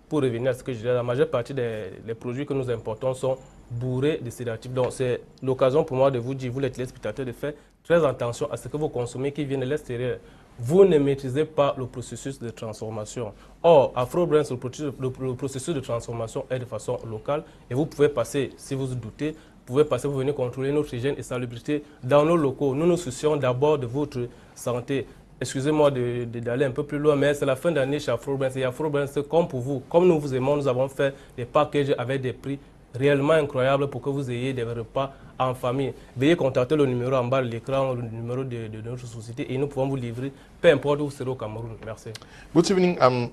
pour revenir à ce que je disais, la majeure partie des produits que nous importons sont bourrés de sédatifs. Donc c'est l'occasion pour moi de vous dire, vous les téléspectateurs, de faire très attention à ce que vous consommez qui vient de l'extérieur. Vous ne maîtrisez pas le processus de transformation. Or, AfroBrains, le processus de transformation est de façon locale et vous pouvez passer, si vous doutez, vous venir contrôler notre hygiène et salubrité dans nos locaux. Nous nous soucions d'abord de votre santé. Excusez-moi d'aller un peu plus loin, mais c'est la fin d'année chez AfroBrains. Et AfroBrains, comme pour vous, comme nous vous aimons, nous avons fait des packages avec des prix réellement incroyables pour que vous ayez des repas en famille. Veuillez contacter le numéro en bas de l'écran, le numéro de notre société, et nous pouvons vous livrer, peu importe où vous serez au Cameroun. Merci. Good evening, I'm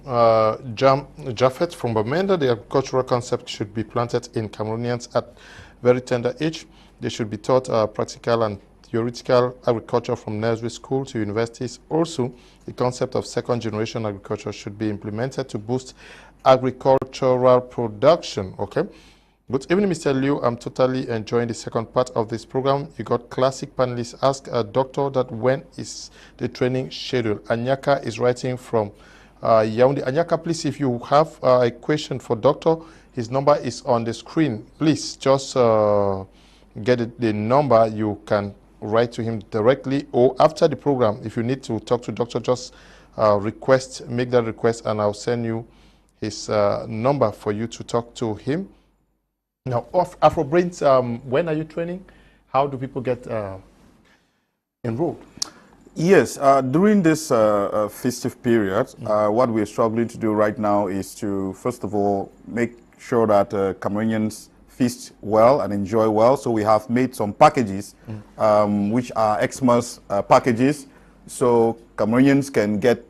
Jaffet from Bamenda. The agricultural concept should be planted in Cameroonians at very tender age. They should be taught practical and theoretical agriculture from nursery school to universities. Also, the concept of second-generation agriculture should be implemented to boost agricultural production. Okay. Good evening, Mr. Liu. I'm totally enjoying the second part of this program. You got classic panelists. Ask a doctor that when is the training schedule. Anyaka is writing from Yaoundé. Anyaka, please, if you have a question for doctor, his number is on the screen. Please just get the number. You can write to him directly, or after the program, if you need to talk to doctor, just make that request, and I'll send you his number for you to talk to him. Now, AfroBrains, when are you training? How do people get enrolled? Yes, during this festive period, what we're struggling to do right now is to, first of all, make sure that Cameroonians feast well and enjoy well. So we have made some packages, which are Xmas packages. So Cameroonians can get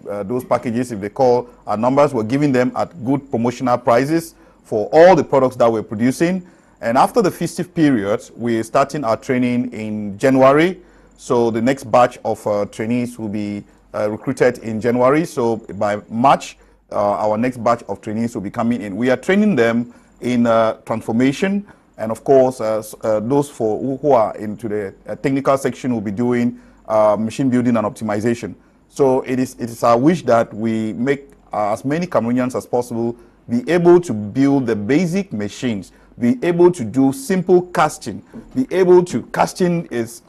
those packages if they call our numbers. We're giving them at good promotional prices for all the products that we're producing. And after the festive period, we're starting our training in January. So the next batch of trainees will be recruited in January. So by March, our next batch of trainees will be coming in. We are training them in transformation, and of course, those who are into the technical section will be doing machine building and optimization. So it is our wish that we make as many Cameroonians as possible be able to build the basic machines, be able to do simple casting, be able to casting is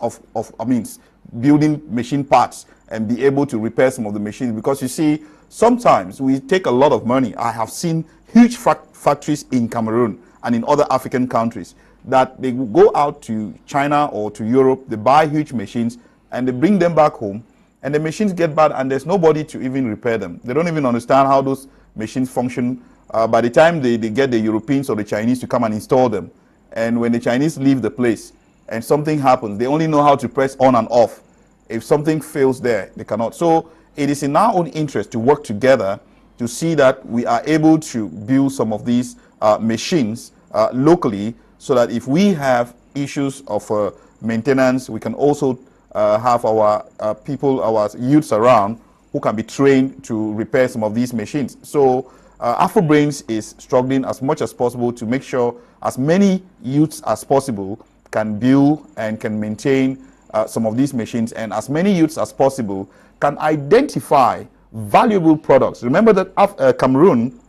building machine parts, and be able to repair some of the machines. Because you see, sometimes we take a lot of money. I have seen huge factories in Cameroon and in other African countries that they go out to China or to Europe, they buy huge machines and they bring them back home, and the machines get bad and there's nobody to even repair them. They don't even understand how those machines function. By the time they get the Europeans or the Chinese to come and install them, and when the Chinese leave the place and something happens, they only know how to press on and off. If something fails there, they cannot. So it is in our own interest to work together to see that we are able to build some of these machines locally, so that if we have issues of maintenance, we can also have our people, our youths around who can be trained to repair some of these machines. So AfroBrains is struggling as much as possible to make sure as many youths as possible can build and can maintain some of these machines, and as many youths as possible can identify valuable products. Remember that Cameroon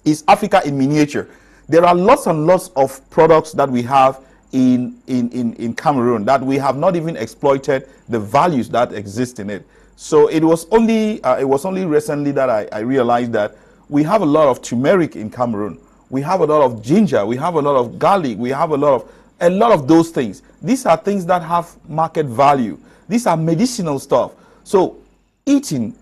is Africa in miniature. There are lots and lots of products that we have in Cameroon that we have not even exploited the values that exist in it. So it was only recently that I realized that we have a lot of turmeric in Cameroon. We have a lot of ginger. We have a lot of garlic. We have a lot of those things. These are things that have market value. These are medicinal stuff. So eating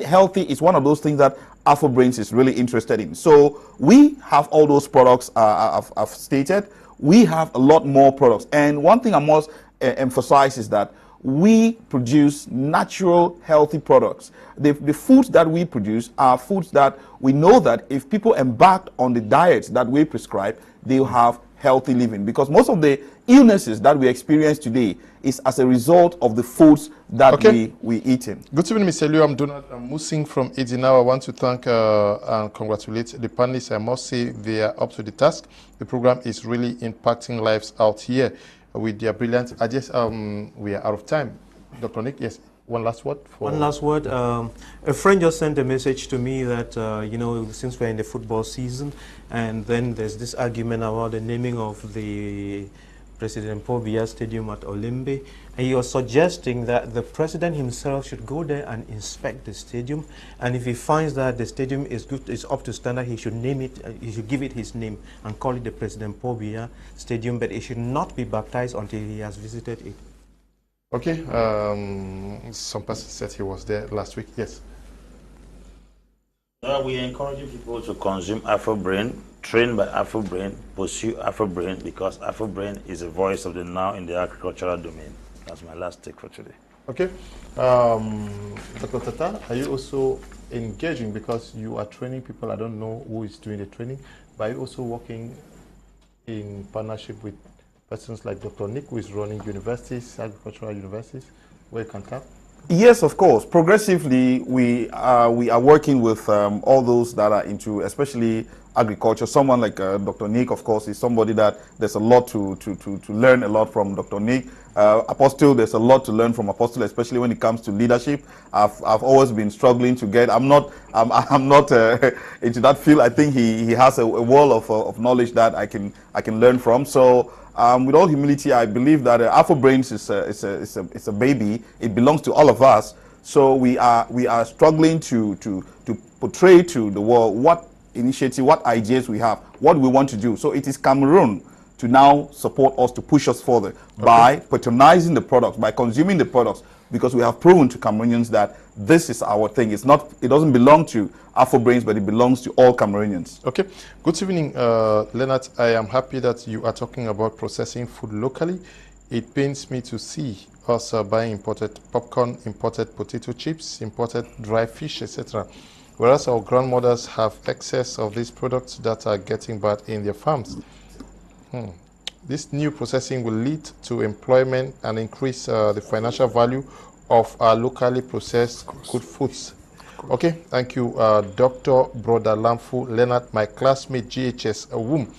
healthy is one of those things that AfroBrains is really interested in. So we have all those products I've stated. We have a lot more products. And one thing I must emphasize is that we produce natural, healthy products. The foods that we produce are foods that we know that if people embark on the diets that we prescribe, they'll have healthy living. Because most of the illnesses that we experience today is as a result of the foods that we eat in. Good evening, Mr. Liu. I'm Donald Musing from Edinburgh. I want to thank and congratulate the panelists. I must say they are up to the task. The program is really impacting lives out here with their brilliant ideas. We are out of time. Dr. Nick, yes, one last word? One last word. A friend just sent a message to me that, since we're in the football season, and then there's this argument about the naming of the President Paul Biya Stadium at Olimbe, and he was suggesting that the president himself should go there and inspect the stadium, and if he finds that the stadium is good, is up to standard, he should name it, he should give it his name and call it the President Paul Biya Stadium, but it should not be baptized until he has visited it. Okay, some person said he was there last week. Yes. We are encouraging people to consume AfroBrain, train by AfroBrain, pursue AfroBrain, because AfroBrain is the voice of the now in the agricultural domain. That's my last take for today. Okay. Dr. Tata, are you also engaging, because you are training people? I don't know who is doing the training, but are you also working in partnership with persons like Dr. Nick, who is running universities, agricultural universities, where you can tap? Yes, of course. Progressively, we are working with all those that are into, especially agriculture. Someone like Dr. Nick, of course, is somebody that there's a lot to learn a lot from Dr. Nick. Apostle, there's a lot to learn from Apostle, especially when it comes to leadership. I've always been struggling to get. I'm not into that field. I think he has a wall of knowledge that I can learn from. So. With all humility, I believe that AfroBrains is a baby. It belongs to all of us. So we are struggling to portray to the world what initiative, what ideas we have, what we want to do. So it is Cameroon to now support us, to push us further by patronizing the products, by consuming the products, because we have proven to Cameroonians that this is our thing. It's not, it doesn't belong to Afro-Brains, but it belongs to all Cameroonians. Okay. Good evening, Leonard. I am happy that you are talking about processing food locally. It pains me to see us buying imported popcorn, imported potato chips, imported dry fish, etc. Whereas our grandmothers have excess of these products that are getting bad in their farms. This new processing will lead to employment and increase the financial value of our locally processed good foods. Okay, thank you, Dr. Brother Lamfu Leonard, my classmate GHS womb.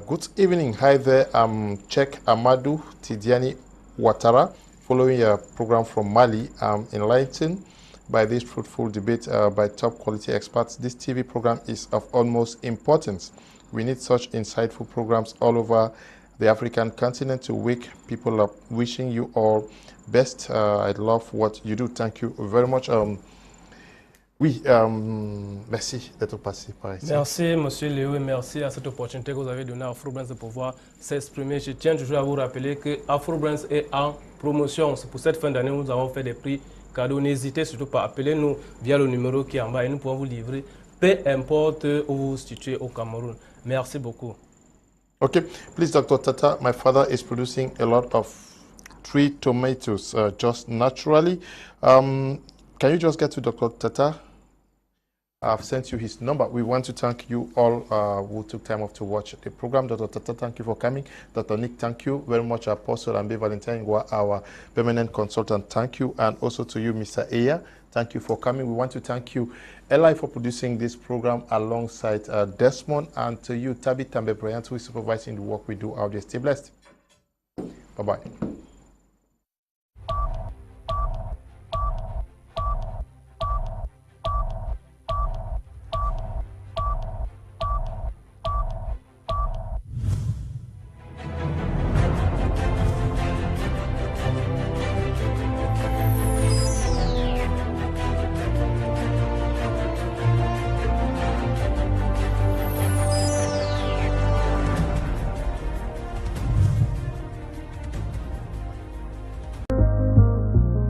Good evening. Hi there. I'm Cheikh Amadou Tidiane Ouattara, following a program from Mali. I'm enlightened by this fruitful debate by top quality experts. This TV program is of utmost importance. We need such insightful programs all over the African continent to wake people up. Wishing you all best. I love what you do. Thank you very much. Oui, merci d'être passé par ici. Merci, Monsieur Léo, et merci à cette opportunité que vous avez donnée à Afro-Brains de pouvoir s'exprimer. Je tiens toujours à vous rappeler que Afro-Brains est en promotion. C'est pour cette fin d'année nous avons fait des prix cadeaux. N'hésitez surtout pas à appeler nous via le numéro qui est en bas et nous pouvons vous livrer, peu importe où vous vous situez au Cameroun. Merci beaucoup. Okay, please, Dr. Tata, my father is producing a lot of tree tomatoes just naturally. Can you just get to Dr. Tata? I've sent you his number. We want to thank you all who took time off to watch the program. Dr. Tata, thank you for coming. Dr. Nick, thank you very much. Apostle Ambe, Valentine, Ngwa, our permanent consultant, thank you. And also to you, Mr. Eya, thank you for coming. We want to thank you, Eli, for producing this program alongside Desmond, and to you, Tabi Tambe Bryant, who is supervising the work we do out there. Stay blessed. Bye-bye.